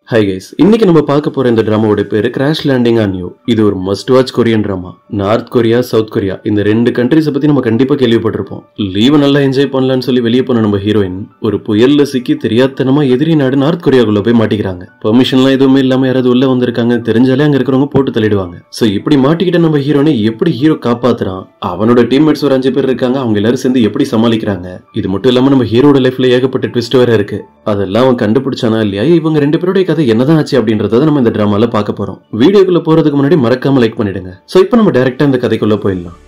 Hi guys, இன்னைக்கு நம்ம பார்க்க போற இந்த டிராமாவோட பேரு கிராஷ் லேண்டிங் ஆன் யூ. இது ஒரு must watch Korean drama. North Korea, south Korea இந்த ரெண்டு கண்ட்ரிஸை பத்தி நம்ம கண்டிப்பா கேள்விப்பட்டிருப்போம். லீவ் நல்லா என்ஜாய் பண்ணலாம்னு சொல்லி வெளியே போன நம்ம ஹீரோயின் ஒரு புயல்ல சிக்கி தெரியாதனமா எதிரி நாடு நார்த் கொரியாக்குள்ள போய் மாட்டிக்கிறாங்க. பெர்மிஷன்லாம் எதுவுமே இல்லாம யாராவது உள்ள வந்திருக்காங்க தெரிஞ்சாலே அங்க இருக்கிறவங்க போட்டு தள்ளிடுவாங்க. சோ இப்படி மாட்டிக்கிட்ட நம்ம ஹீரோனை எப்படி ஹீரோ காப்பாத்துறான், அவனோட டீம்மேட்ஸ் ஒரு 5 பேர் இருக்காங்க, அவங்க எல்லாரும் சேர்ந்து எப்படி சமாளிக்கிறாங்க. இது மட்டும் இல்லாம நம்ம ஹீரோட லைஃப்ல ஏகப்பட்ட ட்விஸ்ட் வேற இருக்கு. அதெல்லாம் அவன் கண்டுபிடிச்சானா இல்லையா, இவங்க ரெண்டு பேருடைய கதை என்னதான் ஆச்சு அப்படின்றத நம்ம இந்த டிராமால பார்க்க போறோம். வீடியோக்குள்ள போறதுக்கு முன்னாடி மறக்காம லைக் பண்ணிடுங்க. சோ இப்போ நம்ம டைரக்டா இந்த கதைக்குள்ள போயிடலாம்.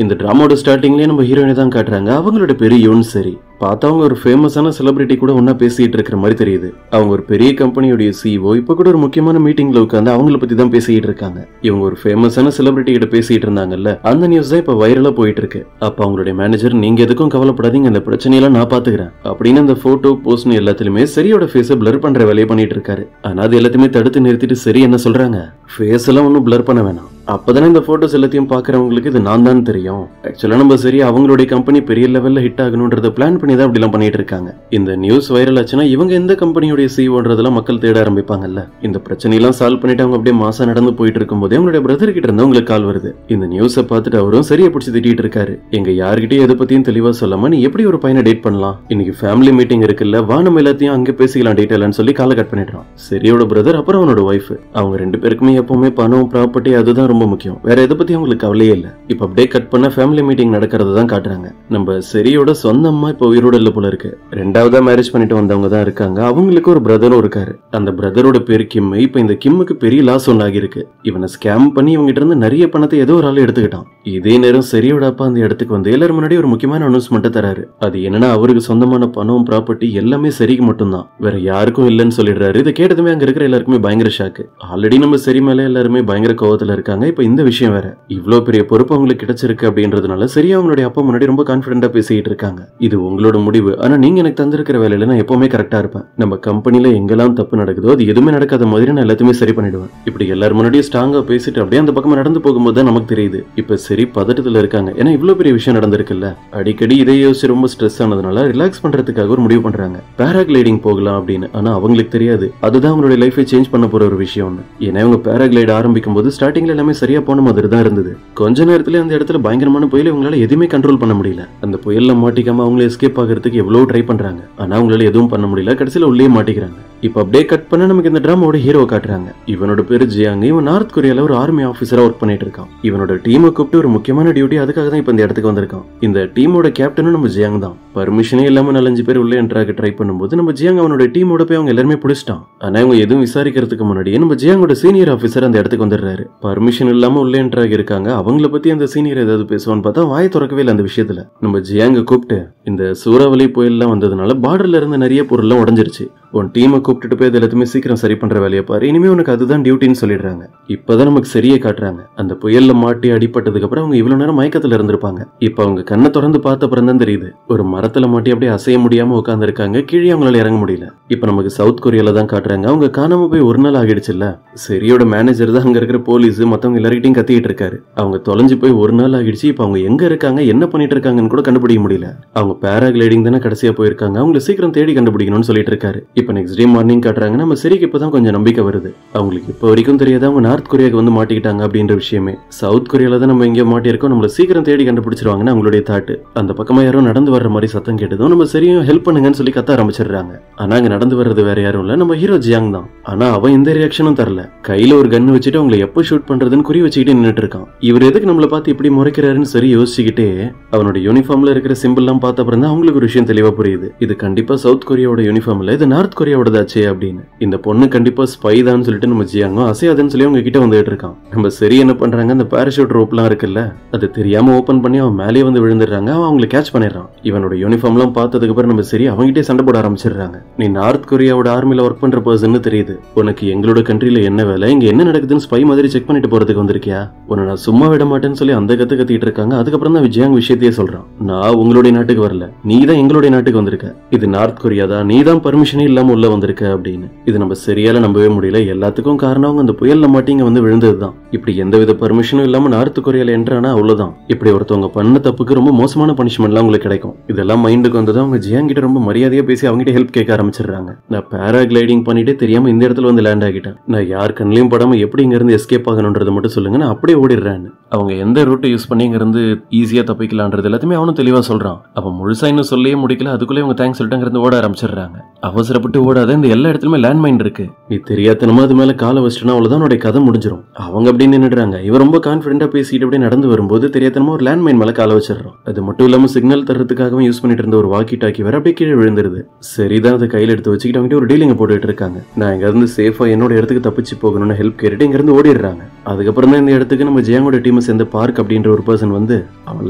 இந்த டிராமாவோட ஸ்டார்டிங்லயே நம்ம ஹீரோயினை தான் காட்டுறாங்க. அவங்களோட பேரு யூன் சரி. பார்த்தா அவங்க ஒரு ஃபேமஸான செலிபிரிட்டி கூட ஒன்னா பேசிட்டு இருக்கிற மாதிரி தெரியுது. அவங்க ஒரு பெரிய கம்பெனியோட CEO. இப்ப கூட ஒரு முக்கியமான மீட்டிங்ல உட்காந்து அவங்கள பத்தி தான் பேசிட்டு இருக்காங்க. இவங்க ஒரு ஃபேமஸான செலிபிரிட்டி கிட்ட பேசிட்டு இருந்தாங்கல்ல, அந்த நியூஸ் தான் இப்ப வைரலா போயிட்டு இருக்கு. அப்ப அவங்களுடைய மேனேஜர், நீங்க எதுக்கும் கவலைப்படாதீங்க, இந்த பிரச்சனையெல்லாம் நான் பாத்துக்கிறேன் அப்படின்னு அந்த போட்டோ போஸ்ட் எல்லாத்திலுமே சரியோட ஃபேஸை பிளர் பண்ற வேலையை பண்ணிட்டு இருக்காரு. ஆனா அது எல்லாத்தையுமே தடுத்து நிறுத்திட்டு சரி என்ன சொல்றாங்க, ஃபேஸ் எல்லாம் ஒன்னும் பிளர் பண்ண வேணாம், அப்பதானே இந்த போட்டோஸ் எல்லாத்தையும் பாக்குறவங்களுக்கு இது நான் தான் தெரியும். ஆக்சுவலா நம்ம சரி அவங்களுடைய கம்பெனி பெரிய லெவல்ல ஹிட் ஆகணும்ன்றத பிளான் பண்ணி தான் இப்படி பண்ணிட்டு இருக்காங்க. இந்த நியூஸ் வைரல் ஆச்சுன்னா இவங்க எந்த கம்பெனியோட CEOன்றதெல்லாம் மக்கள் தேட ஆரம்பிப்பாங்கல்ல. இந்த பிரச்சனையெல்லாம் சால்வ் பண்ணிட்டு அவங்க அப்படியே மாசம் நடந்து போயிட்டு இருக்கும் போதே அவங்களுடைய பிரதர் கிட்ட இருந்து உங்களுக்கு கால் வருது. இந்த நியூஸை பார்த்துட்டு அவரும் சரியா பிடிச்சி திட்டிட்டு இருக்காரு. எங்க யார்கிட்டயும் எதை பத்தியும் தெளிவா சொல்லாம நீ எப்படி ஒரு பையனை டேட் பண்ணலாம், இன்னைக்கு ஃபேமிலி மீட்டிங் இருக்குல்ல, வா நம்ம எல்லாத்தையும் அங்க பேசிக்கலாம் டீட்டெயில்னு சொல்லி காலை கட் பண்ணிடுறான். சரியோட பிரதர் அப்புறம் அவனோட ஒய்ஃப், அவங்க ரெண்டு பேருக்குமே எப்பவுமே பணம் ப்ராப்பர்ட்டி அதுதான் ரொம்ப முக்கியம், வேற எதை பத்தி அவங்களுக்கு கவலையே இல்ல. இப்ப அப்படியே கட் பண்ண ஃபேமிலி மீட்டிங் நடக்கிறத தான் காட்டுறாங்க. நம்ம சரியோட சொந்த அம்மா இப்ப உயிரோட இல்ல போல இருக்கு. ரெண்டாவதா மேரேஜ் பண்ணிட்டு வந்தவங்க தான் இருக்காங்க. அவங்களுக்கு ஒரு பிரதரும் இருக்காரு. அந்த பிரதரோட பேரு கிம். இப்ப இந்த கிம்முக்கு பெரிய லாஸ் ஒன்னு ஆகிருக்கு. இவனை ஸ்கேம் பண்ணி இவங்க கிட்ட இருந்து நிறைய பணத்தை ஏதோ ஒரு ஆள் எடுத்துக்கிட்டான். இதே நேரம் சரியோட அப்பா அந்த இடத்துக்கு வந்து எல்லாரும் முன்னாடி ஒரு முக்கியமான அனௌன்ஸ்மெண்ட் தராரு. அது என்னன்னா அவருக்கு சொந்தமான பணம் ப்ராப்பர்ட்டி எல்லாமே சரிக்கு மட்டும்தான், வேற யாருக்கும் இல்லைன்னு சொல்லிடுறாரு. இதை கேட்டதுமே அங்க இருக்கிற எல்லாருக்குமே பயங்கர ஷாக்கு. ஆல்ரெடி நம்ம சரி மேல எல்லாருமே பயங்கர கோவத்துல இருக்காங்க. இப்ப இந்த விஷயம் வேற, இவ்வளவு பெரிய பொறுப்பு அவங்களுக்கு கிடைச்சிருக்கு அப்படின்றதுனால சரி அவங்களுடைய அப்பா முன்னாடி ரொம்ப கான்பிடென்டா பேசிட்டு இருக்காங்க. இது உங்களோட முடிவு, ஆனா நீங்க எனக்கு தந்திருக்கிற வேலையில நான் எப்பவுமே கரெக்டா இருப்பேன். நம்ம கம்பெனில எங்கெல்லாம் தப்பு நடக்குதோ அது எதுவுமே நடக்காத மாதிரி நான் எல்லாத்தையுமே சரி பண்ணிடுவேன். இப்படி எல்லாரும் முன்னாடியும் ஸ்ட்ராங்கா பேசிட்டு அப்படியே அந்த பக்கம் நடந்து போகும்போது தான் நமக்கு தெரியுது இப்ப சரி பதட்டத்துல இருக்காங்க. ஏன்னா இவ்வளவு பெரிய விஷயம் நடந்திருக்குல்ல. அடிக்கடி இதை யோசிச்சு ரொம்ப ஸ்ட்ரெஸ் ஆனதுனால ரிலாக்ஸ் பண்றதுக்காக ஒரு முடிவு பண்றாங்க, பேராகிளைடிங் போகலாம் அப்படின்னு. ஆனா அவங்களுக்கு தெரியாது அதுதான் அவங்களுடைய லைஃபை சேஞ்ச் பண்ண போற ஒரு விஷயம். ஏன்னா இவங்க பேராகிளைட் ஆரம்பிக்கும் போது ஸ்டார்டிங்ல எல்லாமே சரியா போன மாதிரி தான் இருந்தது. கொஞ்ச நேரத்துல அந்த இடத்துல பயங்கரமான புயல் இவங்களால எதுவுமே கண்ட்ரோல் பண்ண முடியல. அந்த புயல்ல மாட்டிக்காம அவங்கள எஸ்கேப் ஆகிறதுக்கு எவ்வளவு ட்ரை பண்றாங்க, ஆனா அவங்களால எதுவும் பண்ண முடியல. கடைசியில உள்ளே மாட்டிக்கிறாங்க. இப்ப அப்படியே கட் பண்ண நமக்கு இந்த டிராமாவோட ஹீரோ காட்டுறாங்க. இவனோட பேரு ஜியாங். இவன் நார்த் கொரியால ஒரு ஆர்மி ஆபீசரா ஒர்க் பண்ணிட்டு இருக்கான். இவனோட டீமை கூப்பிட்டு ஒரு முக்கியமான டியூட்டி, அதுக்காக தான் இப்ப இந்த இடத்துக்கு வந்திருக்கான். இந்த டீமோட கேப்டனும் நம்ம ஜியாங் தான். பர்மிஷனே இல்லாம 4-5 பேர் உள்ள என்ட்ராக ட்ரை பண்ணும்போது நம்ம ஜியாங் அவனோட டீமோட போய் அவங்க எல்லாருமே பிடிச்சிட்டான். ஆனா இவங்க எதுவும் விசாரிக்கிறதுக்கு முன்னாடியே நம்ம ஜியாங்கோட சீனியர் ஆபீசர் அந்த இடத்துக்கு வந்துடுறாரு. பர்மிஷன் இல்லாம உள்ள என்ட்ராக இருக்காங்க. அவங்கள பத்தி அந்த சீனியர் ஏதாவது பேசுவான்னு பார்த்தா வாயை திறக்கவே இல்லை. அந்த விஷயத்துல நம்ம ஜியாங்க கூப்பிட்டு, இந்த சூறாவளி புயல்லாம் வந்ததுனால பார்டர்ல இருந்து நிறைய பொருள்லாம் உடஞ்சிருச்சு, உன் டீமை கூப்பிட்டு போய் எல்லாத்தையுமே சீக்கிரம் சரி பண்ற வேலையை பாரு, இனிமே உனக்கு அதுதான் டியூட்டின்னு சொல்லிடுறாங்க. இப்பதான் நமக்கு சரியே காட்டுறாங்க. அந்த புயல்ல மாட்டி அடிப்பட்டதுக்கு அப்புறம் அவங்க இவ்வளவு நேரம் மயக்கத்துல இருந்திருப்பாங்க. இப்ப அவங்க கண்ணை திறந்து பார்த்த அப்புறம் தான் தெரியுது ஒரு மரத்துல மாட்டி அப்படியே அசைய முடியாம உட்கார்ந்து இருக்காங்க. கீழே அவங்களால இறங்க முடியல. இப்ப நமக்கு சவுத் கொரியால தான் காட்டுறாங்க. அவங்க காணாம போய் ஒரு நாள் ஆகிடுச்சுல்ல. சரியோட மேனேஜர் தான் அங்க இருக்கிற போலீஸ் மத்தவங்க எல்லார்கிட்டையும் கத்திட்டு இருக்காரு. அவங்க தொலைஞ்சு போய் ஒரு நாள் ஆகிடுச்சு. இப்ப அவங்க எங்க இருக்காங்க என்ன பண்ணிட்டு இருக்காங்கன்னு கூட கண்டுபிடிக்க முடியல. அவங்க பேராகிளைடிங் தானே கடைசியா போயிருக்காங்க, அவங்களை சீக்கிரம் தேடி கண்டுபிடிக்கணும்னு சொல்லிட்டு இருக்காரு. இப்ப நெக்ஸ்ட் டே மார்னிங் காட்டுறாங்க. நம்ம சரிக்கு இப்பதான் கொஞ்சம் நம்பிக்கை வருது. அவங்களுக்கு இப்ப வரைக்கும் தெரியாத அவங்க நார்த் கொரியாவுக்கு வந்து மாட்டிக்கிட்டாங்க அப்படின்ற விஷயமே. சவுத் கொரியால தான் நம்ம எங்க மாட்டி இருக்கோம், நம்மள சீக்கிரம் தேடி கண்டுபிடிச்சிருவாங்கன்னு அவங்களுடைய தாட்டு. அந்த பக்கமா யாரும் நடந்து வர்ற மாதிரி சத்தம் கேட்டதும் நம்ம சரியும் ஹெல்ப் பண்ணுங்கன்னு சொல்லி கத்த ஆரம்பிச்சிடுறாங்க. ஆனா அங்க நடந்து வர்றது வேற யாரும் இல்ல, நம்ம ஹீரோ ஜியாங் தான். ஆனா அவன் எந்த ரியாக்ஷனும் தரல. கையில ஒரு கன் வச்சுட்டு அவங்களை எப்ப ஷூட் பண்றதுன்னு குறி வச்சுக்கிட்டே நின்னுட்டு இருக்கான். இவர் எதுக்கு நம்மள பார்த்து இப்படி முறைக்கிறாருன்னு சரி யோசிச்சுக்கிட்டே அவனோட யூனிஃபார்ம்ல இருக்கிற சிம்பிள் எல்லாம் பார்த்த அப்புறம் தான் அவங்களுக்கு ஒரு விஷயம் தெளிவா புரியுது. இது கண்டிப்பா சவுத் கொரியாவோட யூனிஃபார்ம் இல்ல, இது நார்த் கொரியாவோடதாச்சே அப்படின்னு. இந்த பொண்ணு கண்டிப்பா ஸ்பை தான் சொல்லிட்டு நம்ம ஜியாங்க அசையாதுன்னு சொல்லி அவங்க கிட்ட வந்துட்டு இருக்கான். நம்ம சரி என்ன பண்றாங்க, அந்த பாராசூட் ரோப்லாம் இருக்குல்ல அது தெரியாம ஓபன் பண்ணி அவன் மேலே வந்து விழுந்துடுறாங்க. அவன் அவங்களை கேட்ச் பண்ணிடுறான். இவனோட யூனிஃபார்ம் எல்லாம் பார்த்ததுக்கு அப்புறம் நம்ம சரி அவங்ககிட்டே சண்டை போட ஆரம்பிச்சிடுறாங்க. நீ நார்த் கொரியாவோட ஆர்மில ஒர்க் பண்ற பர்சன் தெரியுது, உனக்கு எங்களோட கண்ட்ரில என்ன வேலை, இங்க என்ன நடக்குதுன்னு ஸ்பை மாதிரி செக் பண்ணிட்டு போறதுக்கு வந்திருக்கியா, உன்னை நான் சும்மா விட மாட்டேன்னு சொல்லி அந்த கத்திட்டு இருக்காங்க. அதுக்கப்புறம் தான் ஜியாங் விஷயத்தையே சொல்றான். நான் உங்களுடைய நாட்டுக்கு வரல, நீ தான் எங்களுடைய நாட்டுக்கு வந்திருக்க, இது நார்த் கொரியா தான், நீ தான் பர்மிஷனே இல்லாம உள்ள வந்திருக்க அப்படின்னு. இது நம்ம சரியால நம்பவே முடியல. எல்லாத்துக்கும் காரணம் அவங்க அந்த புயல்ல மாட்டி இங்க வந்து விழுந்ததுதான். இப்படி எந்தவித பர்மிஷனும் இல்லாம நார்த் கொரியால என்ட்ரானா அவ்வளவுதான். இப்படி ஒருத்தவங்க பண்ண தப்புக்கு ரொம்ப மோசமான பனிஷ்மெண்ட்லாம் உங்களுக்கு கிடைக்கும். இதெல்லாம் மைண்டுக்கு வந்தது அவங்க ஜியாங் கிட்ட ரொம்ப மரியாதையா பேசி அவங்ககிட்ட ஹெல்ப் கேட்க ஆரம்பிச்சிடுறாங்க. நான் பேராகிளைடிங் பண்ணிட்டு தெரியாம இந்த இடத்துல வந்து லேண்ட் ஆகிட்டேன். நான் யார் கண்ணிலையும் படாம எப்படி இங்க இருந்து எஸ்கேப் ஆகணும்ன்றதை மட்டும் சொல்லுங்க, நான் அப்படியே ஓடிடுறேன். அவங்க எந்த ரூட்டை யூஸ் பண்ணி இங்க இருந்து ஈஸியா தப்பிக்கலான்றது எல்லாத்தையுமே அவனும் தெளிவா சொல்றான். அவன் முழுசா இன்னும் சொல்லியே முடிக்கல, அதுக்குள்ளே அவங்க தேங்க்ஸ் சொல்லிட்டு இருந்து ஓட ஆரம்பிச்சிடுறாங்க. அவசரப்பட்டு ஓடாத, இந்த எல்லா இடத்துலயுமே லேண்ட் மைன் இருக்கு, நீ தெரியாதனமா அது மேல காலை வச்சிட்டா அவ்வளவுதான் உன்னுடைய கதை முடிஞ்சிடும். அவங்க அப்படி நின்னுடுறாங்க. இவன் ரொம்ப கான்பிடென்டா பேசிட்டு அப்படியே நடந்து வரும்போது தெரியாதனமா ஒரு லேண்ட் மைன் மேல காலை வச்சிடறான். அது மட்டும் இல்லாம சிக்னல் தரத்துக்காகவே யூஸ் பண்ணிட்டு இருந்த ஒரு வாக்கி டாக்கி வேற அப்படியே கீழே விழுந்துருது. சரிதான், அதை கையில எடுத்து வச்சுக்கிட்டு அவங்க ஒரு டீலிங் போட்டுட்டு இருக்காங்க. நான் இங்க இருந்து சேஃபா என்னோட இடத்துக்கு தப்பிச்சு போகணும்னு ஹெல்ப் கேட்டுட்டு இங்க இருந்து ஓடிடுறாங்க. அதுக்கப்புறம் தான் இந்த இடத்துக்கு நம்ம ஜியாங்கோட டீம் சேர்ந்த பார்க் அப்படின்ற ஒரு பர்சன் வந்து அவன்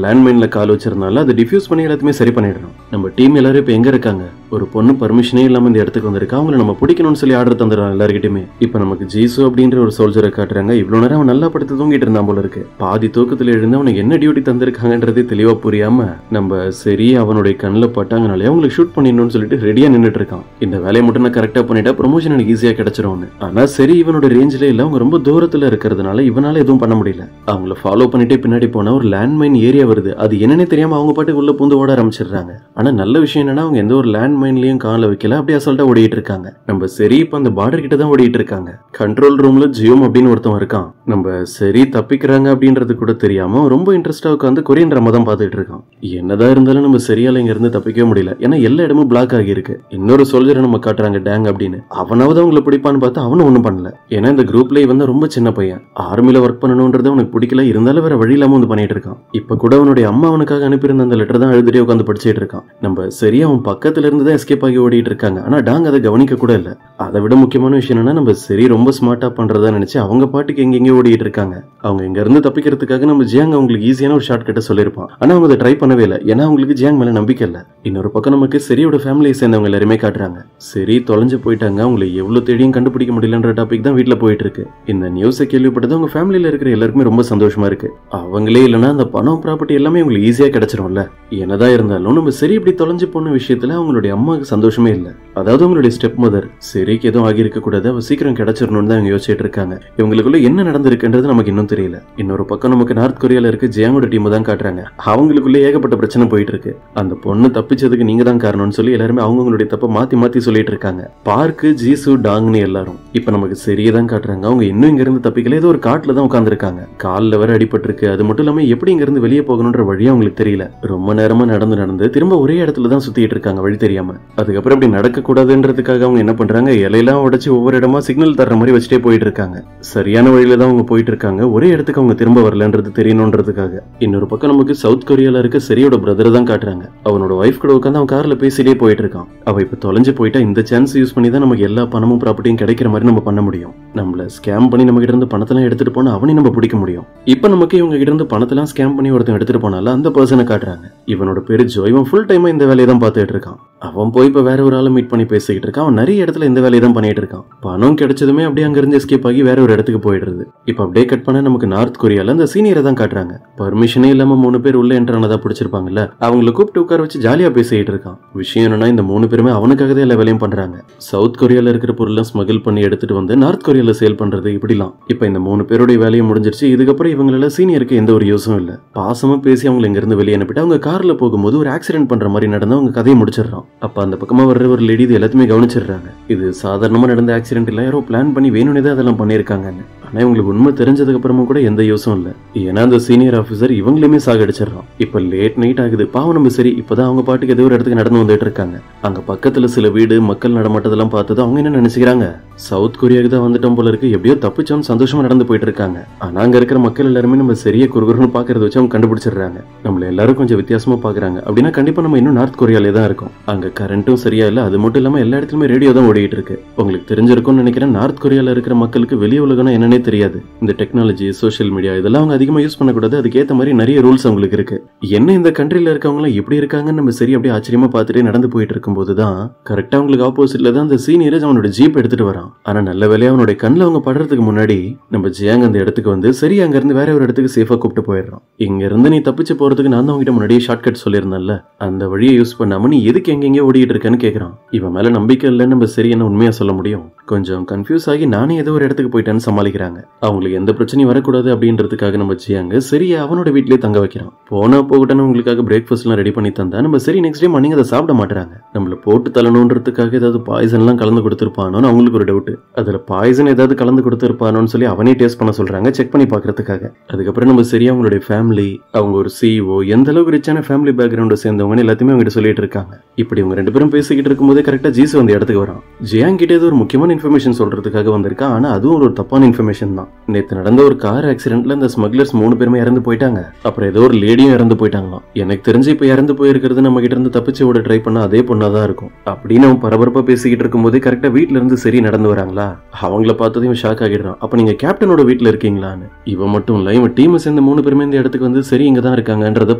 லேண்ட் மைன்ல கால் வச்சிருந்தால அதை டிஃப்யூஸ் பண்ணி எல்லாத்தையுமே சரி பண்ணிடுறான். நம்ம டீம் எல்லாரும் இப்ப எங்க இருக்காங்க? ஒரு பொண்ணு பர்மிஷனே இல்லாம இந்த இடத்துக்கு வந்திருக்கா, அவங்களை நம்ம பிடிக்கணும்னு சொல்லி ஆர்டர் தந்துடுறான் எல்லாருக்கிட்டுமே. இப்ப நமக்கு ஜீசு அப்படின்ற ஒரு சோல்ஜரை காட்டுறாங்க. இவ்வளவு நேரம் அவன் நல்லா படுத்து தூங்கிட்டு இருந்தான் போல இருக்கு. பாதி தூக்கத்துல எழுந்து அவனுக்கு என்ன டியூட்டி தந்திருக்காங்கன்றதே தெளிவா புரியாம நம்ம சரி அவனுடைய கண்ணில் பட்டாங்கனாலே அவங்களுக்கு ஷூட் பண்ணிடணும்னு சொல்லிட்டு ரெடியா நின்றுட்டு இருக்கான். இந்த வேலையை மட்டும் நான் கரெக்டா பண்ணிட்டா ப்ரொமோஷன் எனக்கு ஈஸியா கிடைச்சிரும்னு. ஆனா சரி இவனோட ரேஞ்சிலே இல்ல, அவங்க ரொம்ப தூரத்துல இருக்கிறதுனால இவனால எதுவும் பண்ண முடியல. அவங்கள ஃபாலோ பண்ணிட்டு பின்னாடி போனா ஒரு லேண்ட் மைன் ஏரியா வருது. அது என்னன்னே தெரியாம அவங்க பாட்டுக்கு உள்ள பூந்து ஓட ஆரம்பிச்சிடுறாங்க. ஆனா நல்ல விஷயம் என்னன்னா அவங்க எந்த ஒரு லேண்ட் மைன்லயும் கால வைக்கல, அப்படியே அசால்ட்டா ஓடிட்டு இருக்காங்க. நம்ம சரி இப்ப அந்த பார்டர் கிட்ட தான் ஓடிட்டு இருக்காங்க. கண்ட்ரோல் ரூம்ல ஜியோம் அப்படின்னு ஒருத்தன் இருக்கான். நம்ம சரி தப்பிக்கிறாங்க அப்படின்றது கூட தெரியாம ரொம்ப இன்ட்ரெஸ்டா உட்காந்து கொரியன் ட்ராமா தான் பார்த்துட்டு இருக்கான். என்னதான் இருந்தாலும் நம்ம சரியால இங்க இருந்து தப்பிக்கவே முடியல, ஏன்னா எல்லா இடமும் பிளாக் ஆகி இருக்கு. இன்னொரு சோல்ஜரை நம்ம காட்டுறாங்க டேங் அப்படின்னு. அவனாவது அவங்களை பிடிப்பான்னு பார்த்தா அவனும் ஒண்ணும் பண்ணல. ஏன்னா இந்த குரூப்ல இவன் ரொம்ப சின்ன பையன், ஆர்மில ஒர்க் பண்ணணும்ன்றது அவனுக்கு பிடிக்கல, இருந்தாலும் வேற வழி இல்லாம வந்து பண்ணிட்டு இருக்கான். இப்ப கூட அவனுடைய அம்மா அவனுக்காக அனுப்பியிருந்த அந்த லெட்டர் தான் எழுதிட்டே உட்காந்து படிச்சுட்டு இருக்கான். நம்ம சரியா அவன் பக்கத்துல இருந்து தான் எஸ்கேப் ஆகி ஓடிட்டு இருக்காங்க. ஆனா டாங் அதை கவனிக்க கூட இல்ல. அதை விட முக்கியமான விஷயம் என்னன்னா நம்ம சரி ரொம்ப ஸ்மார்ட்டா பண்றதா நினைச்சு அவங்க பாட்டுக்கு எங்கெங்க ஓடிட்டு இருக்காங்க. அவங்க இங்க இருந்து தப்பிக்கிறதுக்காக நம்ம ஜியாங் அவங்களுக்கு ஈஸியான ஒரு ஷார்ட் கட்ட சொல்லிருப்பான். ஆனா அவங்க அதை ட்ரை பண்ணவே இல்லை, ஏன்னா அவங்களுக்கு ஜியாங் மேல நம்பிக்கை இல்ல. இன்னொரு பக்கம் நமக்கு சரியோட ஃபேமிலியை சேர்ந்தவங்க எல்லாருமே காட்டுறாங்க. சரி தொலைஞ்சு போயிட்டாங்க, அவங்களை எவ்வளவு தேடியும் கண்டுபிடிக்க முடியலன்ற டாபிக் தான் வீட்டுல போயிட்டு இருக்கு. இந்த நியூஸை கேள்விப்பட்டது அவங்க ஃபேமிலியில இருக்கிற எல்லாருக்குமே ரொம்ப சந்தோஷமா இருக்கு. அவங்களே இல்லைன்னா அந்த பணம் ப்ராப்பர்ட்டி எல்லாமே உங்களுக்கு ஈஸியா கிடைச்சிரும்ல. என்னதான் இருந்தாலும் நம்ம சரி இப்படி தொலைஞ்சு போன விஷயத்துல அவங்களுடைய அம்மாவுக்கு சந்தோஷமே இல்லை. அதாவது அவங்களுடைய ஸ்டெப் மதர் சரிக்கு எதுவும் ஆகியிருக்க கூடாது, அவ சீக்கிரம் கிடைச்சிடணும்னு தான் அவங்க யோசிச்சுட்டு இருக்காங்க. இவங்களுக்குள்ள என்ன நடந்திருக்குன்றது நமக்கு இன்னும் தெரியல. இன்னொரு பக்கம் நமக்கு நார்த் கொரியால இருக்க ஜியாங்கோட டீம் தான் காட்டுறாங்க. அவங்களுக்குள்ள ஏகப்பட்ட பிரச்சனை போயிட்டு இருக்கு. அந்த பொண்ணு தப்பிச்சதுக்கு நீங்க தான் காரணம்னு சொல்லி எல்லாருமே அவங்களுடைய தப்ப மாத்தி மாத்தி சொல்லிட்டு இருக்காங்க. பார்க்கு ஜீசு டாங்னு எல்லாரும். இப்ப நமக்கு சரியே தான் காட்டுறாங்க. அவங்க இன்னும் இங்க இருந்து தப்பிக்கல, ஏதோ ஒரு காட்டுல தான் உட்கார்ந்து இருக்காங்க. காலில் வர அடிபட்டு இருக்கு. அது மட்டும் இல்லாம எப்படி இங்க இருந்து வெளியே போகணும்ன்ற வழியா அவங்களுக்கு தெரியல. ரொம்ப நேரமா நடந்து திரும்ப ஒரே இடத்துல தான் சுத்திட்டு இருக்காங்க வழி தெரியாம. அதுக்கப்புறம் இப்படி நடக்க கூடாதுன்றதுக்காக அவங்க என்ன பண்றாங்க, இலையெல்லாம் உடைச்சு ஒவ்வொரு இடமா சிக்னல் தர்ற மாதிரி வச்சுட்டே போயிட்டு இருக்காங்க. சரியான வழியில தான் அவங்க போயிட்டு இருக்காங்க. ஒரே இடத்துக்கு அவங்க திரும்ப வரலன்றது தெரியணும்ன்றதுக்காக. இன்னொரு பக்கம் நமக்கு சவுத் கொரியால இருக்க சரியோட பிரதரை தான் காட்டுறாங்க. அவனோட ஒய்ஃப் கூட உட்காந்து அவன் கார்ல பேசிட்டே போயிட்டு இருக்கான். அவ இப்ப தொலைஞ்சு போயிட்டா இந்த சான்ஸ் யூஸ் பண்ணி தான் நமக்கு எல்லா பணமும் ப்ராப்பர்ட்டியும் கிடைக்கிற மாதிரி நம்ம பண்ண முடியும். நம்மள ஸ்கேம் பண்ணி நம்ம கிட்ட இருந்து பணத்தெல்லாம் எடுத்துட்டு போனா அவனையும் நம்ம பிடிக்க முடியும். இப்ப நமக்கு இவங்க கிட்ட இருந்து பணத்தெல்லாம் ஸ்கேம் பண்ணி ஒருத்தன் எடுத்துட்டு போனால அந்த பர்சனை காட்டுறாங்க. இவனோட பேரு ஜோ. இவன் ஃபுல் டைமா இந்த வேலையை தான் பார்த்துட்டு இருக்கான். அவன் போய் இப்ப வேற ஒரு ஆளை மீட் பண்ணி பேசிக்கிட்டு இருக்கான். அவன் நிறைய இடத்துல இந்த வேலையை தான் பண்ணிட்டு இருக்கான். பணம் கிடைச்சதுமே அப்படியே அங்க இருந்து எஸ்கேப் ஆகி வேற ஒரு இடத்துக்கு போயிடுறது. இப்ப அப்படியே கட் பண்ண நமக்கு நார்த் கொரியால அந்த சீனியரை தான் காட்டுறாங்க. பர்மிஷனே இல்லாம 3 பேர் உள்ள என்ட்ரானதா பிடிச்சிருப்பாங்கல்ல, அவங்களை கூப்பிட்டு உட்கார வச்சு ஜாலியா பேசிட்டு இருக்கான். விஷயம் என்னன்னா இந்த 3 பேருமே அவனுக்காக தான் எல்லா வேலையும் பண்றாங்க. சவுத் கொரியால இருக்கிற பொருளை ஸ்மகிள் பண்ணி எடுத்துட்டு வந்து நார்த் கொரியால சேல் பண்றது இப்படிலாம். இப்ப இந்த 3 பேருடைய வேலையும் முடிஞ்சிருச்சு. இதுக்கப்புறம் இவங்களால சீனியருக்கு எந்த ஒரு யூஸும் இல்ல. பாசமா பேசி அவங்க இங்க இருந்து வெளியே அனுப்பிட்டு அவங்க கார்ல போகும்போது ஒரு ஆக்சிடென்ட் பண்ற மாதிரி நடந்து அவங்க கதையை முடிச்சிடறான். அப்ப அந்த பக்கமா வர்ற ஒரு லேடி இது எல்லாத்தையுமே கவனிச்சிடுறாங்க. இது சாதாரணமா நடந்த ஆக்சிடென்ட் இல்ல, யாரோ பிளான் பண்ணி வேணும்னே தான் அதெல்லாம் பண்ணிருக்காங்கன்னு. ஆனா இவங்களுக்கு உண்மை தெரிஞ்சதுக்கு அப்புறமும் கூட எந்த யூஸும் இல்ல. ஏன்னா அந்த சீனியர் ஆபீசர் இவங்களுமே சாகடிச்சிடறான். இப்ப லேட் நைட் ஆகுது. பாவம் நம்ம சரி இப்பதான் அவங்க பாட்டுக்கு ஏதோ ஒரு இடத்துக்கு நடந்து வந்துட்டு இருக்காங்க. அங்க பக்கத்துல சில வீடு மக்கள் நடமாட்டதெல்லாம் பார்த்தது அவங்க என்ன நினைச்சுக்கிறாங்க, சவுத் கொரியாவுக்கு தான் வந்துட்டோம் போல இருக்கு, எப்படியோ தப்பிச்சோம் சந்தோஷமா நடந்து போயிட்டு இருக்காங்க. ஆனா அங்க இருக்கிற மக்கள் எல்லாருமே நம்ம சரியா குறுகுறுன்னு பாக்குறத வச்சு அவங்க கண்டுபிடிச்சிடுறாங்க. நம்மள எல்லாரும் கொஞ்சம் வித்தியாசமா பாக்குறாங்க. அப்படின்னா கண்டிப்பா நம்ம இன்னும் நார்த் கொரியாலே தான் இருக்கும். அங்க கரண்ட்டும் சரியா இல்ல. அது மட்டும் இல்லாம எல்லா இடத்துலயுமே ரேடியோ தான் ஓடிட்டு இருக்கு. உங்களுக்கு தெரிஞ்சிருக்கும்னு நினைக்கிறேன், நார்த் கொரியால இருக்கிற மக்களுக்கு வெளி உலகம் என்னன்னே என்னன்னே தெரியாது. இந்த டெக்னாலஜி, சோஷியல் மீடியா இதெல்லாம் அவங்க அதிகமா யூஸ் பண்ணக்கூடாது. அதுக்கேற்ற மாதிரி நிறைய ரூல்ஸ் அவங்களுக்கு இருக்கு. என்ன இந்த கண்ட்ரில இருக்கவங்க எல்லாம் எப்படி இருக்காங்கன்னு நம்ம சரி அப்படியே ஆச்சரியமா பார்த்துட்டே நடந்து போயிட்டு இருக்கும்போது தான் கரெக்டா அவங்களுக்கு ஆப்போசிட்ல தான் அந்த சீனியர் அவனோட ஜீப் எடுத்துட்டு வரான். ஆனா நல்ல வேலையா அவனுடைய கண்ணில் அவங்க படுறதுக்கு முன்னாடி நம்ம ஜியாங் அந்த இடத்துக்கு வந்து சரி அங்க இருந்து வேற ஒரு இடத்துக்கு சேஃபா கூப்பிட்டு போயிடுறான். இங்க இருந்து நீ தப்பிச்சு போறதுக்கு நான் தான் அவங்ககிட்ட முன்னாடியே ஷார்ட் கட் சொல்லியிருந்தேன்ல, அந்த வழியை யூஸ் பண்ணாம நீ எதுக்கு எங்கெங்க ஓடிட்டு இருக்கேன்னு கேக்குறான். இவன் மேல நம்பிக்கை இல்லைன்னு நம்ம சரி என்ன உண்மையா சொல்ல முடியும். கொஞ்சம் கன்ஃபியூஸ் ஆகி நானே ஏதோ ஒரு இடத்துக்கு போயிட்டேன்னு சமாளிக்கிறாங்க. அவங்களுக்கு எந்த பிரச்சனையும் வரக்கூடாது அப்படின்றதுக்காக நம்ம ஜியாங்க சரியா அவனோட வீட்லயே தங்க வைக்கிறான். போனா போகட்டன்னு உங்களுக்காக பிரேக்ஃபாஸ்ட் எல்லாம் ரெடி பண்ணி தந்தா நம்ம சரி நெக்ஸ்ட் டே மார்னிங் அதை சாப்பிட மாட்டாங்க. நம்மள போட்டு தள்ளணுன்றதுக்காக ஏதாவது பாய்சன் எல்லாம் கலந்து கொடுத்துருப்பானோன்னு அவங்களுக்கு ஒரு டவுட். அதுல பாய்சன் ஏதாவது கலந்து கொடுத்துருப்பானோன்னு சொல்லி அவனே டேஸ்ட் பண்ண சொல்றாங்க, செக் பண்ணி பாக்குறதுக்காக. அதுக்கப்புறம் நம்ம சரியா அவங்களுடைய ஃபேமிலி, அவங்க ஒரு சிஇஓ, எந்த அளவுக்கு ரிச்சான ஃபேமிலி பேக்ரவுண்ட் சேர்ந்தவங்க எல்லாத்தையுமே அவங்க சொல்லிட்டு இருக்காங்க. இப்படி அவங்க ரெண்டு பேரும் பேசிக்கிட்டு இருக்கும்போது கரெக்டா ஜீசு வந்து இடத்துக்கு வரான். ஜியாங் கிட்ட ஏதோ ஒரு முக்கியமான இன்ஃபர்மேஷன் சொல்றதுக்காக வந்திருக்கா. ஆனா அதுவும் ஒரு தப்பான இன்ஃபர்மேஷன் தான். நேத்து நடந்த ஒரு கார் ஆக்சிடென்ட்ல இந்த ஸ்மக்லர்ஸ் 3 பேருமே இறந்து போயிட்டாங்க. அப்புறம் ஏதோ ஒரு லேடியும் இறந்து போயிட்டாங்களாம். எனக்கு தெரிஞ்சு இப்ப இறந்து போயிருக்கிறது நம்ம கிட்ட இருந்து தப்பிச்சு ஓட ட்ரை பண்ண அதே பொண்ணாதான் இருக்கும் அப்படின்னு அவன் பரபரப்பா பேசிக்கிட்டு இருக்கும்போது கரெக்டா வீட்டுல இருந்து சரி நடந்து வராங்களா. அவங்கள பார்த்ததையும் ஷாக் ஆகிடுறான். அப்ப நீங்க கேப்டனோட வீட்டுல இருக்கீங்களான்னு. இவன் மட்டும் இல்ல, இவன் டீம் சேர்ந்த 3 பேருமே இந்த இடத்துக்கு வந்து சரி இங்க தான் இருக்காங்கன்றத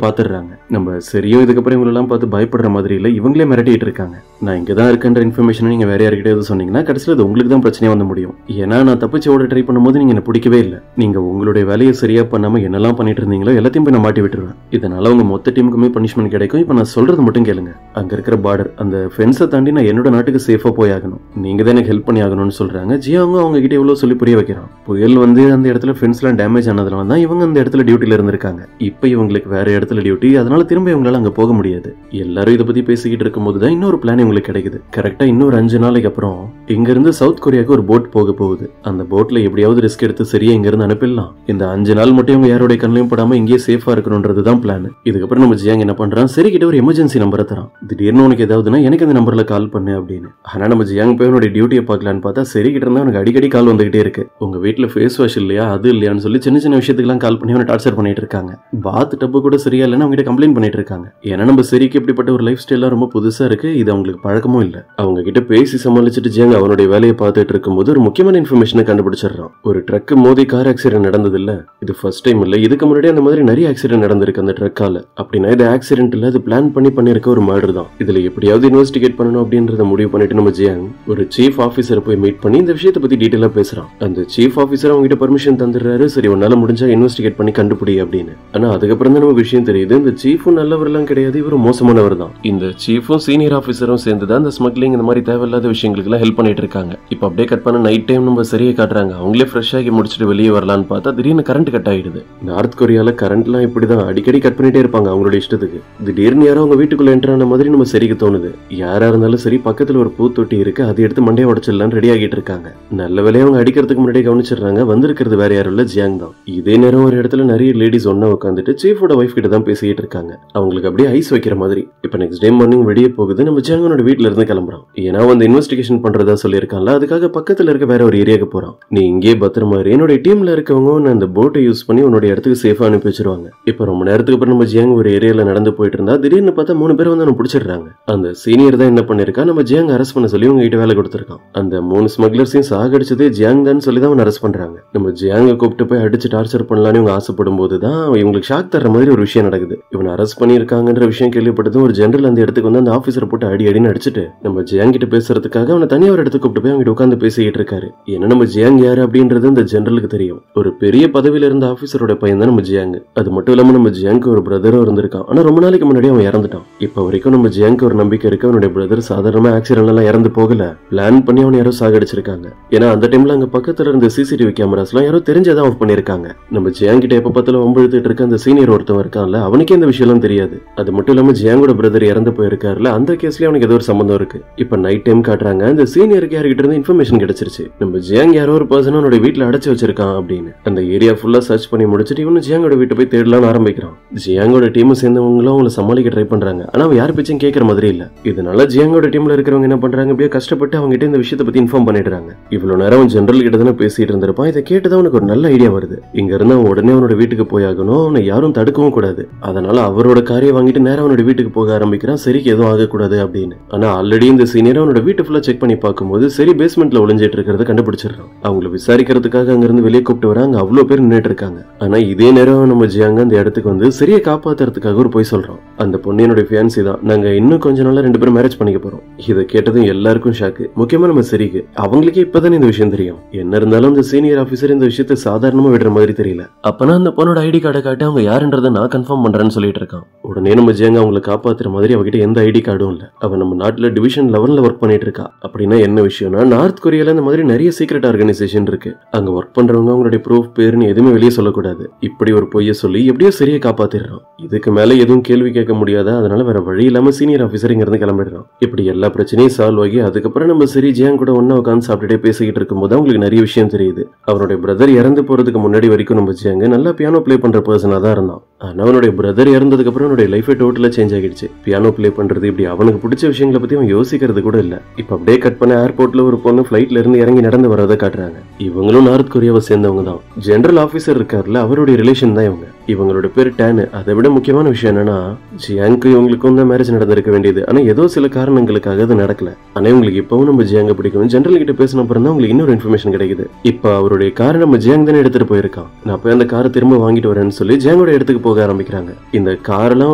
பாத்துடுறாங்க. நம்ம சரியும் இதுக்கப்புறம் இவங்களெல்லாம் பார்த்து பயப்படுற மாதிரி இல்ல, இவங்களே மிரட்டிட்டு இருக்காங்க. நான் இங்க தான் இருக்கேன்ற இன்ஃபர்மேஷன் நீங்க வேற யார்கிட்ட எதுவும் சொன்னீங்கன்னா கடைசியில் அது உங்களுக்கு தான் பிரச்சனையா வந்து முடியும். ஏன்னா நான் தப்பிச்சு ஓட ட்ரை பண்ணும்போது நீங்க என்ன பிடிக்கவே இல்லை. நீங்க உங்களுடைய வேலையை சரியா பண்ணாம என்னெல்லாம் பண்ணிட்டு இருந்தீங்களோ எல்லாத்தையும் போய் நான் மாட்டி விட்டுருவேன். இதனால உங்க மொத்த டீமுக்குமே பனிஷ்மெண்ட் கிடைக்கும். இப்ப நான் சொல்றது மட்டும் கேளுங்க. அங்க இருக்கிற பார்டர் அந்த ஃபென்ஸை தாண்டி நான் என்னோட நாட்டுக்கு சேஃபா போய் ஆகணும். நீங்க தான் எனக்கு ஹெல்ப் பண்ணி ஆகணும்னு சொல்றாங்க. ஜியாங்க அவங்க கிட்ட எவ்வளவு சொல்லி புரிய வைக்கிறான். புயல் வந்து அந்த இடத்துல ஃபென்ஸ்லாம் டேமேஜ் ஆனதுல தான் இவங்க அந்த இடத்துல டியூட்டில இருந்திருக்காங்க. இப்ப இவங்களுக்கு வேற இடத்துல டியூட்டி, அதனால திரும்ப இவங்களால அங்க போக முடியாது. எல்லாரும் இதை பத்தி பேசிக்கிட்டு இருக்கும்போது தான் இன்னொரு பிளான் இவங்களுக்கு கிடைக்குது. கரெக்டா இன்னொரு 5 நாளைக்கு அப்புறம் இங்க இருந்து சவுத் கொரியாவுக்கு ஒரு போட் போக போகுது. அந்த போட்ல எப்படியாவது ரிஸ்க் எடுத்து சரியா இங்க இருந்து அனுப்பிடலாம். இந்த 5 நாள் மட்டும் இவங்க யாரோட கண்ணையும் படாம இங்கே சேஃபா இருக்கணும்ன்றதுதான் பிளான். இதுக்கப்புறம் நம்ம ஜியாங் என்ன பண்றான், சரி கிட்ட ஒரு எமர்ஜென்சி நம்பரை தரான். திடீர்னு உனக்கு ஏதாவதுன்னா எனக்கு அந்த நம்பர்ல கால் பண்ணு அப்படின்னு. ஆனா நம்ம ஜியாங் போய் அவனுடைய டியூட்டியை பார்க்கலான்னு பார்த்தா சரி கிட்ட இருந்தா உனக்கு அடிக்கடி கால் வந்துகிட்டே இருக்கு. உங்க வீட்டுல ஃபேஸ் வாஷ் இல்லையா, அது இல்லையான்னு சொல்லி சின்ன சின்ன விஷயத்துக்குலாம் கால் பண்ணி அவனை டார்ச்சர் பண்ணிட்டு இருக்காங்க. பாத் டப்பு கூட சரியா இல்லைன்னு அவங்க கிட்ட கம்ப்ளைண்ட் பண்ணிட்டு இருக்காங்க. ஏன்னா நம்ம சரிக்கு இப்படிப்பட்ட ஒரு லைஃப் ஸ்டைல்லாம் ரொம்ப புதுசா இருக்கு, இது அவங்களுக்கு பழக்கமும் இல்ல. அவங்க கிட்ட பேசி சமாளிச்சுட்டு ஜியாங் அவனுடைய வேலையை பார்த்துட்டு இருக்கும்போது ஒரு முக்கியமான இன்ஃபர்மேஷனை கண்டுபிடிச்சிடறான். ஒரு ட்ரக் மோதி கார் ஆக்சிடென்ட் நடந்தது இல்ல, இது ஃபர்ஸ்ட் டைம் இல்ல. இதுக்கு முன்னாடி அந்த மாதிரி நிறைய ஆக்சிடென்ட் நடந்திருக்கு அந்த ட்ரக்கால. அப்படின்னா இது ஆக்சிடென்ட் இல்ல, அது பிளான் பண்ணிருக்க ஒரு மர்டர் தான். இதுல எப்படியாவது இன்வெஸ்டிகேட் பண்ணணும் அப்படின்றத முடிவு பண்ணிட்டு நம்ம ஜியாங் ஒரு சீஃப் ஆபீசரை போய் மீட் பண்ணி இந்த விஷயத்தை பத்தி டீடைலா பேசுறான். அந்த சீஃப் ஆபீசர் அவங்க கிட்ட பர்மிஷன் தந்துடுறாரு. சரி உன்னால முடிஞ்சா இன்வெஸ்டிகேட் பண்ணி கண்டுபிடி அப்படின்னு. ஆனா அதுக்கப்புறம் தான் நம்ம விஷயம் தெரியுது, இந்த சீஃபும் நல்லவர் எல்லாம் கிடையாது, இவரும் மோசமானவர் தான். இந்த சீஃபும் சீனியர் ஆபீசரும் சேர்ந்துதான் இந்த ஸ்மக்லிங் இந்த மாதிரி தேவையில்லாத விஷயங்களுக்கு எல்லாம் ஹெல்ப் பண்ணிட்டு இருக்காங்க. இப்ப அப்படியே கட் பண்ண நைட் டைம் நம்ம சரியா காட்டுறாங்க. அவங்களே ஃப்ரெஷ் ஆகி முடிச்சுட்டு வெளியே வரலான்னு பார்த்தா திடீர்னு கரண்ட் கட் ஆயிடுது. நார்த் கொரியால கரண்ட்லாம் இப்படிதான் அடிக்கடி கட் பண்ணிட்டே இருப்பாங்க அவங்களோட இஷ்டத்துக்கு. திடீர்னு யாரோ அவங்க வீட்டுக்குள்ள என்டர் ஆன மாதிரி நம்ம சரிக்கு தோணுது. யாரா இருந்தாலும் சரி பக்கத்துல ஒரு பூத்தொட்டி இருக்கு, அதை எடுத்து மண்டையை உடைச்சிடலாம் ரெடி ஆகிட்டு இருக்காங்க. நல்ல வேலையை அவங்க அடிக்கிறதுக்கு முன்னாடி கவனிச்சிடுறாங்க. வந்திருக்கிறது வேற யாரும் இல்ல, ஜியாங் தான். இதே நேரம் ஒரு இடத்துல நிறைய லேடிஸ் ஒன்னா உட்காந்துட்டு சீஃபோட வைஃப் கிட்ட தான் பேசிக்கிட்டு இருக்காங்க. அவங்களுக்கு அப்படியே ஐஸ் வைக்கிற மாதிரி. இப்ப நெக்ஸ்ட் டே மார்னிங் வெளியே போகுது. நம்ம ஜியாங்கனோட வீட்டுல இருந்து கிளம்புறான். ஏன்னா வந்து இன்வெஸ்டிகேஷன் பண்றதா சொல்லியிருக்கான்ல, அதுக்காக பக்கத்துல இருக்க வேற ஒரு ஏரியாவுக்கு போறான். நீ இங்கே பத்திரமா என்னோட டீம்ல இருக்கவங்க அந்த போட்டை யூஸ் பண்ணி உன்னோட இடத்துக்கு சேஃபா அனுப்பி வச்சிருவாங்க. இப்ப ரொம்ப நேரத்துக்கு அப்புறம் நம்ம ஜியாங் ஒரு ஏரியால நடந்து போயிட்டு இருந்தா திடீர்னு பார்த்தா 3 பேர் வந்து அவனை பிடிச்சிடுறாங்க. அந்த சீனியர் தான் என்ன பண்ணிருக்கா, நம்ம ஜியாங் அரெஸ்ட் பண்ண சொல்லி உங்க கிட்ட வேலை கொடுத்திருக்கான். அந்த 3 ஸ்மக்லர்ஸையும் சாகடிச்சதே ஜியாங் தான் சொல்லி தான் அவன் அரெஸ்ட் பண்றாங்க. நம்ம ஜியாங்க கூப்பிட்டு போய் அடிச்சு டார்ச்சர் பண்ணலான்னு இவங்க ஆசைப்படும் போதுதான் இவங்களுக்கு ஷாக் தர்ற மாதிரி ஒரு விஷயம் நடக்குது. இவன் அரெஸ்ட் பண்ணிருக்காங்கன்ற விஷயம் கேள்விப்பட்டதும் ஒரு ஜெனரல் அந்த இடத்துக்கு வந்து அந்த ஆபீசரை போட்டு அடின்னு அடிச்சுட்டு நம்ம ஜியாங் கிட்ட பேசுறதுக்காக அவனை தனியா ஒரு இடத்துக்கு கூப்பிட்டு போய் அவங்க உட்காந்து பேசிக்கிட்டு இருக்காரு. ஏன்னா நம்ம ஜியாங் யாரு அப்படின்றது அந்த ஜெனரலுக்கு தெரியும். ஒரு பெரிய பதவியில இருந்த ஆபீசரோட பையன் தான் நம்ம ஜியாங். அது மட்டும் இல்லாம நம்ம ஜியாங்க்கு ஒரு பிரதரும் இருந்திருக்கான். ஆனா ரொம்ப நாளைக்கு முன்னாடி அவன் இறந்துட்டான். இப்ப வரைக்கும் நம்ம ஜியாங்க்கு ஒரு நம்பிக்கை இருக்கு, அவனுடைய பிரதர் சாதாரணமா ஆக்சிடென்ட் எல்லாம் இறந்து போகல, பிளான் பண்ணி அவனை யாரோ சாகடிச்சிருக்காங்க. ஏன்னா அந்த டைம்ல அங்க பக்கத்துல இருந்த சிசிடிவி கேமராஸ் எல்லாம் யாரோ தெரிஞ்சதான் ஆஃப் பண்ணிருக்காங்க. நம்ம ஜியாங் கிட்ட எப்ப பார்த்தாலும் வம்பிழுத்துட்டு இருக்க அந்த சீனியர் ஒருத்தன் இருக்கான்ல, அவனுக்கே இந்த விஷயம் எல்லாம் தெரியாது. அது மட்டும் இல்லாம ஜியாங்கோட பிரதர் இறந்து போயிருக்காருல, அந்த கேஸ்லயே அவனுக்கு ஏதோ ஒரு சம்பந்தம் இருக்கு. இப்ப நைட் டைம் காட்டுறாங்க. அந்த சீனியருக்கு யார்கிட்ட இருந்து இன்ஃபர்மேஷன் கிடைச்சிருச்சு, நம்ம ஜியாங் யாரோ ஒரு பர்சன் அவனோட வீட்டுல அடைச்சு வச்சிருக்கான் அப்படின்னு. அந்த ஏரியா ஃபுல்லா சர்ச் பண்ணி முடிச்சுட்டு இவனு ஜியாங்கோட வீட்டை போய் தேடலாம்னு ஆரம்பிக்கிறான். ஜியாங்கோட டீம் சேர்ந்தவங்களும் அவங்களை சமாளிக்க ட்ரை பண்றாங்க. ஆனா அவன் யார் பேச்சும் கேட்கற மாதிரி இல்ல. இதனால ஜியாங்கோட டீம்ல இருக்கிறவங்க என்ன பண்றாங்க, அப்படியே கஷ்டப்பட்டு அவங்க கிட்ட இந்த விஷயத்தை பத்தி இன்ஃபார்ம் பண்ணிடுறாங்க. இவ்வளவு நேரம் ஜெனரல் கிட்ட தானே பேசிட்டு இருந்திருப்பான். இதை கேட்டுதான் அவனுக்கு ஒரு நல்ல ஐடியா வருது. இங்க இருந்து அவன் உடனே அவனோட வீட்டுக்கு போயாகணும், அவனை யாரும் தடுக்கவும் கூடாது. அதனால அவரோட காரியை வாங்கிட்டு நேரம் அவனோட வீட்டுக்கு போக ஆரம்பிக்கிறான். சரிக்கு எதுவும் ஆகக்கூடாது அப்படின்னு. ஆனா ஆல்ரெடி இந்த சீனியர் அவனோட வீட்டு ஃபுல்லா செக் பண்ணி பார்க்கும்போது சரி பேஸ்மெண்ட்ல ஒளிஞ்சிட்டு இருக்கிறத கண்டுபிடிச்சிடறான். அவங்களை விசாரிக்க கலாய்க்கிறதுக்காக அங்கிருந்து வெளியே கூப்பிட்டு வர அங்க அவ்வளவு பேர் நின்றுட்டு இருக்காங்க. ஆனா இதே நேரம் நம்ம ஜியாங் அந்த இடத்துக்கு வந்து சரியா காப்பாத்துறதுக்காக ஒரு போய் சொல்றோம். அந்த பொண்ணு என்னோட ஃபியான்சி தான், நாங்க இன்னும் கொஞ்ச நாள்ல 2 பேரும் மேரேஜ் பண்ணிக்க போறோம். இதை கேட்டதும் எல்லாருக்கும் ஷாக்கு. முக்கியமா நம்ம சரிக்கு அவங்களுக்கே இப்பதான் இந்த விஷயம் தெரியும். என்ன இருந்தாலும் அந்த சீனியர் ஆபீசர் இந்த விஷயத்தை சாதாரணமா விடுற மாதிரி தெரியல. அப்பனா அந்த பொண்ணோட ஐடி கார்டை காட்டி அவங்க யாருன்றதை நான் கன்ஃபார்ம் பண்றேன்னு சொல்லிட்டு இருக்கான். உடனே நம்ம ஜியாங் அவங்களை காப்பாத்துற மாதிரி அவகிட்ட எந்த ஐடி கார்டும் இல்ல. அவ நம்ம நாட்டுல டிவிஷன் 11ல ஒர்க் பண்ணிட்டு இருக்கா. அப்படின்னா என்ன விஷயம்னா, நார்த் கொரியால இந்த மாதிரி நிறைய சீக்ரெட் ஆர்கனைசேஷன் இருக்கு. அங்க ஒர்க் பண்றவங்க அவங்களுடைய ப்ரூஃப் பேருன்னு எதுவுமே வெளியே சொல்லக்கூடாது. இப்படி ஒரு பொய்ய சொல்லி எப்படியோ சரியா காப்பாத்திடுறான். இதுக்கு மேல எதுவும் கேள்வி கேட்க முடியாதா, அதனால வேற வழி இல்லாம சீனியர் ஆபீசர் இங்க இருந்து கிளம்பிடுறான். இப்படி எல்லா பிரச்சனையும் சால்வ் ஆகி அதுக்கப்புறம் நம்ம சரி ஜியாங் கூட ஒன்னா உட்காந்து சாப்பிட்டுட்டே பேசிக்கிட்டு இருக்கும்போது அவங்களுக்கு நிறைய விஷயம் தெரியுது. அவனுடைய பிரதர் இறந்து போறதுக்கு முன்னாடி வரைக்கும் நம்ம ஜியாங் நல்லா பியானோ பிளே பண்ற பர்சனா தான் இருந்தான். ஆனா அவனுடைய பிரதர் இறந்ததுக்கு அப்புறம் அவனுடைய லைஃபே டோட்டலா சேஞ்ச் ஆகிடுச்சு. பியானோ பிளே பண்றது இப்படி அவனுக்கு பிடிச்ச விஷயங்களை பத்தி அவன் யோசிக்கிறது கூட இல்ல. இப்ப அப்படியே கட் பண்ண ஏர்போர்ட்ல ஒரு பொண்ணு பிளைட்ல இருந்து இறங்கி நடந்து வரதை காட்டுறாங்க. இவங்களும் நார்த் கொரியாவை சேர்ந்தவங்க தான். ஜெனரல் ஆபீசர் இருக்காருல, அவருடைய ரிலேஷன் தான் இவங்க. இவங்களோட பேர் டேனு. அதை விட முக்கியமான விஷயம் என்னன்னா, ஜியாங்க்கு இவங்களுக்கும் தான் மேரேஜ் நடந்திருக்க வேண்டியது. ஆனா ஏதோ சில காரணங்களுக்காக அது நடக்கல. ஆனா இவங்களுக்கு இப்பவும் நம்ம ஜியாங்க பிடிக்கும். ஜெனரல் கிட்ட பேசின அப்புறம் தான் உங்களுக்கு இன்னொரு இன்ஃபர்மேஷன் கிடைக்குது. இப்ப அவருடைய காரை நம்ம ஜியாங் தானே எடுத்துட்டு போயிருக்கான். நான் போய் அந்த காரை திரும்ப வாங்கிட்டு வரேன்னு சொல்லி ஜியாங்கோட இடத்துக்கு போக ஆரம்பிக்கிறாங்க. இந்த காரெல்லாம்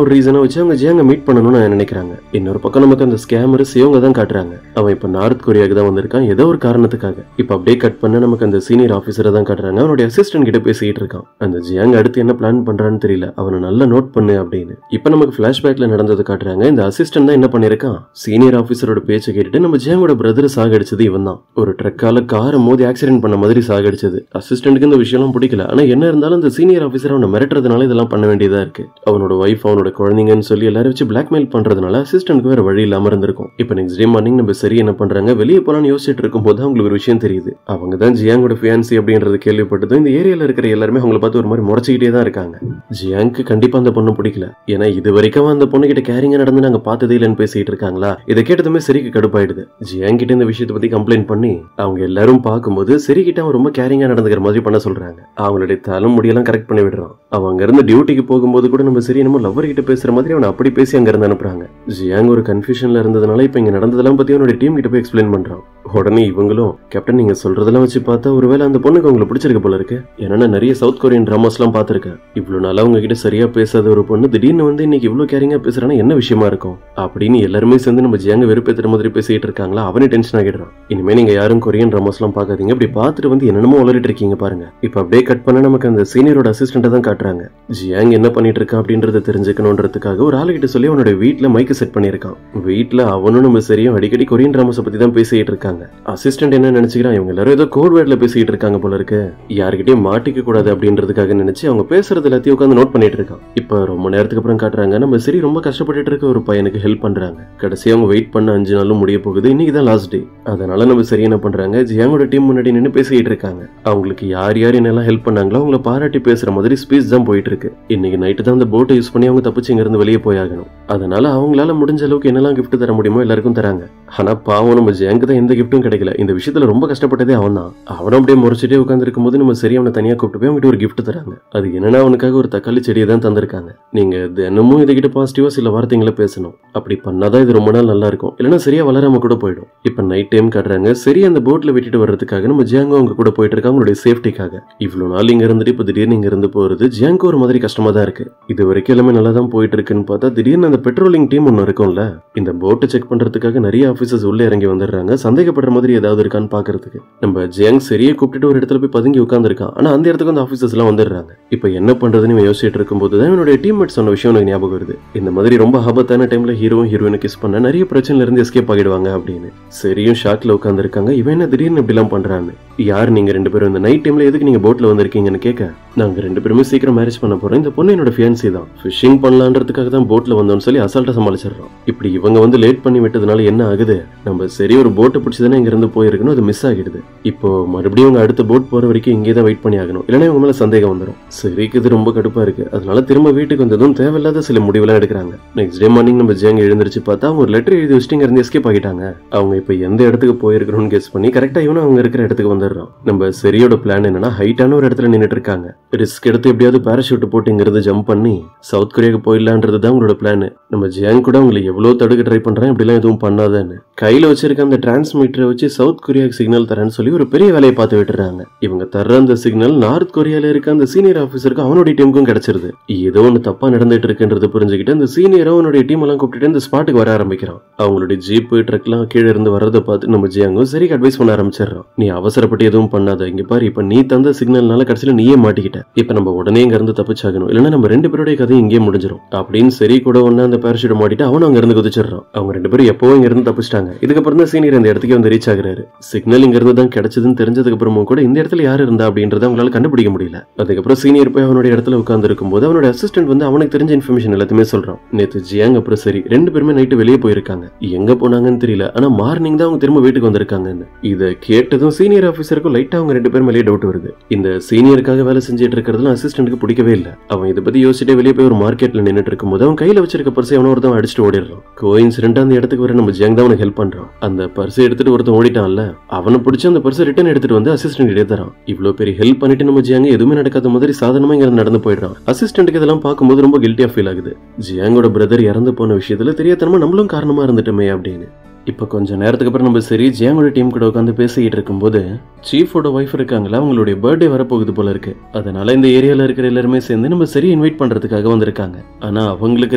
ஒரு ரீசனா வச்சு அவங்க ஜியாங்க மீட் பண்ணணும்னு நினைக்கிறாங்க. இன்னொரு பக்கம் நமக்கு அந்த ஸ்கேமர் சியோங்க தான் காட்டுறாங்க. அவன் இப்ப நார்த் கொரியாவுக்கு தான் வந்திருக்கான் ஏதோ ஒரு காரணத்துக்காக. இப்ப அப்படியே கட் பண்ண நமக்கு அந்த சீனியர் ஆபீசரை தான் காட்டுறாங்க. அவனுடைய அசிஸ்டன்ட் கிட்ட பேசிட்டு இருக்கான். அந்த ஜியாங் அடுத்து என்ன பிளான் பண்றான்னு தெரியல, அவனை நல்லா நோட் பண்ணு அப்படின்னு. இப்ப நமக்கு பிளாஷ்பேக்ல நடந்தது காட்டுறாங்க. இந்த அசிஸ்டன்ட் தான் என்ன பண்ணிருக்கான், சீனியர் ஆபீசரோட பேச்சை கேட்டுட்டு நம்ம ஜியாங்கோட பிரதர் சாகடிச்சது இவன் தான். ஒரு ட்ரக்கால காரை மோதி ஆக்சிடென்ட் பண்ண மாதிரி சாகடிச்சது. அசிஸ்டன்ட்க்கு இந்த விஷயம் பிடிக்கல. ஆனா என்ன இருந்தாலும் இந்த சீனியர் ஆபீசர் அவனை மிரட்டுறதுனால இதெல்லாம் பண்ண வேண்டியதா இருக்கு. அவனோட வைஃப் அவனோட குழந்தைங்கன்னு சொல்லி எல்லாரும் வச்சு பிளாக்மெயில் பண்றதுனால அசிஸ்டன்ட்க்கு வேற வழி இல்லாம இருந்திருக்கும். இப்ப நெக்ஸ்ட் டே மார்னிங் நம்ம சரி என்ன பண்றாங்க, வெளியே போலான்னு யோசிச்சுட்டு இருக்கும் போது அவங்களுக்கு ஒரு விஷயம் தெரியுது. அவங்க தான் ஜியாங்கோட ஃபியான்சி அப்படின்றது கேள்விப்பட்டதும் இந்த ஏரியால இருக்கிற எல்லாருமே அவங்களை பார்த்து ஒரு மாதிரி முறைச்சிக்கிட்டே தான் இருக்காங்க. ஜியாங்க்கு கண்டிப்பா அந்த பொண்ணு பிடிக்கல. ஏன்னா இது வரைக்கும் அந்த பொண்ணு கிட்ட கேரிங்கா நடந்து நாங்க பார்த்ததே இல்லைன்னு பேசிட்டு இருக்காங்களா. இதை கேட்டதுமே சரிக்கு கடுப்பாயிடுது. ஜியாங் கிட்ட இந்த விஷயத்தை பத்தி கம்ப்ளைண்ட் பண்ணி அவங்க எல்லாரும் பார்க்கும்போது சரி கிட்ட அவன் ரொம்ப கேரிங்கா நடந்துக்கிற மாதிரி பண்ண சொல்றாங்க. அவங்களுடைய தலை முடியெல்லாம் கரெக்ட் பண்ணி விடுறான். அவன் அங்க இருந்து டியூட்டிக்கு போகும்போது கூட நம்ம சரி நம்ம லவர் கிட்ட பேசுற மாதிரி அவனை அப்படி பேசி அங்க இருந்து அனுப்புறாங்க. ஜியாங் ஒரு கன்ஃபியூஷன்ல இருந்ததுனால இப்ப இங்க நடந்ததெல்லாம் பத்தி அவனுடைய டீம் கிட்ட போய் எக்ஸ்பிளைன் பண்றான். உடனே இவங்களும், கேப்டன் நீங்க சொல்றதெல்லாம் வச்சு பார்த்தா ஒருவேளை அந்த பொண்ணுக்கு உங்களுக்கு பிடிச்சிருக்க போல இருக்கு. ஏன்னா நிறைய சவுத் கொரியன் டிராமாஸ் எல்லாம் பாத்திருக்கேன். இவ்வளவு நாளா அவங்க கிட்ட சரியா பேசாத ஒரு பொண்ணு திடீர்னு வந்து இன்னைக்கு இவ்வளவு கேரிங்கா பேசுறானா என்ன விஷயமா இருக்கும் அப்படின்னு எல்லாருமே சேர்ந்து நம்ம ஜியாங்க வெறுப்பேத்துற மாதிரி பேசிட்டு இருக்காங்களா. அவனே டென்ஷன் ஆகிடுறான். இனிமே நீங்க யாரும் கொரியன் டிராமாஸ் எல்லாம் பாக்காதீங்க, இப்படி பாத்துட்டு வந்து என்னென்னமோ உளறிட்டு இருக்கீங்க பாருங்க. இப்ப அப்படியே கட் பண்ண நமக்கு அந்த சீனியரோட அசிஸ்டன்ட் தான் காட்டுறாங்க. ஜியாங் என்ன பண்ணிட்டு இருக்கா அப்படின்றத தெரிஞ்சுக்கணும்ன்றதுக்காக ஒரு ஆளுகிட்ட சொல்லி அவனோட வீட்டுல மைக்கு செட் பண்ணிருக்கான். வீட்டுல அவனும் நம்ம சரியும் அடிக்கடி கொரியன் டிராமாஸ் பத்தி தான் பேசிட்டு இருக்காங்க. அசிஸ்டன்ட் என்ன நினைச்சுக்கிறான், இவங்க எல்லாரும் ஏதோ கோட் வேர்ட்ல பேசிட்டு இருக்காங்க போல இருக்கு, யாருக்கிட்டையும் மாட்டிக்க கூடாது அப்படின்றதுக்காக நினைச்சு அவங்க பேசுறது எல்லாத்தையும் உட்காந்து நோட் பண்ணிட்டு இருக்கான். இப்ப ரொம்ப நேரத்துக்கு அப்புறம் காட்டுறாங்க நம்ம சரி ரொம்ப கஷ்டப்பட்டு இருக்க ஒரு பையனுக்கு ஹெல்ப் பண்றாங்க. கடைசி அவங்க வெயிட் பண்ண 5 நாளும் முடிய போகுது. இன்னைக்கு தான் லாஸ்ட் டே. அதனால நம்ம சரி என்ன பண்றாங்க, ஜியாங்கோட டீம் முன்னாடி நின்று பேசிட்டு இருக்காங்க. அவங்களுக்கு யார் யார் என்னெல்லாம் ஹெல்ப் பண்ணாங்களோ அவங்கள பாராட்டி பேசுற மாதிரி ஸ்பீச் தான் போயிட்டு இருக்கு. இன்னைக்கு நைட்டு தான் அந்த போட்டை யூஸ் பண்ணி அவங்க தப்பிச்சு இங்க இருந்து வெளியே போயாகணும். அதனால அவங்களால முடிஞ்ச அளவுக்கு என்னெல்லாம் கிஃப்ட் தர முடியுமோ எல்லாருக்கும் தராங்க. ஆனா பாவம் நம்ம ஜியாங்க்கு தான் எந்த கிஃப்ட்டும் கிடைக்கல. இந்த விஷயத்துல ரொம்ப கஷ்டப்பட்டதே அவன் தான். அவனும் அப்படியே முறைச்சிட்டே உட்கார்ந்து இருக்கும்போது நம்ம சரி அவனை தனியா கூப்பிட்டு போய் அவங்ககிட்ட ஒரு கிஃப்ட் தராங்க. அது என்னன்னா அவனுக்காக ஒரு தக்காளி செடியை தான் தந்திருக்காங்க. நீங்க தினமும் இதுகிட்ட பாசிட்டிவா சில வார்த்தைகளை பேசணும். அப்படி பண்ணாதான் இது ரொம்ப நாள் நல்லா இருக்கும், இல்லைன்னா சரியா வளராம கூட போயிடும். இப்ப நைட் டைம் காட்டுறாங்க. சரி அந்த போட்ல விட்டுட்டு வர்றதுக்காக நம்ம ஜியாங்கோ அவங்க கூட போயிட்டு இருக்காங்க அவங்களுடைய சேஃப்டிக்காக. இவ்வளவு நாள் இங்க இருந்துட்டு இப்ப திடீர்னு இங்க இருந்து போறது ஜியாங்கோ ஒரு மாதிரி கஷ்டமா தான் இருக்கு. இது வரைக்கும் எல்லாமே நல்லா தான் போயிட்டு இருக்குன்னு பார்த்தா திடீர்னு அந்த பெட்ரோலிங் டீம் ஒன்னு இருக்கும்ல, இந்த போட்டை செக் பண்றதுக்காக நிறைய ஆபீசர்ஸ் உள்ள இறங்கி வந்துடுறாங்க. சந்தேகப்படுற மாதிரி ஏதாவது இருக்கான்னு பாக்குறதுக்கு நம்ம ஜியாங் சரியை கூப்பிட்டு ஒரு இடத்துல போய் பதுங்கி உட்கார்ந்து இருக்கான். ஆனா அந்த இடத்துக்கு அந்த ஆபீசர்ஸ் எல்லாம் வந்துடுறாங்க. இப்ப என்ன பண்றதுன்னு யோசிச்சுட்டு இருக்கும்போது தான் என்னுடைய டீம்மேட் சொன்ன விஷயம் எனக்கு ஞாபகம் வருது. இந்த மாதிரி ரொம்ப ஆபத்தான டைம்ல ஹீரோவும் ஹீரோயினை கிஸ் பண்ண நிறைய பிரச்சனைல இருந்து எஸ்கேப் ஆகிடுவாங்க அப்படின்னு. சரியும் ஷாக்ல உட்கார்ந்து இருக்காங்க. இவன் என்ன திடீர்னு இப்படி எல்லாம் பண்றான்னு. யார் நீங்க 2 பேரும் இந்த நைட் டைம்ல எதுக்கு நீங்க போட்ல வந்திருக்கீங்கன்னு கேட்க, நாங்க 2 பேருமே சீக்கிரம் மேரேஜ் பண்ண போறோம், இந்த பொண்ணு என்னோட ஃபியான்சி தான், ஃபிஷிங் பண்ணலான்றதுக்காக தான் போட்ல வந்தோம்னு சொல்லி அசால்ட்டா சமாளிச்சிடறோம். இப்படி இவங்க வந்து லேட் பண்ணி விட்டதுனால என்ன ஆகுது, நம்ம சரி ஒரு போட்டை பிடிச்சதானே இங்க இருந்து போயிருக்கணும், அது மிஸ் ஆகிடுது. இப்போ மறுபடியும் அவங்க அடுத்த போட் போற வரைக்கும் இங்கே தான் வெயிட் பண்ணி ஆகணும், இல்லைன்னா இவங்க மேல சந்தேகம் வந்துடும். சரிக்கு இது ரொம்ப கடுப்பா இருக்கு. அதனால திரும்ப வீட்டுக்கு வந்ததும் தேவையில்லாத சில முடிவுலாம் எடுக்கிறாங்க. நெக்ஸ்ட் டே மார்னிங் நம்ம ஜியாங் எழுந்திருச்சு பார்த்தா அவங்க ஒரு லெட்டர் எழுதி வச்சுட்டு இங்க இருந்து எஸ்கேப் ஆகிட்டாங்க. அவங்க இப்ப எந்த இடத்துக்கு போயிருக்கணும்னு கெஸ் பண்ணி கரெக்டா இவனும் அவங்க இருக்கிற இடத்துக்கு வந்துடுறான். நம்ம சரியோட பிளான் என்னன்னா ஹைட்டான ஒரு இடத்துல நின்னுட்டு இருக்காங்க. ரிஸ்க் எடுத்து எப்படியாவது பேராஷூட் போட்டு இங்கிருந்து ஜம்ப் பண்ணி சவுத் கொரியாவுக்கு போயிடலான்றது தான் உங்களோட பிளான். நம்ம ஜியாங் கூட உங்களை எவ்வளவு தடுக்க ட்ரை பண்றேன், இப்படிலாம் எதுவும் பண்ணாதான்னு கையில வச்சிருக்க அந்த டிரான்ஸ்மீட்டரை வச்சு சவுத் கொரியாவுக்கு சிக்னல் தரேன்னு சொல்லி ஒரு பெரிய வேலையை பார்த்து விட்டுறாங்க. இவங்க தர்ற அந்த சிக்னல் நார்த் கொரியால இருக்க அந்த சீனியர் ஆபீசருக்கு அவனுடைய டீமுக்கும் கிடைச்சிருது. ஏதோ ஒன்று தப்பா நடந்துட்டு இருக்குன்றது புரிஞ்சுக்கிட்டு அந்த சீனியர் அவனுடைய டீம் எல்லாம் கூப்பிட்டு இந்த ஸ்பாட்டுக்கு வர ஆரம்பிக்கிறான். அவங்களுடைய ஜீப்பு ட்ரக்லாம் கீழே இருந்து வர்றதை பார்த்து நம்ம ஜியாங்கும் சரி அட்வைஸ் பண்ண ஆரம்பிச்சிடறான். நீ அவசரப்பட்டு எதுவும் பண்ணாத, இங்க பாரு இப்ப நீ தந்த சிக்னல்னால கடைசியில நீயே மாட்டிக்கிட்ட, இப்ப நம்ம உடனே இங்க இருந்து தப்பிச்சாகணும், இல்லைன்னா நம்ம 2 பேருடைய கதையும் இங்கே முடிஞ்சிடும் அப்படின்னு சரி கூட ஒன்னு அந்த பேரஷூட் மாட்டிட்டு அவனும் அங்க இருந்து குதிச்சிடறான். அவங்க 2 பேரும் எப்பவும் இங்க இருந்து தப்பிச்சிட்டாங்க. இதுக்கப்புறம் தான் சீனியர் இந்த இடத்துக்கு வந்து ரீச் ஆகுறாரு. சிக்னல் இங்க இருந்து தான் கிடைச்சதுன்னு தெரிஞ்சதுக்கு அப்புறமும் கூட இந்த இடத்துல யாரு இருந்தா அப்படின்றத அவங்களால கண்டுபிடிக்க முடியல. அதுக்கப்புறம் சீனியர் போய் அவனுடைய இடத்துல உட்கார்ந்து இருக்கும்போது அவனோட அசிஸ்டன்ட் வந்து அவனுக்கு தெரிஞ்ச இன்ஃபர்மேஷன் எல்லாத்தையுமே சொல்றான். நேத்து ஜியாங் அப்புறம் சரி 2 பேருமே நைட்டு வெளியே போயிருக்காங்க, எங்க போனாங்கன்னு தெரியல, ஆனா மார்னிங் தான் அவங்க திரும்ப வீட்டுக்கு வந்திருக்காங்கன்னு. இதை கேட்டதும் சீனியர் ஆபீசருக்கும் லைட்டா அவங்க 2 பேர் மேலேயே டவுட் வருது. இந்த சீனியருக்காக வேலை செஞ்சுட்டு இருக்கிறதுல அசிஸ்டன்ட்க்கு பிடிக்கவே இல்லை. அவன் இதை பத்தி யோசிச்சுட்டே வெளியே போய் ஒரு மார்க்கெட்ல நின்னுட்டு இருக்கும்போது அவன் கையில வச்சிருக்க பர்ஸை அவன ஒருத்தன் அடிச்சுட்டு ஓடிடுறான். கோயின்சிடென்ட்டா அந்த இடத்துக்கு வர நம்ம ஜியாங் தான் அவனுக்கு ஹெல்ப் பண்றான். அந்த பர்ஸை எடுத்துட்டு ஒருத்தன் ஓடிட்டான்ல, அவனை பிடிச்சி அந்த பர்ஸை ரிட்டர்ன் எடுத்துட்டு வந்து அசிஸ்டன்ட் கிட்டே தரான். இவ்வளவு பெரிய ஹெல்ப் பண்ணிட்டு நம்ம ஜியாங் எதுவுமே நடக்காத மாதிரி சாதாரணமா இங்க நடந்து போயிடுறான். அசிஸ்டன்ட்க்கு இதெல்லாம் பார்க்கும்போது ரொம்ப கில்ட்டியா ஃபீல் ஆகுது. ஜியாங்கோட பிரதர் இறந்து போன விஷயத்துல தெரியாதனமா நம்மளும் காரணமா இருந்துட்டோமே அப்படின்னு. இப்ப கொஞ்ச நேரத்துக்கு அப்புறம் நம்ம சரி ஜியாங்கோட டீம் கூட உட்காந்து பேசிக்கிட்டு இருக்கும்போது சீஃபோட ஒய்ஃப் இருக்காங்களா, அவங்களுடைய பர்த்டே வரப்போகுது போல இருக்கு. அதனால இந்த ஏரியால இருக்கிற எல்லாருமே சேர்ந்து நம்ம சரி இன்வைட் பண்றதுக்காக வந்திருக்காங்க. ஆனா அவங்களுக்கு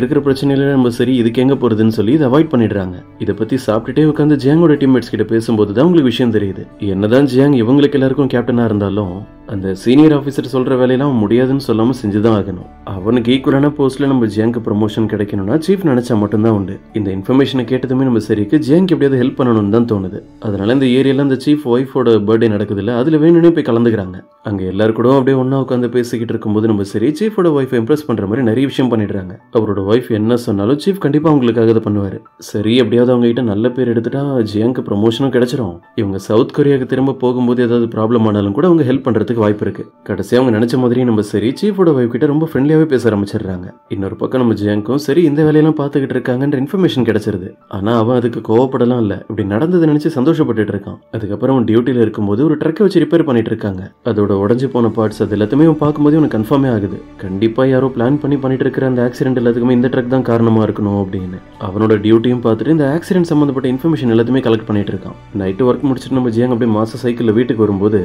இருக்கிற பிரச்சனையில நம்ம சரி இதுக்கு எங்க போறதுன்னு சொல்லி இதை அவாய்ட் பண்ணிடுறாங்க. இதை பத்தி சாப்பிட்டுட்டே உட்காந்து ஜியாங்கோட டீம்மேட்ஸ் கிட்ட பேசும்போது தான் உங்களுக்கு விஷயம் தெரியுது. என்னதான் ஜியாங் இவங்களுக்கு எல்லாருக்கும் கேப்டனா இருந்தாலும் அந்த சீனியர் ஆபீசர் சொல்ற வேலையெல்லாம் முடியாதுன்னு சொல்லாம செஞ்சுதான் ஆகணும். அவனுக்கு ஈக்குவலான போஸ்ட்ல நம்ம ஜியாங்க்கு ப்ரமோஷன் கிடைக்கணும்னா சீஃப் நினைச்சா மட்டும்தான் உண்டு. இந்த இன்ஃபர்மேஷனை கேட்டதுமே நம்ம சரிக்கு ஜியாங்க்கு எப்படியாவது ஹெல்ப் பண்ணணும்னு தான் தோணுது. அதனால இந்த ஏரியால அந்த சீஃப் ஒய்ஃபோட பர்த்டே நடக்குது இல்ல, அதுல வேணும்னே போய் கலந்துக்கிறாங்க. அங்க எல்லாரும் கூட அப்படியே ஒன்னா உட்காந்து பேசிக்கிட்டு இருக்கும்போது நம்ம சரி சீஃபோட ஒய்ஃபை இம்ப்ரெஸ் பண்ற மாதிரி நிறைய விஷயம் பண்ணிடுறாங்க. அவரோட ஒய்ஃப் என்ன சொன்னாலும் சீஃப் கண்டிப்பா அவங்களுக்காக அதை பண்ணுவாரு. சரி எப்படியாவது அவங்க கிட்ட நல்ல பேர் எடுத்துட்டா ஜியாங்க்கு ப்ரமோஷனும் கிடைச்சிரும். இவங்க சவுத் கொரியாவுக்கு திரும்ப போகும்போது ஏதாவது ப்ராப்ளம் ஆனாலும் கூட அவங்க ஹெல்ப் பண்றதுக்கு வாய்ப்பு இருக்கு. கடைசி அவங்க நினைச்ச மாதிரி நம்ம சரி சீஃபோட வைஃப் கிட்ட ரொம்ப ஃப்ரெண்ட்லியாவே பேச ஆரம்பிச்சிடுறாங்க. இன்னொரு பக்கம் நம்ம ஜியாங்க்கும் சரி இந்த வேலையெல்லாம் பார்த்துக்கிட்டு இருக்காங்கன்ற இன்ஃபர்மேஷன் கிடைச்சிருது. ஆனா அவன் அதுக்கு கோவப்படலாம் இல்ல, இப்படி நடந்ததை நினைச்சு சந்தோஷப்பட்டு இருக்கான். அதுக்கப்புறம் அவன் டியூட்டில இருக்கும்போது ஒரு ட்ரக்கை வச்சு ரிப்பேர் பண்ணிட்டு இருக்காங்க. அதோட உடஞ்சு போன பார்ட்ஸ் அது எல்லாத்தையுமே அவன் பார்க்கும்போது அவனுக்கு கன்ஃபார்மே ஆகுது. கண்டிப்பா யாரோ பிளான் பண்ணிட்டு இருக்கிற அந்த ஆக்சிடென்ட் எல்லாத்துக்குமே இந்த ட்ரக் தான் காரணமா இருக்கணும் அப்படின்னு. அவனோட டியூட்டியும் பார்த்துட்டு இந்த ஆக்சிடென்ட் சம்பந்தப்பட்ட இன்ஃபர்மேஷன் எல்லாத்தையுமே கலெக்ட் பண்ணிட்டு இருக்கான். நைட்டு ஒர்க் முடிச்சுட்டு நம்ம ஜியாங் அப்படியே மாச சைக்கிள்ல வீட்டுக்கு வரும்போது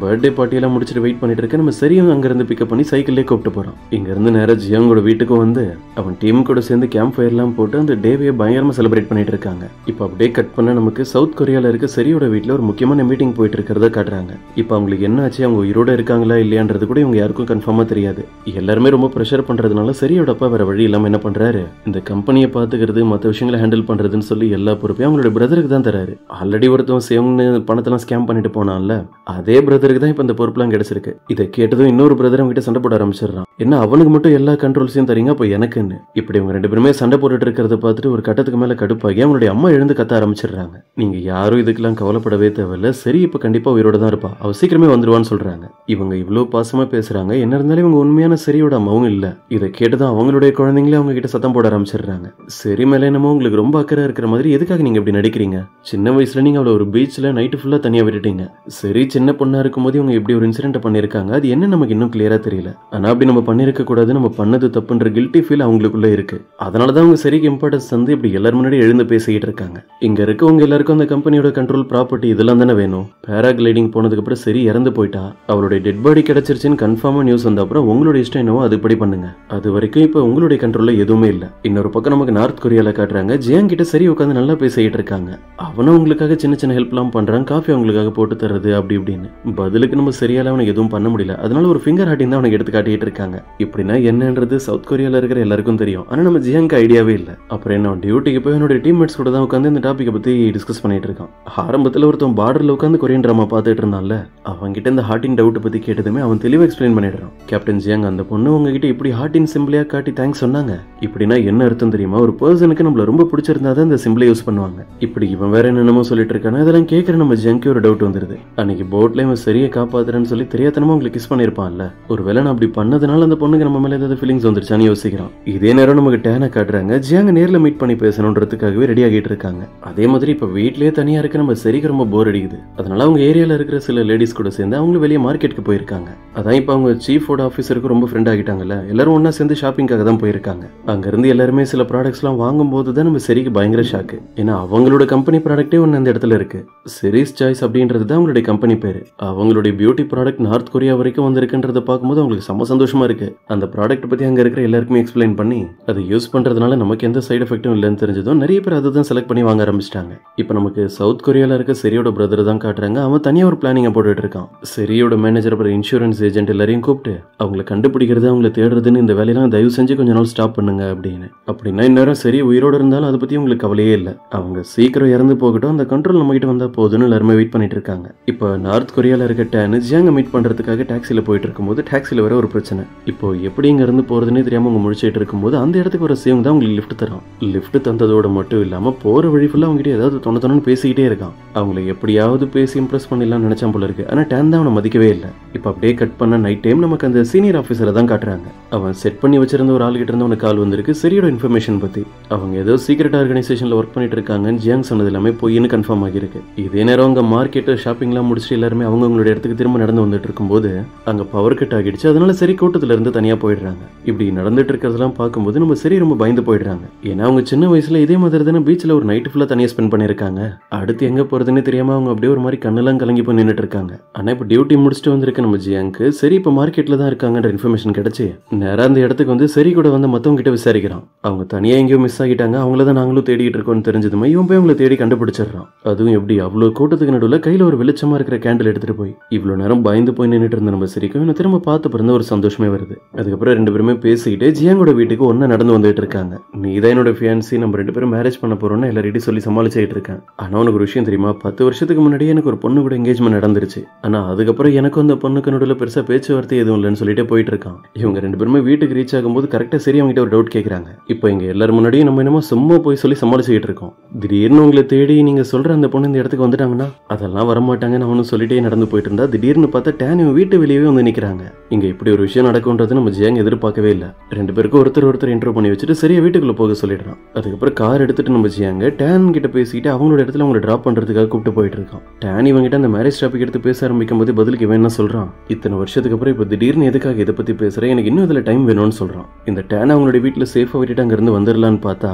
பர்த்டே பார்ட்டியெல்லாம் முடிச்சுட்டு வெயிட் பண்ணிட்டு இருக்க நம்ம சரியும் அங்க இருந்து பிக்கப் பண்ணி சைக்கிள்லேயே கூப்பிட்டு போறான். இங்க இருந்து நேரா ஜியாங்கோட வீட்டுக்கும் வந்து அவன் டீம் கூட சேர்ந்து கேம்ப் ஃபயர் எல்லாம் போட்டு அந்த டேவையை பயங்கரமா செலிப்ரேட் பண்ணிட்டு இருக்காங்க. இப்ப அப்படியே கட் பண்ண நமக்கு சவுத் கொரியால இருக்க சரியோட வீட்டுல ஒரு முக்கியமான மீட்டிங் போயிட்டு இருக்கிறத காட்டுறாங்க. இப்ப அவங்களுக்கு என்ன ஆச்சு, அவங்க உயிரோட இருக்காங்களா இல்லையான்றது கூட இவங்க யாருக்கும் கன்ஃபார்மா தெரியாது. எல்லாருமே ரொம்ப ப்ரெஷர் பண்றதுனால சரியோட அப்பா வேற வழி இல்லாம என்ன பண்றாரு, இந்த கம்பெனியை பாத்துக்கிறது மற்ற விஷயங்களை ஹேண்டில் பண்றதுன்னு சொல்லி எல்லா பொறுப்பையும் அவங்களோட பிரதருக்கு தான் தராரு. ஆல்ரெடி ஒருத்தவன் சேம்னு பணத்தெல்லாம் ஸ்கேம் பண்ணிட்டு போனான்ல, அதே பிரதருக்கு தான் இப்ப இந்த பொறுப்புலாம் கிடைச்சிருக்கு. இதை கேட்டதும் இன்னொரு பிரதர் அவங்க கிட்ட சண்டை போட ஆரம்பிச்சிடறான். என்ன அவனுக்கு மட்டும் எல்லா கண்ட்ரோல்ஸையும் தரீங்க, அப்ப எனக்குன்னு. இப்படி இவங்க 2 பேருமே சண்டை போட்டுட்டு இருக்கிறத பார்த்துட்டு ஒரு கட்டத்துக்கு மேல கடுப்பாகி அவங்களுடைய அம்மா எழுந்து கத்த ஆரம்பிச்சிடுறாங்க. நீங்க யாரும் இதுக்கெல்லாம் கவலைப்படவே தேவையில்ல, சரி இப்ப கண்டிப்பா உயிரோட தான் இருப்பா, அவ சீக்கிரமே வந்துருவான்னு சொல்றாங்க. இவங்க இவ்வளவு பாசமா பேசுறாங்க, என்ன இருந்தாலும் இவங்க உண்மையான சரியோட அம்மாவும் இல்ல. இதை கேட்டுதான் அவங்களுடைய குழந்தைங்களே அவங்க கிட்ட சத்தம் போட ஆரம்பிச்சிடுறாங்க. சரி மேல என்னமோ உங்களுக்கு ரொம்ப அக்கறை இருக்கிற மாதிரி, எதுக்காக நீங்க இப்படி நடிக்கிறீங்க? சின்ன வயசுல நீங்க அவளை ஒரு பீச்ல நைட்டு ஃபுல்லா தனியா விட்டுட்டீங்க. சரி சின்ன பொண்ணா இருக்கும்போது இவங்க இப்படி ஒரு இன்சிடென்ட் பண்ணிருக்காங்க, அது என்ன நமக்கு இன்னும் கிளியரா தெரியல. ஆனா அப்படி நம்ம பண்ணிருக்க கூடாது, நம்ம பண்ணது தப்புன்ற கில்ட்டி ஃபீல் அவங்களுக்குள்ள இருக்கு. அதனாலதான் அவங்க சரிக்கு இம்பார்ட்டன்ஸ் வந்து இப்படி எல்லாரும் முன்னாடி எழுந்து பேசிக்கிட்டு இருக்காங்க. இங்க இருக்கவங்க எல்லாருக்கும் அந்த கம்பெனியோட கண்ட்ரோல், ப்ராப்பர்ட்டி இதெல்லாம் தானே வேணும். பேராகிளைடிங் போனதுக்கு அப்புறம் சரி இறந்து போயிட்டா, அவருடைய டெட் பாடி கிடைச்சிருச்சுன்னு கன்ஃபார்மா நியூஸ் வந்த அப்புறம் உங்களுடைய இஷ்டம் என்னவோ அதுபடி பண்ணுங்க. அது வரைக்கும் இப்ப உங்களுடைய கண்ட்ரோல்ல எதுவுமே இல்ல. இன்னொரு பக்கம் நமக்கு நார்த் கொரியால காட்டுறாங்க. ஜியாங் கிட்ட சரி உட்காந்து நல்லா பேசிக்கிட்டு இருக்காங்க. அவனும் உங்களுக்காக சின்ன சின்ன ஹெல்ப் எல்லாம் பண்றான், காஃபி அவங்களுக்காக போட்டு தர்றது அப்படி இப்படின்னு. பதிலுக்கு நம்ம சரியால அவனுக்கு எதுவும் பண்ண முடியல. அதனால ஒரு ஃபிங்கர் ஹாட்டிங் தான் அவனுக்கு எடுத்து காட்டிட்டு இருக்காங்க. இப்படின்னா என்னன்றது சவுத் கொரியால இருக்கிற எல்லாருக்கும் தெரியும். ஆனா நம்ம ஜியாங்க்கு ஐடியாவே இல்ல. அப்புறம் என்ன டியூட்டிக்கு போய் அவனோட டீம்மேட்ஸ் கூட தான் உட்காந்து இந்த டாபிக்கை பத்தி டிஸ்கஸ் பண்ணிட்டு இருக்கான். ஆரம்பத்துல ஒருத்தன் பார்டர்ல உட்காந்து கொரியன் டிராமா பார்த்துட்டு இருந்தான்ல, அவங்க கிட்ட இந்த ஹார்டின் டவுட் பத்தி கேட்டதுமே அவன் தெளிவா எக்ஸ்பிளைன் பண்ணிடுறான். கேப்டன் ஜியாங், அந்த பொண்ணு உங்ககிட்ட இப்படி ஹார்டின் சிம்பிளியா காட்டி தேங்க்ஸ் சொன்னாங்க. இப்படின்னா என்ன அர்த்தம் தெரியுமா? ஒரு பர்சனுக்கு நம்மள ரொம்ப பிடிச்சிருந்தா தான் இந்த சிம்பிளை யூஸ் பண்ணுவாங்க. இப்படி இவன் வேற என்னமோ சொல்லிட்டு இருக்கானே, அதெல்லாம் கேட்கற நம்ம ஜியாங்க்கு ஒரு டவுட் வந்துருது. அன்னைக்கு போட்ல இவன் சரியை காப்பாத்துறேன்னு சொல்லி தெரியாதனமா உங்களுக்கு கிஸ் பண்ணிருப்பான்ல, ஒருவேளை நான் அப்படி பண்ணதுனால அந்த பொண்ணுக்கு நம்ம மேல ஏதாவது ஃபீலிங்ஸ் வந்துருச்சான்னு யோசிக்கிறான். இதே நேரம் நமக்கு டேனை காட்டுறாங்க. ஜியாங்க நேர்ல மீட் பண்ணி பேசணுன்றதுக்காகவே ரெடி ஆகிட்டு இருக்காங்க. இருக்காங்க. அதே மாதிரி இப்ப வீட்லயே தனியா இருக்க நம்ம சரிக்கு ரொம்ப போர் அடிக்குது. அதனால அவங்க ஏரியால இருக்கிற சில லேடிஸ் கூட சேர்ந்து அவங்களும் வெளியே மார்க்கெட்டுக்கு போயிருக்காங்க. அதான் இப்ப அவங்க சீஃப் ஃபுட் ஆஃபீஸருக்கு ரொம்ப ஃப்ரெண்ட் ஆகிட்டாங்கல்ல, எல்லாரும் ஒன்னா சேர்ந்து ஷாப்பிங்காக தான் போயிருக்காங்க. அங்க இருந்து எல்லாருமே சில ப்ராடக்ட்ஸ் எல்லாம் வாங்கும் போது தான் நம்ம சரிக்கு பயங்கர ஷாக்கு. ஏன்னா அவங்களோட கம்பெனி ப்ராடக்டே ஒன்னு அந்த இடத்துல இருக்கு. செரிஸ் சாய்ஸ் அப்படின்றது தான் அவங்களுடைய கம்பெனி பேரு. அவங்களுடைய பியூட்டி ப்ராடக்ட் நார்த் கொரியா வரைக்கும் வந்திருக்குன்றத பார்க்கும்போது அவங்களுக்கு செம சந்தோஷமா இருக்கு. அந்த ப்ராடக்ட் பத்தி அங்க இருக்கிற எல்லாருக்குமே எக்ஸ்பிளைன் பண்ணி அதை யூஸ் பண்றதுனால நமக்கு எந்த சைடு எஃபெக்டும் இல்லைன்னு தெரிஞ்சதும் நிறைய பேர் அதை தான் செலக்ட் பண்ணி வாங்க ஆரம்பிச்சிட்டாங்க. இப்போ நமக்கு சவுத் கொரியால இருக்க செரியோட பிரதர் தான் காட்டுறாங்க. அவன் தனியா ஒரு பிளானிங்க போட்டுட்டு இருக்கான். செரியோட மேனேஜர் அப்புறம் இன்சூரன்ஸ் ஏஜென்ட் எல்லாரையும் கூப்பிட்டு அவங்களை கண்டுபிடிக்கிறது, அவங்களை தேடுறதுன்னு இந்த வேலையெல்லாம் தயவு செஞ்சு கொஞ்ச நாள் ஸ்டாப் பண்ணுங்க அப்படின்னு. அப்படின்னா இந்நேரம் சரி உயிரோட இருந்தாலும் அதை பத்தி உங்களுக்கு கவலையே இல்லை. அவங்க சீக்கிரம் இறந்து போகட்டும், அந்த கண்ட்ரோல் நம்ம கிட்ட வந்தா போதுன்னு எல்லாருமே வெயிட் பண்ணிட்டு இருக்காங்க. இப்போ நார்த் கொரியால இருக்க டேன் ஜியாங்க மீட் பண்றதுக்காக டாக்ஸில போயிட்டு இருக்கும்போது டாக்ஸில வர ஒரு பிரச்சனை. இப்போ எப்படி இங்க இருந்து போறதுன்னே தெரியாம அவங்க முடிச்சிட்டு இருக்கும்போது அந்த இடத்துக்கு வர சிவங்க தான் உங்களுக்கு லிஃப்ட் தரான். லிஃப்ட் தந்ததோட மட்டும் இல்லாம போற வழி ஃபுல்லா அவங்க கிட்ட ஏதாவது தொண்ணு பேசிக்கிட்டே இருக்கான். அவங்களை எப்படியாவது பேசி இம்ப்ரெஸ் பண்ணிடலாம் நினைச்சா போல இருக்கு. ஆனா டேன் தான் அவனை மதிக்கவே இல்லை. இப்ப அப்படியே கட் பண்ண நைட் டைம் நமக்கு அந்த சீனியர் ஆஃபீஸரை தான் காட்டுறாங்க. அவன் செட் பண்ணி வச்சிருந்த ஒரு ஆள் கிட்ட இருந்து அவனுக்கு கால் வந்திருக்கு சரியோட இன்ஃபர்மேஷன் பத்தி. அவங்க ஏதோ சீக்ரெட் ஆர்கனைசேஷன்ல ஒர்க் பண்ணிட்டு இருக்காங்கன்னு ஜியாங் சொன்னது எல்லாமே பொய்னு கன்ஃபார்ம் ஆகிருக்கு. இதே நேரம் அங்க மார்க்கெட் ஷாப்பிங்லாம் முடிச்சுட்டு எல்லாருமே அவங்களுடைய இடத்துக்கு திரும்ப நடந்து வந்துட்டு இருக்கும்போது அங்க பவர் கட் ஆகிடுச்சு. அதனால சரி கூட்டத்துல இருந்து தனியா போயிடுறாங்க. இப்படி நடந்துட்டு இருக்கிறதெல்லாம் பார்க்கும்போது நம்ம சரி ரொம்ப பயந்து போயிடுறாங்க. ஏன்னா அவங்க சின்ன வயசுல இதே மாதிரி தானே பீச்ல ஒரு நைட் ஃபுல்லா தனியா ஸ்பெண்ட் பண்ணிருக்காங்க. அடுத்து எங்க போறதுன்னு தெரியாம அவங்க அப்படியே ஒரு மாதிரி கண்ணெல்லாம் கலங்கி போய் நின்னுட்டு இருக்காங்க. ஆனா இப்ப டியூட்டி முடிச்சுட்டு வந்திருக்க நம்ம ஜியாங்க்கு சரி இப்ப மார்க்கெட்ல தான் இருக்காங்கன்ற இன்ஃபர்மேஷன் கிடைச்சு நேரா அந்த இடத்துக்கு வந்து சரி கூட வந்து மத்தவங்க கிட்ட விசாரிக்கிறான். அவங்க தனியா எங்கேயோ மிஸ் ஆகிட்டாங்க, அவங்களதான் நாங்களும் தேடிட்டு இருக்கோம்னு தெரிஞ்சதுமே இவன் போய் அவங்களை தேடி கண்டுபிடிச்சிடறான். அதுவும் எப்படி அவ்வளவு கூட்டத்துக்கு நடுவில் கையில ஒரு வெளிச்சமா இருக்கிற கேண்டில் எடுத்துட்டு போய் இவ்வளவு நேரம் பயந்து போய் நின்னுட்டு இருந்த நம்ம சரிக்கும் இன்னும் திரும்ப பார்த்து பிறந்த ஒரு சந்தோஷமே வருது. அதுக்கப்புறம் ரெண்டு பேருமே பேசிக்கிட்டு ஜியாங்கோட வீட்டுக்கு ஒன்னா நடந்து வந்துட்டு இருக்காங்க. நீதான் என்னோட ஃபியான்சி, நம்ம ரெண்டு பேரும் மேரேஜ் பண்ண போறோம்னு எல்லார்கிட்டையும் சொல்லி சமாளிச்சுட்டு இருக்கேன். ஆனா உனக்கு ஒரு விஷயம் தெரியுமா, 10 வருஷத்துக்கு முன்னாடியே எனக்கு ஒரு பொண்ணு கூட என்கேஜ்மெண்ட் நடந்துருச்சு. ஆனா அதுக்கப்புறம் எனக்கும் அந்த பொண்ணுக்கு நடுவில் பெருசா பேச்சுவார்த்தை எதுவும் இல்லைன்னு சொல்லிட்டு போயிட்டு இருக்கான். இவங்க ரெண்டு பேருமே வீட்டுக்கு ரீச் ஆகும்போது கரெக்டா சரி அவங்க ஒரு டவுட் கேட்கறாங்க. இப்போ இங்க எல்லாரும் முன்னாடியும் நம்ம என்னமோ சும்மா போய் சொல்லி சமாளிச்சுக்கிட்டு இருக்கோம். திடீர்னு உங்களை தேடி நீங்க சொல்ற அந்த பொண்ணு இந்த இடத்துக்கு வந்துட்டாங்கன்னா அதெல்லாம் வரமாட்டாங்கன்னு அவனும் சொல்லிட்டே நடந்து போயிட்டு இருந்தா திடீர்னு பார்த்தா டேன் வீட்டு வெளியவே வந்து நிக்கிறாங்க. இங்க இப்படி ஒரு விஷயம் நடக்கும்ன்றது நம்ம ஜியாங் எதிர்பார்க்கவே இல்லை. ரெண்டு பேருக்கும் ஒருத்தர் இன்ட்ரோ பண்ணி வச்சுட்டு சரியா வீட்டுக்குள்ள போக சொல்லிடுறான். அதுக்கப்புறம் கார் எடுத்துட்டு நம்ம ஜியாங்க டேன் கிட்ட பேசிட்டு அவங்களோட இடத்துல அவங்களை டிராப் பண்றதுக்காக கூப்பிட்டு போயிட்டு இருக்கான். டேன் இவங்கிட்ட அந்த மேரேஜ் டாபிக் எடுத்து பேச ஆரம்பிக்கும் போது பதிலுக்கு இவன் என்ன சொல்றான், இத்தனை வருஷத்துக்கு அப்புறம் இப்ப திடீர்னு எதுக்காக இதை பத்தி பேசுறேன், எனக்கு இன்னும் இதுல டைம் வேணும்னு சொல்றான். இந்த டேன் அவங்களுடைய வீட்டுல சேஃபா விட்டுட்டு அங்க இருந்து வந்துடலான்னு பார்த்தா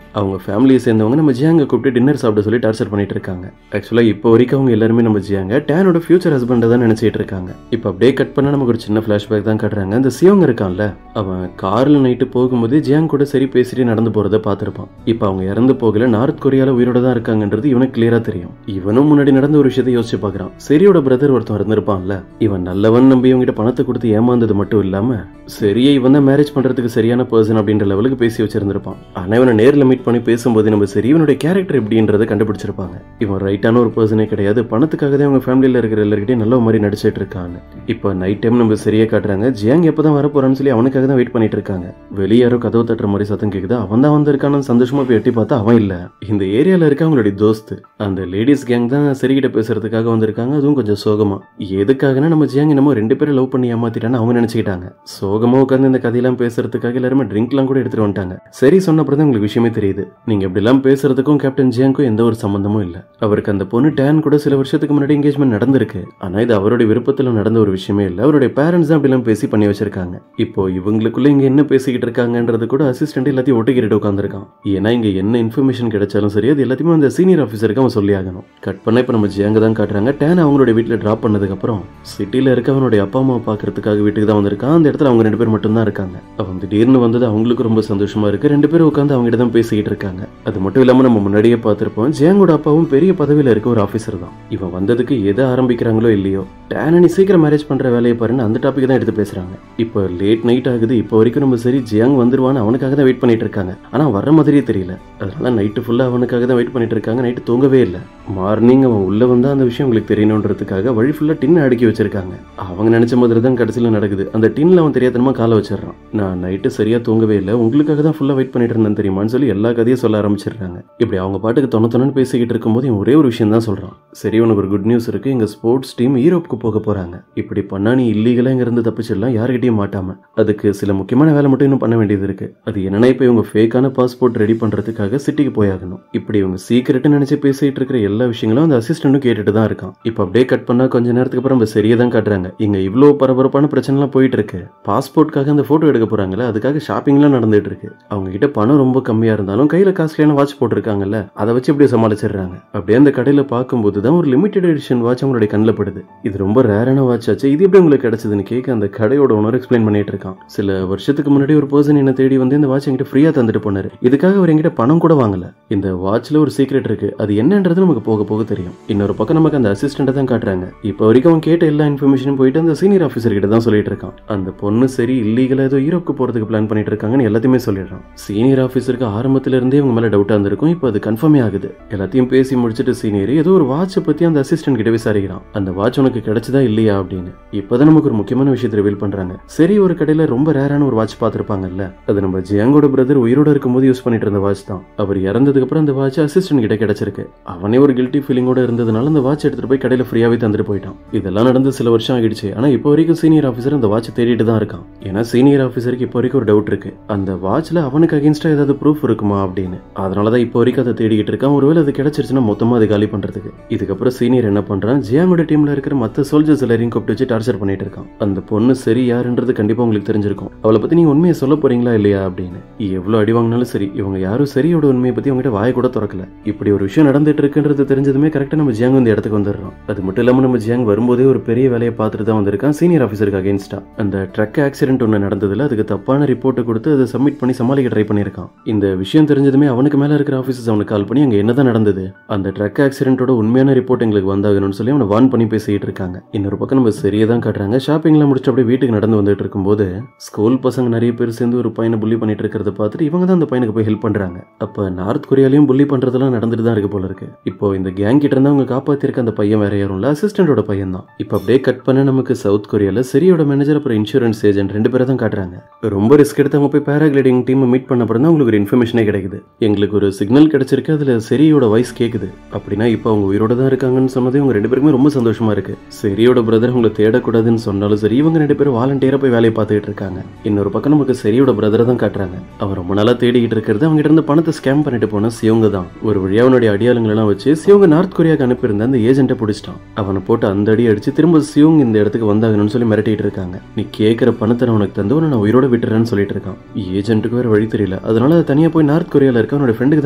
அவங்க ஃபேமிலியை சேர்ந்தவங்க நம்ம ஜியாங்க கூப்பிட்டு டின்னர் சாப்பிட சொல்லி டார்ச்சர் பண்ணிட்டு இருக்காங்க. ஆக்சுவலா இப்போ வரைக்கும் அவங்க எல்லாருமே நம்ம ஜியாங்க டேனோட ஃபியூச்சர் ஹஸ்பண்ட் தான் நினைச்சிட்டு இருக்காங்க. இப்போ அப்படியே கட் பண்ண நமக்கு ஒரு சின்ன பிளாஷ்பேக் தான் காட்டுறாங்க. அந்த சிவங்க இருக்கான்ல, அவன் கார்ல நைட்டு போகும்போது ஜியாங் கூட சரி பேசிட்டு நடந்து போறதை பார்த்திருப்பான். இப்போ அவங்க இறந்து போகல, நார்த் கொரியால உயிரோட தான் இருக்காங்கன்றது இவனுக்கு கிளியரா தெரியும். இவனும் முன்னாடி நடந்த ஒரு விஷயத்தை யோசிச்சு பாக்குறான். சரியோட பிரதர் ஒருத்தன் இருந்திருப்பான்ல, இவன் நல்லவன் நம்பி இவங்கிட்ட பணத்தை கொடுத்து ஏமாந்தது மட்டும் இல்லாம சரியா இவன் தான் மேரேஜ் பண்றதுக்கு சரியான பர்சன் அப்படின்ற லெவலுக்கு பேசி வச்சிருந்திருப்பான். ஆனா இவனை நேர்ல மீட் பண்ணி பேசும்போது நம்ம சரி இவனுடைய கேரக்டர் எப்படின்றத கண்டுபிடிச்சிருப்பாங்க. இவன் ரைட்டான ஒரு பர்சனே கிடையாது, பணத்துக்காக தான் அவங்க ஃபேமிலியில இருக்கிற எல்லார்கிட்டையும் நல்ல மாதிரி நடிச்சிட்டு இருக்கான்னு. இப்போ நைட் டைம் நம்ம சரியா காட்டுறாங்க. ஜியாங் எப்பதான் வர போறான்னு சொல்லி அவனுக்காக தான் வெயிட் பண்ணிட்டு இருக்காங்க. வெளியே யாரோ கதவு தட்டுற மாதிரி சத்தம் கேக்குது. அவன் தான் வந்திருக்கானு சந்தோஷமா போய் எட்டி பார்த்தா அவன் இல்ல, இந்த ஏரியால இருக்க அவங்களுடைய தோஸ்து அந்த லேடிஸ் கேங் தான் சரிகிட்ட பேசுறதுக்காக வந்திருக்காங்க. அதுவும் கொஞ்சம் சோகமா. எதுக்காகனா நம்ம ஜியாங் நம்ம ரெண்டு பேரும் லவ் பண்ணி ஏமாத்திட்டான்னு அவங்க நினைச்சுக்கிட்டாங்க. சோகமா உட்காந்து இந்த கதையெல்லாம் பேசுறதுக்காக எல்லாருமே ட்ரிங்க்லாம் கூட எடுத்துட்டு வந்துட்டாங்க. சரி சொன்னப்பறம் தான் உங்களுக்கு விஷயமே தெரியுது, நீங்க இப்படி எல்லாம் பேசுறதுக்கும் கேப்டன் ஜியாங்க்கும் எந்த ஒரு சம்பந்தமும் இல்ல. அவருக்கு அந்த பொண்ணு டேன் கூட சில வருஷத்துக்கு முன்னாடி என்கேஜ்மெண்ட் நடந்திருக்கு. ஆனா இது அவருடைய விருப்பத்துல நடந்த ஒரு விஷயமே இல்ல. அவருடைய பேரண்ட்ஸ் தான் அப்படிலாம் பேசி பண்ணி வச்சிருக்காங்க. இப்போ இவங்களுக்குள்ள இங்க என்ன பேசிக்கிட்டு இருக்காங்கன்றது கூட அசிஸ்டன்ட் எல்லாத்தையும் ஒட்டிக்கிட்டு உட்காந்துருக்கான். ஏன்னா இங்க என்ன இன்ஃபர்மேஷன் கிடைச்சாலும் சரி அது எல்லாத்தையுமே அந்த சீனியர் ஆஃபீஸருக்கு அவன் சொல்லி ஆகணும். கட் பண்ண இப்ப நம்ம ஜியாங்க தான் காட்டுறாங்க. டேன் அவங்களுடைய வீட்டுல டிராப் பண்ணதுக்கு அப்புறம் சிட்டில இருக்க அவனுடைய அப்பா அம்மா பாக்குறதுக்காக வீட்டுக்கு தான் வந்திருக்கான். அந்த இடத்துல அவங்க ரெண்டு பேர் மட்டும் தான் இருக்காங்க. அவன் திடீர்னு வந்தது அவங்களுக்கு ரொம்ப சந்தோஷமா இருக்கு. ரெண்டு பேரும் உட்காந்து அவங்க கிட்ட தான் பேசிக்கிட்டு இருக்காங்க. அது மட்டும் இல்லாம நம்ம முன்னாடியே பார்த்திருப்போம், ஜியாங்கோட அப்பாவும் பெரிய பதவியில இருக்க ஒரு ஆபீசர் தான். இவன் வந்ததுக்கு எதை ஆரம்பிக்கிறாங்களோ இல்லையோ, டேன் நீ சீக்கிரம் மேரேஜ் பண்ற வேலையை பாருன்னு அந்த டாபிக் தான் எடுத்து பேசுறாங்க. இப்போ லேட் நைட் ஆகுது. இப்போ வரைக்கும் நம்ம சரி ஜியாங் வந்துருவான்னு அவனுக்காக தான் வெயிட் பண்ணிட்டு இருக்காங்க. ஆனா வர்ற மாதிரியே தெரியல. அதனால நைட்டு ஃபுல்லா அவனுக்காக தான் வெயிட் பண்ணிட்டு இருக்காங்க. நைட்டு தூங்கவே இல்லை. மார்னிங் அவன் உள்ள வந்தா அந்த விஷயம் உங்களுக்கு தெரியணுன்றதுக்காக வழி ஃபுல்லா டின் அடுக்கி வச்சிருக்காங்க. அவங்க நினைச்ச மாதிரி தான் கடைசியில நடக்குது. அந்த டின்ல அவன் தெரியாதனமா காலை வச்சிடறான். நான் நைட்டு சரியா தூங்கவே இல்லை, உங்களுக்காக தான் ஃபுல்லா வெயிட் பண்ணிட்டு இருந்தேன் தெரியுமான்னு சொல்லி எல்லா கதையும் சொல்ல ஆரம்பிச்சிடுறாங்க. இப்படி அவங்க பாட்டுக்கு தொண்ணு பேசிக்கிட்டு இருக்கும்போது ஒரே ஒரு விஷயம் தான் சொல்றான். சரி உனக்கு ஒரு குட் நியூஸ் இருக்கு, எங்க ஸ்போர்ட்ஸ் டீம் யூரோப்புக்கு போக போறாங்க. இப்படி பண்ணா நீ இல்லீகலா இங்க இருந்து தப்பிச்சிடலாம், யாருக்கிட்டையும் மாட்டாம. அதுக்கு சில முக்கியமான வேலை மட்டும் இன்னும் பண்ண வேண்டியது இருக்கு. அது என்னன்னா இப்ப இவங்க ஃபேக்கான பாஸ்போர்ட் ரெடி பண்றதுக்காக சிட்டிக்கு போயாகணும். இப்படி இவங்க சீக்கிரட்டு நினைச்சு பேசிட்டு இருக்கிற எல்லா விஷயங்களும் அந்த அசிஸ்டன்ட்டும் கேட்டுட்டு தான் இருக்கான். இப்ப அப்படியே கட் பண்ணா கொஞ்ச நேரத்துக்கு அப்புறம் நம்ம சரியா தான் காட்டுறாங்க. இங்க இவ்வளவு பரபரப்பான பிரச்சனை எல்லாம் போயிட்டு இருக்கு. பாஸ்போர்ட்காக அந்த போட்டோ எடுக்க போறாங்கல்ல, அதுக்காக ஷாப்பிங் எல்லாம் நடந்துட்டு இருக்கு. அவங்க கிட்ட பணம் ரொம்ப கம்மியா இருந்தாலும் கையில காஸ்ட்லியான வாட்ச் போட்டிருக்காங்கல்ல, அதை வச்சு அப்படியே சமாளிச்சிடுறாங்க. அப்படியே அந்த கடையில பார்க்கும்போது தான் ஒரு லிமிடெட் எடிஷன் வாட்ச் அவங்களுடைய கண்ணில் படுது. இது ரொம்ப ரேரான வாட்ச் ஆச்சு, இது எப்படி உங்களுக்கு கிடைச்சதுன்னு கேட்க அந்த கடையோட ஓனர் எக்ஸ்பிளைன் பண்ணிட்டு இருக்கான். சில வருஷத்துக்கு முன்னாடி ஒரு பர்சன் என்ன தேடி வந்து இந்த வாட்ச் என்கிட்ட ஃப்ரீயா தந்துட்டு போனாரு. இதுக்காக அவர் என்கிட்ட பணம் கூட வாங்கல. இந்த வாட்ச்ல ஒரு சீக்ரெட் இருக்கு, அது என்னன்றது நமக்கு போக போக தெரியும். இன்னொரு பக்கம் நமக்கு அந்த அசிஸ்டன்ட் தான் காட்டுறாங்க. இப்போ வரைக்கும் அவன் கேட்ட எல்லா இன்ஃபர்மேஷனும் போயிட்டு அந்த சீனியர் ஆஃபீஸர் கிட்ட தான் சொல்லிட்டு இருக்கான். அந்த பொண்ணு சரி இல்லீகலா ஏதோ யூரோப்க்கு போறதுக்கு பிளான் பண்ணிட்டு இருக்காங்கன்னு எல்லாத்தையுமே சொல்லிடுறான். சீனியர் ஆஃபீஸருக்கு ஆரம்பத்துல இருந்தே இவங்க மேல டவுட்டா இருந்திருக்கும். இப்போ அது கன்ஃபார்மே ஆகுது. எல்லாத்தையும் பேசி முடிச்சிட்டு சீனியர் ஏதோ ஒரு வாட்சை பத்தி அந்த அசிஸ்டன்ட் கிட்ட விசாரிக்கிறான். அந்த வாட்ச் உனக்கு கிடைச்சதா இல்லையா அப்படின்னு. இப்பதான் நமக்கு ஒரு முக்கியமான விஷயத்தை ரிவீல் பண்றாங்க. சரி, ஒரு கடையில ரொம்ப ரேரான ஒரு வாட்ச் பார்த்திருப்பாங்கல்ல, அது நம்ம ஜியாங்கோட பிரதர் உயிரோட இருக்கும்போது யூஸ் பண்ணிட்டு இருந்த வாட்ச் தான். அவர் இறந்ததுக்கு அப்புறம் அந்த வாட்ச் அசிஸ்டன்ட் கிட்ட கிடைச்சிருக்கு. அவனே ஒரு கில்ட்டி ஃபீலிங்கோட இருந்ததுனால அந்த வாட்ச் எடுத்துட்டு போய் கடையில ஃப்ரீயாவே தந்துட்டு போயிட்டான். இதெல்லாம் நடந்து சில வருஷம் ஆகிடுச்சு. ஆனா இப்போ வரைக்கும் சீனியர் ஆஃபீஸர் அந்த வாட்ச் தேடிட்டு தான் இருக்கான். ஏன்னா சீனியர் ஆஃபீஸருக்கு இப்போ வரைக்கும் ஒரு டவுட் இருக்கு, அந்த வாட்ச்ல அவனுக்கு அகேன்ஸ்டா ஏதாவது ப்ரூஃப் இருக்குமா அப்படின்னு. அதனாலதான் இப்போ வரைக்கும் அதை தேடிக்கிட்டு இருக்கான். ஒருவேளை அது கிடைச்சிருச்சுன்னா மொத்தமா அதை காலி பண்றதுக்கு. இதுக்கப்புறம் சீனியர் என்ன பண்றான், ஜியாங்கோட டீம்ல இருக்கிற மத்த சோல்ஜர்ஸ் எல்லாரையும் கூப்பிட்டு வச்சு டார்ச்சர் பண்ணிட்டு இருக்கான். அந்த பொண்ணு சரி யாருன்றது கண்டிப்பா உங்களுக்கு தெரிஞ்சிருக்கும். அவளை பத்தி நீங்க உண்மையை சொல்ல போறீங்களா இல்லையா அப்படின்னு. எவ்வளவு அடி வாங்கினாலும் சரி, இவங்க யாரும் சரியோட உண்மையை பத்தி அவங்ககிட்ட வாய கூட திறக்கல. இப்படி ஒரு விஷயம் நடந்துட்டு இருக்குன்றது தெரிஞ்சதுமே கரெக்டா நம்ம ஜியாங் இந்த இடத்துக்கு வந்துடுறோம். அது மட்டும் இல்லாம நம்ம ஜியாங் வரும்போதே ஒரு பெரிய வேலையை பார்த்துட்டு தான் வந்திருக்கான் சீனியர் ஆஃபீஸருக்கு அகேன்ஸ்டா. அந்த ட்ரக் ஆக்சிடென்ட் ஒன்று நடந்ததுல அதுக்கு தப்பான ரிப்போர்ட்டை கொடுத்து அதை சப்மிட் பண்ணி சமாளிக்க ட்ரை பண்ணியிருக்கான். இந்த விஷயம் தெரிஞ்சதுமே அவனுக்கு மேல இருக்கிற ஆஃபீஸர்ஸ் அவனுக்கு கால் பண்ணி அங்க என்னதான் நடந்தது, அந்த ட்ரக் ஆக்சிடென்ட்டோட உண்மையான ரிப்போர்ட் எங்களுக்கு வந்தாகணும்னு சொல்லி அவனை வார்ன் பண்ணி பேசிட்டு இருக்காங்க. இன்னொரு பக்கம் நம்ம சரியா தான் காட்டுறாங்க. ஷாப்பிங்லாம் முடிச்சுட்டு அப்படியே வீட்டுக்கு நடந்து வந்துட்டு இருக்கும்போது ஸ்கூல் பசங்க நிறைய பேர் சேர்ந்து ஒரு பையனை புள்ளி பண்ணிட்டு இருக்கிறத பார்த்துட்டு இவங்க தான் அந்த பையனுக்கு போய் ஹெல்ப் பண்றாங்க. அப்ப நார்த் கொரியாலையும் புள்ளி பண்றதெல்லாம் நடந்துட்டு தான் இருக்கு போல இருக்கு. இப்போ இந்த கேங் கிட்ட இருந்து அவங்க காப்பாத்திருக்க அந்த பையன் வேற யாரும் இல்ல, அசிஸ்டன்டோட பையன் தான். இப்போ அப்படியே கட் பண்ண நமக்கு சவுத் கொரியால சரியோட மேனேஜர் அப்புறம் இன்சூரன்ஸ் ஏஜென்ட் ரெண்டு பேரை தான் காட்டுறாங்க. ரொம்ப ரிஸ்க் எடுத்து அவங்க போய் பேராகிளைடிங் டீம் மீட் பண்ண அப்புறம் தான் உங்களுக்கு ஒரு இன்ஃபர்மேஷனே கிடைக்குது. எங்களுக்கு ஒரு சிக்னல் கிடைச்சிருக்கு, அதுல சரியோட வாய்ஸ் கேக்குது. அப்படின்னா இப்போ அவங்க உயிரோட தான் இருக்காங்கன்னு சொன்னதே அவங்க ரெண்டு பேருக்குமே ரொம்ப சந்தோஷமா இருக்கு. சரியோட பிரதர் உங்களை தேடக்கூடாதுன்னு சொன்னாலும் சரி, இவங்க ரெண்டு பேரும் வாலண்டியரா போய் வேலையை பார்த்துட்டு இருக்காங்க. இன்னொரு பக்கம் நமக்கு சரியோட பிரதரை தான் காட்டுறாங்க. அவன் ரொம்ப நாளா தேடிக்கிட்டு இருக்கிறது அவங்க கிட்ட இருந்து பணத்தை ஸ்கேம் பண்ணிட்டு போன சியோங்க தான். ஒரு வழியா அவனுடைய அடியாளங்கள் எல்லாம் வச்சு சியோங்க நார்த் கொரியாவுக்கு அனுப்பியிருந்த அந்த ஏஜென்ட்டை பிடிச்சிட்டான். அவனை போட்டு அந்த அடி அடிச்சு திரும்ப சியோங் இந்த இடத்துக்கு வந்தாகணும்னு சொல்லி மிரட்டிட்டு இருக்காங்க. நீ கேட்கிற பணத்தை நான் உனக்கு தந்து நான் உயிரோட விட்டுறேன்னு சொல்லிட்டு இருக்கான். ஏஜென்ட்டுக்கு வேற வழி தெரியல, அதனால அதை தனியா போய் நார்த் கொரியால இருக்க அவனோட ஃப்ரெண்டுக்கு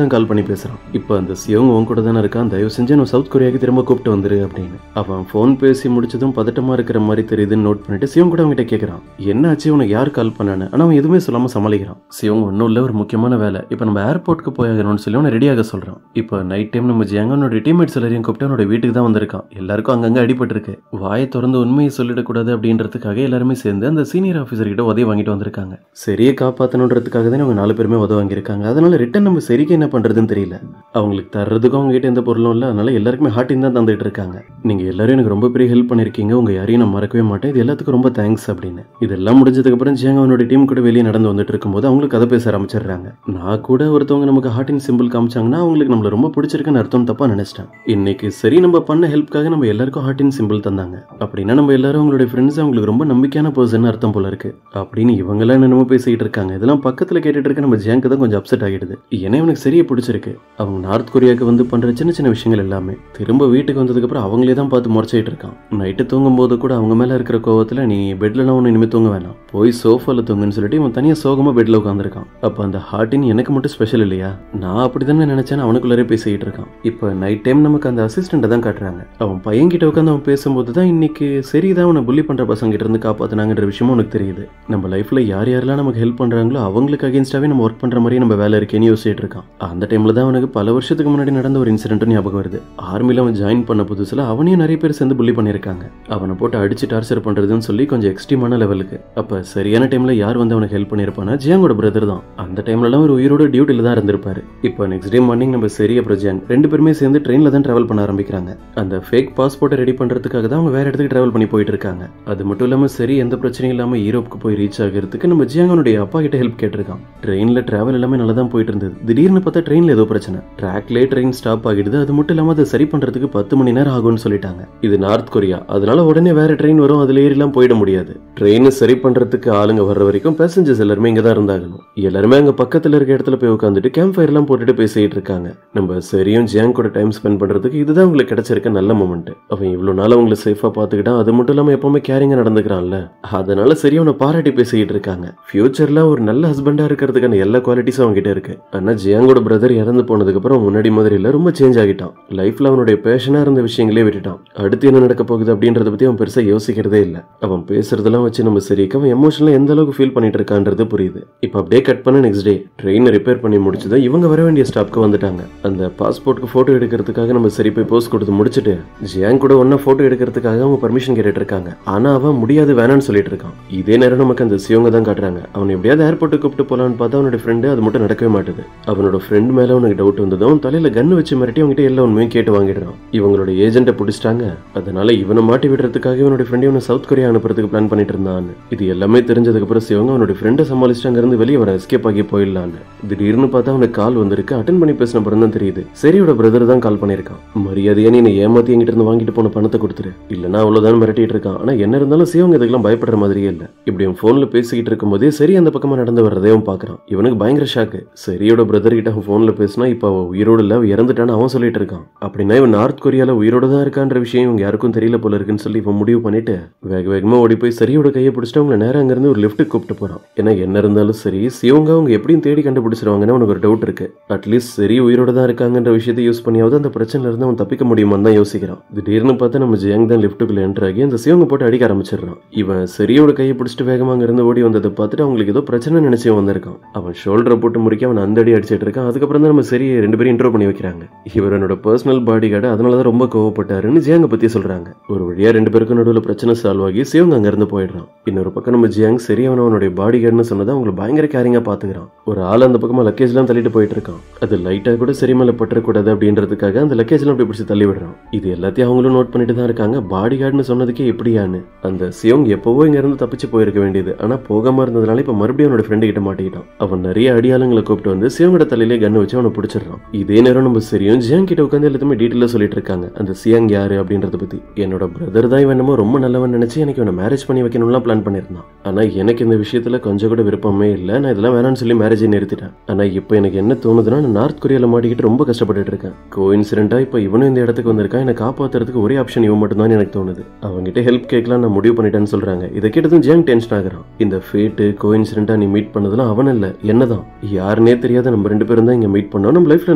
தான் கால் பண்ணி பேசுறான். இப்போ அந்த சியோங் உன் கூட தானே இருக்கான், தயவு செஞ்சு நான் சவுத் கொரியாவுக்கு திரும்ப கூப்பிட்டு வந்துரு அப்படின்னு. அவன் போன் பேசி முடிச்சதும் பதட்டமா இருக்கிற மாதிரி தெரியுதுன்னு நோட் பண்ணிட்டு சியோங் கூட அவங்ககிட்ட கேட்கறான், என்ன ஆச்சு உனக்கு யார் கால் பண்ணானு. ஆனா அவன் எதுவுமே சொல்லாம சமாளிக்கிறான். சியோங் ஒன்னும் இல்ல, ஒரு முக்கியமான வேலை, இப்போ நம்ம ஏர்போர்ட்டுக்கு போயாகணும்னு சொல்லி அவனை ரெடியாக சொல்றான். இப்போ நைட் டைம் நம்ம ஜியாங் அவனோட டீம்மேட்ஸ் எல்லாரையும் கூப்பிட்டு அவனோட வீட்டுக்கு தான் வந்திருக்கான். எல்லாருக்கும் அங்கங்க அடிபட்டு இருக்கு. வாயை திறந்து உண்மையை சொல்லிடக்கூடாது அப்படின்றதுக்காக எல்லாருமே சேர்ந்து அந்த சீனியர் ஆஃபீஸர் கிட்ட உதவி வாங்கிட்டு வந்திருக்காங்க. சரியை காப்பாற்றணுன்றதுக்காக தான் அவங்க 4 பேருமே உதவி வாங்கியிருக்காங்க. அதனால ரிட்டன் நம்ம சரிக்கு என்ன பண்றதுன்னு தெரியல. அவங்களுக்கு தர்றதுக்கும் அவங்க கிட்ட எந்த பொருளும் இல்லை, அதனால எல்லாருக்குமே ஹார்ட்டின் தான் தந்துட்டு இருக்காங்க. நீங்க எல்லாரும் எனக்கு ரொம்ப பெரிய ஹெல்ப் பண்ணிருக்கீங்க, உங்க யாரையும் நான் மறக்கவே மாட்டேன், இது எல்லாத்துக்கும் ரொம்ப தேங்க்ஸ் அப்படின்னு. இதெல்லாம் முடிஞ்சதுக்கு அப்புறம் ஜியாங் அவனோட டீம் கூட வெளியே நடந்து வந்துட்டு இருக்கும்போது அவங்களுக்கு கதை பேச ஆரம்பிச்சிடுறாங்க. நான் கூட ஒருத்தவங்க நமக்கு ஹார்ட்டின் சிம்பிள் காமிச்சாங்கன்னா அவங்களுக்கு நம்மள ரொம்ப பிடிச்சிருக்குன்னு அர்த்தம் தப்பா நினைச்சிட்டேன். இன்னைக்கு சரி நம்ம பண்ண ஹெல்ப்காக நம்ம எல்லாருக்கும் ஹார்ட்டின் சிம்பிள் தந்தாங்க அப்படின்னா நம்ம எல்லாரும் அவங்களுடைய ஃப்ரெண்ட்ஸ் அவங்களுக்கு ரொம்ப நம்பிக்கையான பர்சன் அர்த்தம் போல இருக்கு அப்படின்னு இவங்க எல்லாம் என்னமோ பேசிட்டு இருக்காங்க. இதெல்லாம் பக்கத்துல கேட்டுட்டு இருக்க நம்ம ஜியாங்க்கு தான் கொஞ்சம் அப்செட் ஆகிடுது. ஏன்னா எனக்கு சரியா பிடிச்சிருக்கு. அவங்க நார்த் கொரியாவுக்கு வந்து பண்ற சின்ன சின்ன விஷயங்கள் எல்லாமே திரும்ப வீட்டுக்கு வந்ததுக்கு அப்புறம் அவங்களே தான் பார்த்து முறைச்சிட்டு இருக்கான். நைட்டு தூங்கும் போது கூட அவங்க மேல இருக்கிற கோவத்துல நீ பெட்லாம் ஒண்ணு இனிமே தூங்க வேணாம், போய் சோஃபால தூங்குன்னு சொல்லிட்டு இவன் தனியா சோகமா பெட்ல உட்காந்துருக்கான். அப்ப அந்த ஹார்ட்டின் எனக்கு மட்டும் ஸ்பெஷல் இல்லையா, நான் அப்படித்தானே நினைச்சேன்னு அவனுக்குள்ளே பேசிக்கிட்டு இருக்கான். இப்போ நைட் டைம் நமக்கு அந்த அசிஸ்டண்ட்டை தான் காட்டுறாங்க. அவன் பையன் கிட்ட உட்காந்து அவன் பேசும்போது தான் இன்னைக்கு சரிதான் அவனை புள்ளி பண்ற பசங்க கிட்ட இருந்து காப்பாத்தினாங்கன்ற விஷயமும் உனக்கு தெரியுது. நம்ம லைஃப்ல யார் யாரெல்லாம் நமக்கு ஹெல்ப் பண்றாங்களோ அவங்களுக்கு அகேன்ஸ்டாவே நம்ம ஒர்க் பண்ற மாதிரி நம்ம வேலை இருக்கேன்னு யோசிச்சுட்டு இருக்கான். அந்த டைம்ல தான் அவனுக்கு பல வருஷத்துக்கு முன்னாடி நடந்த ஒரு இன்சிடென்ட் ஞாபகம் வருது. ஆர்மில அவன் ஜாயின் பண்ண புதுசுல அவனையும் நிறைய பேர் சேர்ந்து புள்ளி பண்ணிருக்காங்க. அவனை போட்டு அடிச்சு டார்ச்சர் பண்றதுன்னு சொல்லி கொஞ்சம் எக்ஸ்ட்ரீமான லெவலுக்கு. அப்ப சரியான டைம்ல யார் வந்து அவனுக்கு ஹெல்ப் பண்ணிருப்பானா, ஜியாங்கோட பிரதர் தான். அந்த டைம்ல எல்லாம் ஒரு உயிரோட டியூட்டில தான் இருந்திருப்பாரு. இப்போ நெக்ஸ்ட் டே மார்னிங் நம்ம சரி அப்புறம் ஜியாங் ரெண்டு பேருமே சேர்ந்து ட்ரெயின்ல தான் டிராவல் பண்ண ஆரம்பிக்கிறாங்க. அந்த ஃபேக் பாஸ்போர்ட்டை ரெடி பண்றதுக்காக தான் அவங்க வேற இடத்துக்கு டிராவல் பண்ணி போயிட்டு இருக்காங்க. அது மட்டும் இல்லாம சரி எந்த பிரச்சனையும் இல்லாம யூரோப்புக்கு போய் ரீச் ஆகிறதுக்கு நம்ம ஜியாங்கனுடைய அப்பா கிட்ட ஹெல்ப் கேட்டிருக்கான். ட்ரெயின்ல டிராவல் எல்லாமே நல்லா தான் போயிட்டு இருந்தது. திடீர்னு பார்த்தா ட்ரெயின்ல ஏதோ பிரச்சனை, ட்ராக்லயே ட்ரெயின் ஸ்டாப் ஆகிடுது. அது மட்டும் இல்லாம அதை சரி பண்றதுக்கு 10 மணி நேரம் ஆகும்னு சொல்லிட்டாங்க. இது நார்த் கொரியா, அதனால உடனே வேற ட்ரெயின் வரும், அதுல ஏறிலாம் போயிட முடியாது. ட்ரெயின் சரி பண்றதுக்கு ஆளுங்க வர்ற வரைக்கும் பேசஞ்சர்ஸ் எல்லாருமே இங்க தான் இருந்தாகணும். எல்லாருமே அங்க பக்கத்துல இருக்க இடத்துல போய் உட்காந்துட்டு கேம்ப் ஃபயர் எல்லாம் போட்டுட்டு பேசிட்டு பேசிட்டு இருக்காங்க. நம்ம சரியும் ஜியாங் கூட டைம் ஸ்பெண்ட் பண்றதுக்கு இதுதான் உங்களுக்கு கிடைச்சிருக்க நல்ல மொமெண்ட். அவன் இவ்வளவு நாள் அவங்களை சேஃபா பாத்துக்கிட்டான். அது மட்டும் இல்லாம எப்பவுமே கேரிங்கா நடந்துக்கிறான்ல, அதனால சரி அவனை பாராட்டி பேசிக்கிட்டு இருக்காங்க. ஃபியூச்சர்ல ஒரு நல்ல ஹஸ்பண்டா இருக்கிறதுக்கான எல்லா குவாலிட்டிஸும் அவங்க கிட்ட இருக்கு. ஆனா ஜியாங்கோட பிரதர் இறந்து போனதுக்கு அப்புறம் முன்னாடி மாதிரி இல்ல, ரொம்ப சேஞ்ச் ஆகிட்டான். லைஃப்ல அவனுடைய பேஷனா இருந்த விஷயங்களே விட்டுட்டான். அடுத்து என்ன நடக்க போகுது அப்படின்றத பத்தி அவன் பெருசா யோசிக்கிறதே இல்ல. அவன் பேசுறதெல்லாம் வச்சு நம்ம சரிக்கு அவன் எமோஷனலா எந்த அளவுக்கு ஃபீல் பண்ணிட்டு இருக்கான்றது புரியுது. இப்ப அப்படியே கட் பண்ண நெக்ஸ்ட் டே ட்ரெயினை ரிப்பேர் பண்ணி முடிச்சுதான் இவங்க வர வேண்டிய ஸ்டாப்க்கு வந்துட்டாங்க. அந்த பாஸ்போர்ட்க்கு போட்டோ எடுக்கிறதுக்காக நம்ம சரி போய் போஸ்ட் கொடுத்து முடிச்சுட்டு ஜியாங் கூட ஒன்னா போட்டோ எடுக்கிறதுக்காக அவங்க பர்மிஷன் கேட்டுட்டு இருக்காங்க. ஆனா அவன் முடியாது வேணான்னு சொல்லிட்டு இருக்கான். இதே நேரம் நமக்கு அந்த சிவங்க தான் காட்டுறாங்க. அவன் எப்படியாவது ஏர்போர்ட்டுக்கு கூப்பிட்டு போலான்னு பார்த்தா அவனோட ஃப்ரெண்டு அது மட்டும் நடக்கவே மாட்டுது. அவனோட ஃப்ரெண்ட் மேல அவனுக்கு டவுட் வந்ததும் அவன் தலையில கன்னு வச்சு மிரட்டி அவங்ககிட்ட எல்லா உண்மையும் கேட்டு வாங்கிடுறான். இவங்களோட ஏஜென்ட்டை பிடிச்சிட்டாங்க. அதனால இவனை மாட்டி விடுறதுக்காக இவனோட ஃப்ரெண்ட் இவனை சவுத் கொரியா அனுப்புறதுக்கு பிளான் பண்ணிட்டு இருந்தான். இது எல்லாமே தெரிஞ்சதுக்கு அப்புறம் சிவங்க அவனோட ஃப்ரெண்டை சமாளிச்சுட்டு அங்க இருந்து வெளியே வர எஸ்கேப் ஆகி போயிடலான்னு திடீர்னு பார்த்தா அவனுக்கு கால் வந்திருக்கு. அட்டன் பண்ணி பேசின அப்புறம் தான் தெரியுது சரியோட பிரதர் தான் கால் பண்ணிருக்கான். மரியாதையா நீ ஏமாத்தி என்கிட்ட இருந்து வாங்கிட்டு போன பணத்தை கொடுத்துரு, இல்லன்னா அவ்வளவுதான் மிரட்டிட்டு இருக்கான். ஆனா என்ன இருந்தாலும் சிவங்க இதுக்கெல்லாம் பயப்படுற மாதிரியே இல்ல. இப்படி அவன் போன்ல பேசிக்கிட்டு இருக்கும் போதே சரி அந்த பக்கமா நடந்து வர்றதே அவன் பாக்குறான். இவனுக்கு பயங்கர ஷாக்கு. சரியோட பிரதர் கிட்ட அவன் போன்ல பேசினா இப்ப அவ உயிரோடு இல்ல, இறந்துட்டான்னு அவன் சொல்லிட்டு இருக்கான். அப்படின்னா இவன் நார்த் கொரியால உயிரோட தான் இருக்கான்ற விஷயம் இவங்க யாருக்கும் தெரியல போல இருக்குன்னு சொல்லி இவன் முடிவு பண்ணிட்டு வேக வேகமா ஓடி போய் சரியோட கையை பிடிச்சிட்டு அவங்களை நேரம் அங்க இருந்து ஒரு லிஃப்ட் கூப்பிட்டு போறான். ஏன்னா என்ன இருந்தாலும் சரி சிவங்க அவங்க எப்படியும் தேடி கண்டுபிடிச்சிருவாங்கன்னு அவனுக்கு ஒரு டவுட் இருக்கு. அட்லீஸ்ட் சரி உயிரோட தான் இருக்காங்கன்ற விஷயத்தை யூஸ் பண்ணியாவது அந்த பிரச்சனைல இருந்து அவன் தப்பிக்க முடியுமான்னு தான் யோசிக்கிறான். திடீர்னு பார்த்தா நம்ம ஜியாங் தான் லிஃப்ட்டுக்குள்ள என்டர் ஆகி அந்த சிவங்க போட்டு அடிக்க ஆரம்பிச்சிடறான். இவன் சரியோட கையை பிடிச்சிட்டு வேகமா அங்க இருந்து ஓடி வந்ததை பார்த்துட்டு அவங்களுக்கு ஏதோ பிரச்சனை நினைச்சு வந்திருக்கான். அவன் ஷோல்டரை போட்டு முறிக்க அவன் அந்த அடி அடிச்சிட்டு இருக்கான். அதுக்கப்புறம் தான் நம்ம சரி ரெண்டு பேரும் இன்ட்ரோ பண்ணி வைக்கிறாங்க. இவர் என்னோட பர்சனல் பாடி கார்டு, அதனாலதான் ரொம்ப கோவப்பட்டாருன்னு ஜியாங்க பத்தி சொல்றாங்க. ஒரு வழியா ரெண்டு பேருக்கும் நடுவில் பிரச்சனை சால்வ் ஆகி சிவங்க அங்க இருந்து போயிடுறான். இன்னொரு பக்கம் நம்ம ஜியாங் சரி அவனுடைய பாடி கார்டுன்னு சொன்னதை அவங்களை பயங்கர கேரிங்கா பாத்துக்கிறான். ஒரு ஆள் அந்த பக்கமா லக்கேஜ் எல்லாம் தள்ளிட்டு போயிட்டு இருக்கான். அது லைட்டா கூட சரி மேல பற்றக்கூடாது அப்படின்றதுக்காக அந்த லக்கேஜ் எல்லாம் அப்படி பிடிச்சி தள்ளி விடுறான். இது எல்லாத்தையும் அவங்களும் நோட் பண்ணிட்டு தான் இருக்காங்க. பாடி கார்டுன்னு சொன்னதுக்கே எப்படியான்னு. அந்த சியோங் எப்பவோ இங்க இருந்து தப்பிச்சு போயிருக்க வேண்டியது, ஆனா போகாம இருந்ததுனால இப்ப மறுபடியும் அவனோட ஃப்ரெண்டு கிட்ட மாட்டிக்கிட்டான். அவன் நிறைய அடியாளங்களை கூப்பிட்டு வந்து சியோங்கோட தலையிலே கன்னு வச்சு அவனை பிடிச்சிடறான். இதே நேரம் நம்ம சரியும் ஜியாங் கிட்ட உட்காந்து எல்லாத்தையுமே டீட்டெயிலா சொல்லிட்டு இருக்காங்க. அந்த சியாங் யாரு அப்படின்றத பத்தி. என்னோட பிரதர் தான் இவன் என்னமோ ரொம்ப நல்லவன் நினைச்சு எனக்கு இவனை மேரேஜ் பண்ணி வைக்கணும்லாம் பிளான் பண்ணிருந்தான். ஆனா எனக்கு இந்த விஷயத்துல கொஞ்சம் கூட விருப்பமே இல்லை. நான் இதெல்லாம் வேணாம்னு சொல்லி மேரேஜை நிறுத்திட்டேன். ஆனா இப்போ எனக்கு என்ன தோணுதுன்னா நான் நார்த் கொரியால மாட்டிக்கிட்டு ரொம்ப கஷ்டப்பட்டு இருக்கேன். கோஇன்சிடென்ட்டா இப்போ இவனும் இந்த இடத்துக்கு வந்திருக்கான். என்னை காப்பாத்துறதுக்கு ஒரே ஆப்ஷன் இவன் மட்டும் தான் எனக்கு தோணுது. அவங்ககிட்ட ஹெல்ப் கேட்கலாம் நான் முடிவு பண்ணிட்டேன்னு சொல்றாங்க. இதை கேட்டதும் ஜியாங் டென்ஷன் ஆகுறான். இந்த ஃபேட்டு கோஇன்சிடென்ட்டா நீ மீட் பண்ணதெல்லாம் அவன் இல்ல என்னதான், யாருன்னே தெரியாத நம்ம ரெண்டு பேரும் தான் இங்க மீட் பண்ணோம். நம்ம லைஃப்ல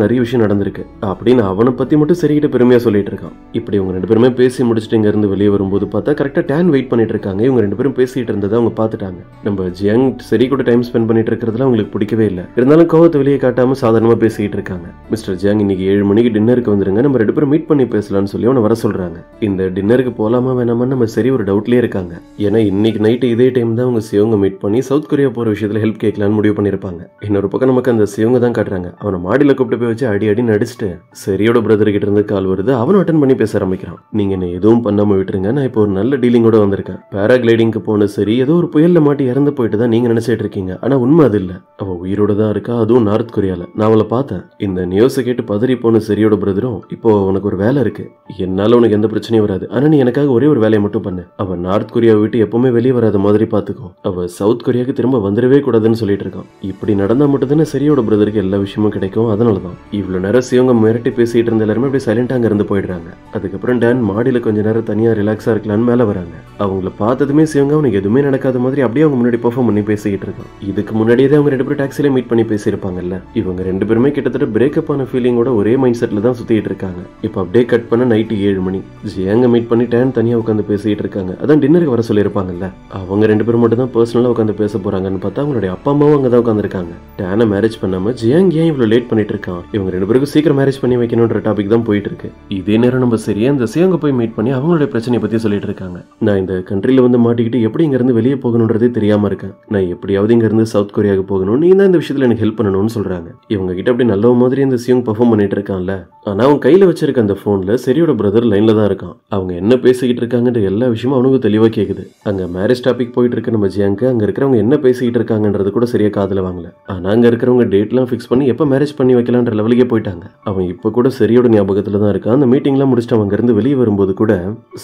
நிறைய விஷயம் நடந்திருக்கு அப்படின்னு அவனை பத்தி மட்டும் சரிகிட்ட பெருமையா சொல்லிட்டு இருக்கான். இப்படி இவங்க ரெண்டு பேருமே பேசி முடிச்சுட்டு இங்க இருந்து வெளியே வரும்போது பார்த்தா கரெக்டா டேன் வெயிட் பண்ணிட்டு இருக்காங்க. இவங்க ரெண்டு பேரும் பேசிட்டு இருந்ததை அவங்க பார்த்துட்டாங்க. நம்ம ஜியாங் சரி கூட டைம் ஸ்பெண்ட் பண்ணிட்டு இருக்கிறதுல அவங்களுக்கு பிடிக்கவே இல்லை. இருந்தாலும் கோவத்தை வெளியே காட்டாம சாதாரணமா பேசிட்டு இருக்காங்க. மிஸ்டர் ஜியாங் இன்னைக்கு 7 மணிக்கு டின்னருக்கு வந்துருங்க, நம்ம ரெண்டு பேரும் மீட் பண்ணி பேசலாம்னு சொல்லி அவனை வர சொல்றாங்க. இந்த டின்னருக்கு போலாமா வேணாமான்னு நம்ம சரி ஒரு டவுட்லயே இருக்காங்க. ஏன்னா இன்னைக்கு நைட்டு இதே டைம் தான் அவங்க சிவங்க மீட் பண்ணி சவுத் கொரியா போற விஷயத்துல ஹெல்ப் கேட்கலான்னு முடிவு பண்ணிருப்பாங்க. இன்னொரு பக்கம் நமக்கு அந்த சிவங்க தான் காட்டுறாங்க. அவனை மாடியில கூப்பிட்டு போய் வச்சு அடி அடி நடிச்சுட்டு சரியோட பிரதர் கிட்ட இருந்து கால் வருது. அவனும் அட்டன் பண்ணி பேச ஆரம்பிக்கிறான். நீங்க என்ன எதுவும் பண்ணாம விட்டுருங்க, நான் இப்போ ஒரு நல்ல டீலிங்கோட வந்திருக்கேன். பேராகிளைடிங்க்கு போன சரி ஏதோ ஒரு புயல்ல மாட்டி இறந்து போயிட்டு தான் நீங்க நினைச்சிட்டு இருக்கீங்க. ஆனா உண்மை அது இல்ல. அவ உயிரோட தான் இருக்கா, அதுவும் நார்த் கொரியால. நான் அவளை பார்த்தேன். இந்த நியூஸை கேட்டு பதறி போன சரியோட பிரதரும் இப்போ உனக்கு ஒரு வேலை இருக்கு, என்னால உனக்கு எந்த பிரச்சனையும் வராது, ஆனா நீ எனக்காக ஒரே ஒரு வேலையை மட்டும் பண்ணு. அவ நார்த் கொரியாவை விட்டு எப்பவுமே வெளியே வராத மாதிரி பாத்துக்கோ. அவ சவுத் கொரியாவுக்கு திரும்ப வந்துடவே கூடாதுன்னு சொல்லிட்டு இருக்கான். இப்படி நடந்தா மட்டும் தானே சரியோட பிரதருக்கு எல்லா விஷயமும் கிடைக்கும். அதனாலதான் இவ்வளவு நேரம் சிவங்க மிரட்டி பேசிட்டு இருந்த எல்லாருமே அப்படியே சைலண்டா அங்க இருந்து போயிடுறாங்க. அதுக்கப்புறம் டேன் மாடியில கொஞ்ச நேரம் தனியா ரிலாக்ஸா இருக்கலாம்னு மேல வராங்க. அவங்கள பார்த்ததுமே சிவங்க அவனுக்கு எதுவுமே நடக்காத மாதிரி அப்படியே அவங்க முன்னாடி பெர்ஃபார்ம் பண்ணி பேசிக்கிட்டு இருக்கான். இதுக்கு முன்னாடியே அவங்க ரெண்டு பேரும் டாக்ஸில மீட் பண்ணி பேசியிருப்பாங்கல்ல. இவங்க ரெண்டு பேருமே கிட்டத்தட்ட பிரேக்கப் ஆன ஃபீலிங்கோட ஒரே மைண்ட் செட்ல தான் சுத்திட்டு இருக்காங்க. இப்ப அப்படியே கட் பண்ண நைட்டு 7 மணி. ஜியாங்க மீட் பண்ணி டேன் தனியா உட்காந்து பேசிட்டு இருக்காங்க. அதான் டின்னருக்கு வர சொல்லியிருப்பாங்கல்ல. அவங்க ரெண்டு பேரும் மட்டும் தான் பர்சனலா உட்காந்து பேச போறாங்கன்னு பார்த்தா அவங்களுடைய அப்பா அம்மாவும் அங்கதான் உட்காந்து இருக்காங்க. டேனை மேரேஜ் பண்ணாம ஜியாங் ஏன் இவ்வளவு லேட் பண்ணிட்டு இருக்கான், இவங்க ரெண்டு பேருக்கும் சீக்கிரம் மேரேஜ் பண்ணி வைக்கணும்ன்ற டாபிக் தான் போயிட்டு இருக்கு. இதே நேரம் நம்ம சரியா இந்த சியாங்க போய் மீட் பண்ணி அவங்களுடைய பிரச்சனையை பத்தி சொல்லிட்டு இருக்காங்க. நான் இந்த கண்ட்ரில வந்து மாட்டிக்கிட்டு எப்படி இங்க இருந்து வெளியே போகணும்ன்றதே தெரியாம இருக்கேன். நான் எப்படியாவது இங்க இருந்து சவுத் கொரியாவுக்கு போகணும், நீ தான் இந்த விஷயத்துல எனக்கு ஹெல்ப் பண்ணணும்னு சொல்றாங்க. இவங்க கிட்ட அப்படி நல்ல மாதிரி இந்த சியோங் பெர்ஃபார்ம் பண்ணிட்டு இருக்கான்ல. ஆனா அவன் கையில வச்சிருக்க அந்த போன்ல சரியோட பிரதர் லைன்ல தான் இருக்கான். அவங்க என்ன பேசிக்கிட்டு இருக்காங்கன்ற எல்லா விஷயமும் அவனுக்கு தெளிவா கேக்குது. அங்க மேரேஜ் டாபிக் போயிட்டு இருக்க நம்ம ஜியாங்க்கு அங்க இருக்கிறவங்க என்ன பேசிக்கிட்டு இருக்காங்கன்றது கூட சரியா காதுல வாங்கல. ஆனா அங்க இருக்கிறவங்க டேட் எல்லாம் ஃபிக்ஸ் பண்ணி எப்ப மேரேஜ் பண்ணி வைக்கலான்ற லெவலுக்கே போயிட்டாங்க. அவன் இப்ப கூட சரியோட ஞாபகத்துல தான் இருக்கான். அந்த மீட்டிங் எல்லாம் முடிச்சுட்டு அவங்க இருந்து வெளியே வரும்போது கூட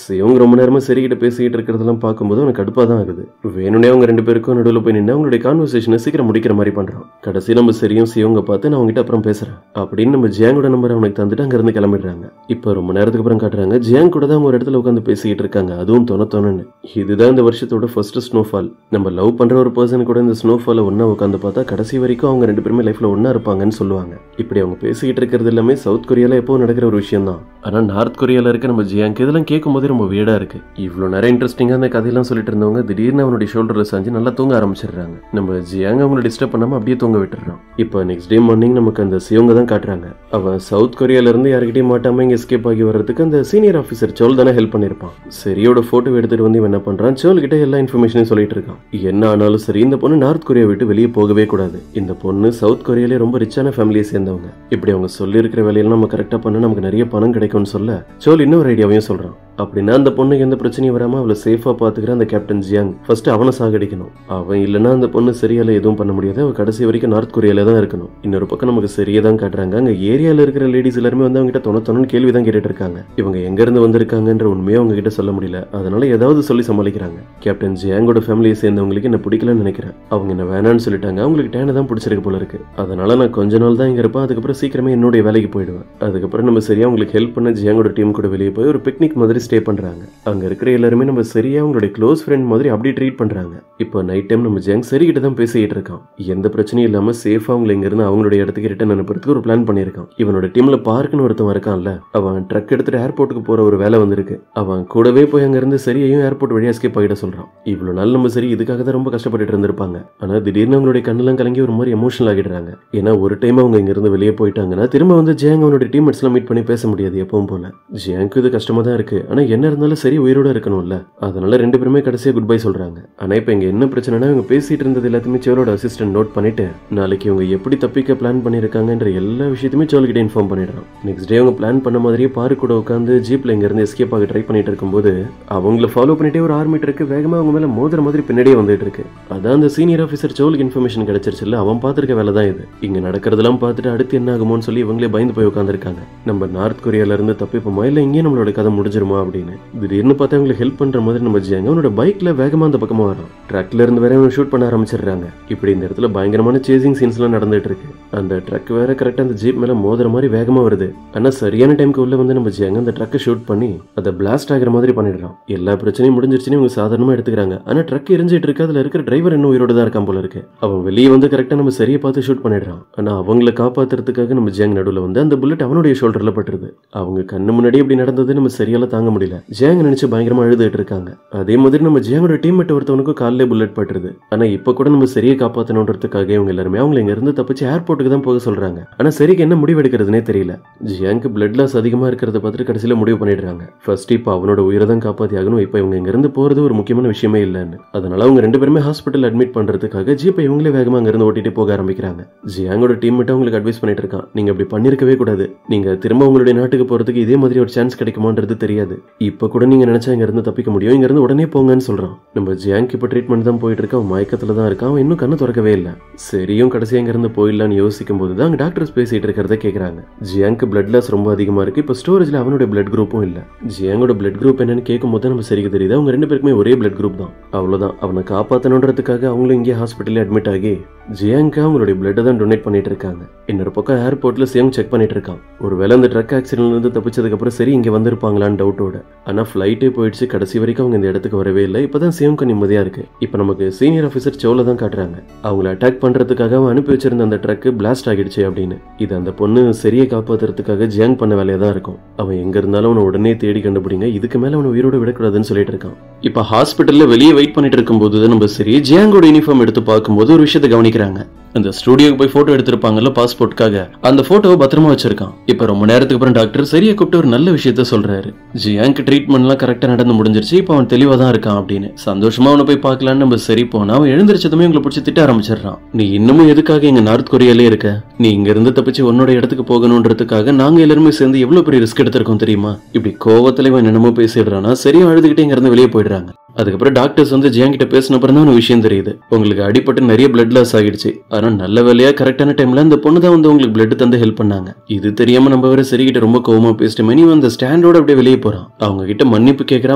சியோங் ரொம்ப நேரமா சரிகிட்ட பேசிக்கிட்டு இருக்கிறதெல்லாம் பார்க்கும்போது அவனுக்கு கடுப்பா தான் ஆகுது. வேணும்னே அவங்க ரெண்டு பேருக்கும் நடுவில் போய் நின்று அவங்களுடைய கான்வர்சேஷனை சீக்கிரம் முடிக்கிற மாதிரி பண்றான். கடைசி நம்ம சரியும் சியோங்க பார்த்து நான் அவங்ககிட்ட சொல்லிட்டு அப்புறம் பேசுறேன் அப்படின்னு நம்ம ஜியாங்கோட நம்பர் அவனுக்கு தந்துட்டு அங்க இருந்து கிளம்பிடுறாங்க. இப்ப ரொம்ப நேரத்துக்கு அப்புறம் காட்டுறாங்க ஜியாங் கூட தான் ஒரு இடத்துல உட்காந்து பேசிக்கிட்டு இருக்காங்க, அதுவும் தொணன்னு. இதுதான் இந்த வருஷத்தோட ஃபர்ஸ்ட் ஸ்னோஃபால். நம்ம லவ் பண்ற ஒரு பர்சன் கூட இந்த ஸ்னோஃபால ஒன்னா உட்காந்து பார்த்தா கடைசி வரைக்கும் அவங்க 2 பேருமே லைஃப்ல ஒன்னா இருப்பாங்கன்னு சொல்லுவாங்க. இப்படி அவங்க பேசிக்கிட்டு இருக்கிறது எல்லாமே சவுத் கொரியால எப்போ நடக்கிற ஒரு விஷயம் தான். ஆனா நார்த் கொரியால இருக்க நம்ம ஜியாங்க் இதெல்லாம் கேட்கும் போதே ரொம்ப வீடா இருக்கு. இவ்வளவு நேரம் இன்ட்ரெஸ்டிங்கா அந்த கதையெல்லாம் சொல்லிட்டு இருந்தவங்க திடீர்னு அவனுடைய ஷோல்டர்ல சாஞ்சு நல்லா தூங்க ஆரம்பிச்சிடுறாங்க. நம்ம ஜியாங் அவங்களை டிஸ்டர்ப் பண்ணாம அப்படியே தூங்க விட்டுறான். இப்போ நெக்ஸ்ட் டே மார்னிங் நமக்கு அந்த சியோங்க தான் காட்டுறாங்க. அவன் சவுத் கொரியால இருந்து யாருக்கிட்டையும் மாட்டாம இங்க எஸ்கேப் ஆகி வர்றதுக்கு அந்த சீனியர் ஆஃபீஸர் சோல் தானே ஹெல்ப் பண்ணிருப்பான். சரியோட போட்டோ எடுத்துட்டு வந்து என்ன பண்றான், சோல் கிட்ட எல்லா இன்ஃபர்மேஷனையும் சொல்லிட்டு இருக்கான். என்ன ஆனாலும் சரி இந்த பொண்ணு நார்த் கொரியா விட்டு வெளியே போகவே கூடாது. இந்த பொண்ணு சவுத் கொரியாலே ரொம்ப ரிச்சான ஃபேமிலியை சேர்ந்தவங்க. இப்படி அவங்க சொல்லி இருக்கிற வேலையெல்லாம் நம்ம கரெக்டா பண்ண நமக்கு நிறைய பணம் கிடைக்கும்னு சொல்ல சோல் இன்னொரு ஐடியாவையும் சொல்றான். அப்படின்னா அந்த பொண்ணுக்கு எந்த பிரச்சனையும் வராம அவளை சேஃபா பாத்துக்கிற அந்த கேப்டன் ஜியாங் ஃபர்ஸ்ட் அவனை சாகடிக்கணும். அவன் இல்லைன்னா அந்த பொண்ணு சரியால எதுவும் பண்ண முடியாது. அவ கடைசி வரைக்கும் நார்த் கொரியால தான் இருக்கணும். இன்னொரு பக்கம் நமக்கு சரியா தான் காட்டுறாங்க. அங்க ஏரியால இருக்கிற லேடிஸ் எல்லாருமே வந்து அவங்க கிட்ட தொண்ணு கேள்விதான் கேட்டுட்டு இருக்காங்க. இவங்க எங்க இருந்து வந்திருக்காங்கன்ற உண்மையை அவங்க கிட்ட சொல்ல முடியல. அதனால ஏதாவது சொல்லி சமாளிக்கிறாங்க. கேப்டன் ஜியாங்கோட ஃபேமிலியை சேர்ந்தவங்களுக்கு என்ன பிடிக்கலன்னு நினைக்கிறேன். அவங்க என்ன வேணான்னு சொல்லிட்டாங்க. அவங்களுக்கு டேனை தான் பிடிச்சிருக்கு போல இருக்கு. அதனால நான் கொஞ்ச நாள் தான் இங்க இருப்பேன். அதுக்கப்புறம் சீக்கிரமே என்னுடைய வேலைக்கு போயிடுவேன். அதுக்கப்புறம் நம்ம சரியா அவங்களுக்கு ஹெல்ப் பண்ண ஜியாங்கோட டீம் கூட வெளியே போய் ஒரு பிக்னிக் மாதிரி ஸ்டே பண்றாங்க. அங்க இருக்கிற எல்லாருமே நம்ம சரியா அவங்களுடைய க்ளோஸ் ஃப்ரெண்ட் மாதிரி அப்படி ட்ரீட் பண்றாங்க. இப்போ நைட் டைம் நம்ம ஜியாங் சரி கிட்ட தான் பேசிட்டு இருக்கான். எந்த பிரச்சனையும் இல்லாம சேஃபா அவங்க இங்க இருந்து அவங்களுடைய இடத்துக்கு ரிட்டர்ன் அனுப்புறதுக்கு ஒரு பிளான் பண்ணிருக்கான். இவனோட டீம்ல பார்க்னு ஒருத்தன் இருக்கான்ல, அவன் ட்ரக் எடுத்துட்டு ஏர்போர்ட்டுக்கு போற ஒரு வேலை வந்திருக்கு. அவன் கூடவே போய் அங்க இருந்து சரியும் ஏர்போர்ட் வழியா எஸ்கேப் ஆகிட சொல்றான். இவ்வளவு நாள் நம்ம சரி இதுக்காக தான் ரொம்ப கஷ்டப்பட்டு இருந்திருப்பாங்க. ஆனா திடீர்னு அவங்களுடைய கண்ணெல்லாம் கலங்கி ஒரு மாதிரி எமோஷனல் ஆகிடுறாங்க. ஏன்னா ஒரு டைம் அவங்க இங்க இருந்து வெளியே போயிட்டாங்கன்னா திரும்ப வந்து ஜியாங் அவனோட டீம்மேட்ஸ் எல்லாம் மீட் பண்ணி பேச முடியாது எப்பவும் போல. ஜியாங்க்கு இது கஷ்டமா தான் இருக்கு. ஆனா என்ன இருந்தாலும் சரி உயிரோட இருக்கணும்ல. அதனால 2 பேருமே கடைசியா குட் பை சொல்றாங்க. ஆனா இப்ப இங்க என்ன பிரச்சனைனா இவங்க பேசிட்டு இருந்தது எல்லாத்தையுமே சோலோட அசிஸ்டன்ட் நோட் பண்ணிட்டு நாளைக்கு இவங்க எப்படி தப்பிக்க பிளான் பண்ணிருக்காங்கன்ற எல்லா விஷயத்தையுமே சோல் கிட்ட இன்ஃபார்ம் பண்ணிடுறான். நெக்ஸ்ட் டே அவங்க பிளான் பண்ண மாதிரியே பார்க் கூட உட்காந்து ஜீப்ல இங்க இருந்து எஸ்கேப் ஆக ட்ரை பண்ணிட்டு இருக்கும்போது அவங்கள ஃபாலோ பண்ணிட்டே ஒரு ஆர்மி ட்ரக் வேகமா அவங்க மேல மோதிர மாதிரி பின்னாடியே வந்துட்டு இருக்கு. அதான் அந்த சீனியர் ஆஃபீஸர் சோலுக்கு இன்ஃபர்மேஷன் கிடைச்சிருச்சுல்ல, அவன் பாத்துருக்க வேலை தான் இது. இங்க நடக்கிறதெல்லாம் பார்த்துட்டு அடுத்து என்ன ஆகுமோன்னு சொல்லி இவங்களே பயந்து போய் உட்காந்துருக்காங்க. நம்ம நார்த் கொரியால இருந்து தப்பிப்போமா இல்ல இங்கே நம்மளோட கதை முடிஞ்சிருமா அப்படின்னு. திடீர்னு பார்த்தா அவங்களுக்கு ஹெல்ப் பண்ற மாதிரி நம்ம ஜியாங் அவனோட பைக்ல வேகமா அந்த பக்கமா வரான். ட்ரக்ல இருந்து வேற அவன் ஷூட் பண்ண ஆரம்பிச்சிடுறாங்க. இப்படி இந்த இடத்துல பயங்கரமான சேசிங் சீன்ஸ் எல்லாம் நடந்துட்டு இருக்கு. அந்த ட்ரக் வேற கரெக்டா அந்த ஜீப் மேல மோதுற மாதிரி வேகமா வருது. ஆனா சரியான டைமுக்கு உள்ள வந்து நம்ம ஜியாங் அந்த ட்ரக்கை ஷூட் பண்ணி அதை பிளாஸ்ட் ஆகிற மாதிரி பண்ணிடுறான். எல்லா பிரச்சனையும் முடிஞ்சிருச்சுன்னு இவங்க சாதாரணமா எடுத்துக்கிறாங்க. ஆனா ட்ரக் எரிஞ்சிட்டு இருக்கு. அதுல இருக்கிற டிரைவர் இன்னும் உயிரோட தான் இருக்கான் போல இருக்கு. அவன் வெளியே வந்து கரெக்டா நம்ம சரியா பார்த்து ஷூட் பண்ணிடுறான். ஆனா அவங்களை காப்பாத்துறதுக்காக நம்ம ஜியாங் நடுவுல வந்து அந்த புல்லட் அவனுடைய ஷோல்டர்ல பட்டுருது. அவங்க கண்ணு முன்னாடி இப்படி நடந்தது நம்ம சரியால தாங்க முடியல. ஜியாங் நினைச்சு பயங்கரமா அழுதுட்டு இருக்காங்க. அதே மாதிரி நம்ம ஜியாங்கோட டீம்மேட் ஒருத்தவனுக்கும் காலிலே புல்லட் பட்டுருது. ஆனா இப்ப கூட நம்ம சரியை காப்பாத்தணுன்றதுக்காக இவங்க எல்லாருமே அவங்க இங்க இருந்து தப்பிச்சு ஏர்போர்ட்டுக்கு தான் போக சொல்றாங்க. ஆனா சரிக்கு என்ன முடிவு எடுக்கிறதுனே தெரியல. ஜியாங்க்கு பிளட் லாஸ் அதிகமா இருக்கிறத பார்த்துட்டு கடைசியில முடிவு பண்ணிடுறாங்க. ஃபர்ஸ்ட் இப்ப அவனோட உயிரை தான் காப்பாத்தி ஆகணும். இப்ப இவங்க இங்க இருந்து போறது ஒரு முக்கியமான விஷயமே இல்லைன்னு. அதனால அவங்க 2 பேருமே ஹாஸ்பிட்டல் அட்மிட் பண்றதுக்காக ஜீப்பை இவங்களே வேகமா அங்க இருந்து ஓட்டிட்டு போக ஆரம்பிக்கிறாங்க. ஜியாங்கோட டீம்மேட் அவங்களுக்கு அட்வைஸ் பண்ணிட்டு இருக்கான், நீங்க அப்படி பண்ணிருக்கவே கூடாது. நீங்க திரும்ப உங்களுடைய நாட்டுக்கு போறதுக்கு இதே மாதிரி ஒரு சான்ஸ் கிடைக்குமான்றது தெரியாது. இப்ப கூட நீங்க நினைச்சா இங்க இருந்து தப்பிக்க முடியும். இங்க இருந்து உடனே போங்கன்னு சொல்றான். நம்ம ஜியாங்க் இப்ப ட்ரீட்மெண்ட் தான் போயிட்டு இருக்கான். மயக்கத்துல தான் இருக்கான். அவன் இன்னும் கண்ணு திறக்கவே இல்லை. சரியும் கடைசியா இங்க இருந்து போயிடலான்னு யோசிக்கும் போது தான் டாக்டர்ஸ் பேசிட்டு இருக்கிறத கேக்குறாங்க. ஜியாங்க் பிளட் லாஸ் ரொம்ப அதிகமா இருக்கு. இப்ப ஸ்டோரேஜ்ல அவனுடைய பிளட் குரூப்பும் இல்ல. ஜியாங்கோட பிளட் குரூப் என்னன்னு கேட்கும் போது நம்ம சரிக்கு தெரியுது அவங்க 2 பேருக்குமே ஒரே பிளட் குரூப் தான். அவ்வளவுதான். அவனை காப்பாத்தணுன்றதுக்காக அவங்களும் இங்கே ஹாஸ்பிட்டல்ல அட்மிட் ஆகி ஜியாங்க் அவங்களுடைய பிளட் தான் டொனேட் பண்ணிட்டு இருக்காங்க. இன்னொரு பக்கம் ஏர்போர்ட்ல சியோங் செக் பண்ணிட்டு இருக்கான். ஒருவேளை அந்த ட்ரக் ஆக்சிடென்ட்ல இருந்து தப்பிச்சதுக்கு அப்புறம் சரி இங்க வந்திருப்பாங்களான்னு டவுட்டோட. ஆனா ஃபிளைட்டே போயிடுச்சு. கடைசி வரைக்கும் அவங்க இந்த இடத்துக்கு வரவே இல்லை. இப்பதான் சியோங்க்கு நிம்மதியா இருக்கு. இப்ப நமக்கு சீனியர் ஆஃபீஸர் சோல தான் காட்டுறாங்க. அவங்களை அட்டாக் பண்றதுக்காக அவன் அனுப்பி வச்சிருந்த அந்த ட்ரக் பிளாஸ்ட் ஆகிடுச்சு அப்படின்னு. இது அந்த பொண்ணு சரியை காப்பாத்துறதுக்காக ஜியாங் பண்ண வேலையா தான் இருக்கும். அவன் எங்க இருந்தாலும் அவனை உடனே தேடி கண்டுபிடிங்க. இதுக்கு மேல அவனை உயிரோட விடக்கூடாதுன்னு சொல்லிட்டு இருக்கான். இப்ப ஹாஸ்பிட்டல்ல வெளியே வெயிட் பண்ணிட்டு இருக்கும் போது நம்ம சரி ஜியாங்கோட யூனிஃபார்ம் எடுத்து பார்க்கும்போது ஒரு விஷயத்தை கவனிக்கிறாங்க. அந்த ஸ்டுடியோக்கு போய் போட்டோ எடுத்திருப்பாங்கல்ல பாஸ்போர்ட்காக, அந்த போட்டோவை பத்திரமா வச்சிருக்கான். இப்ப ரொம்ப நேரத்துக்கு அப்புறம் டாக்டர் சரியா கூப்பிட்டு ஒரு நல்ல விஷயத்த சொல்றாரு. ஜியாங்க் ட்ரீட்மெண்ட்லாம் கரெக்டா நடந்து முடிஞ்சிருச்சு. இப்ப அவன் தெளிவா தான் இருக்கான் அப்படின்னு சந்தோஷமா அவனை போய் பார்க்கலான்னு நம்ம சரி போனா அவன் எழுந்திரிச்சதுமே உங்களை பிடிச்சி திட்ட ஆரம்பிச்சிடறான். நீ இன்னமும் எதுக்காக எங்க நார்த் கொரியாலே இருக்க? நீ இங்க இருந்து தப்பிச்சு உன்னோட இடத்துக்கு போகணும்ன்றதுக்காக நாங்க எல்லாருமே சேர்ந்து எவ்வளவு பெரிய ரிஸ்க் எடுத்திருக்கோம் தெரியுமா? இப்படி கோவத்துல இவன் என்னமோ பேசிடுறானா சரியா அழுதுகிட்டே இங்க இருந்து வெளியே போயிடுறாங்க. அதுக்கப்புறம் டாக்டர்ஸ் வந்து ஜியாங் கிட்ட பேசின அப்புறம் தான் ஒரு விஷயம் தெரியுது. உங்களுக்கு அடிபட்டு நிறைய பிளட் லாஸ் ஆகிடுச்சு. ஆனா நல்ல வேலையா கரெக்டான டைம்ல அந்த பொண்ணு தான் வந்து உங்களுக்கு பிளட் தந்து ஹெல்ப் பண்ணாங்க. இது தெரியாம நம்ம வேற சரி கிட்ட ரொம்ப கோவமா பேசிட்டு மணி அந்த ஸ்டாண்டோட அப்படியே வெளியே போறான். அவங்க கிட்ட மன்னிப்பு கேட்கற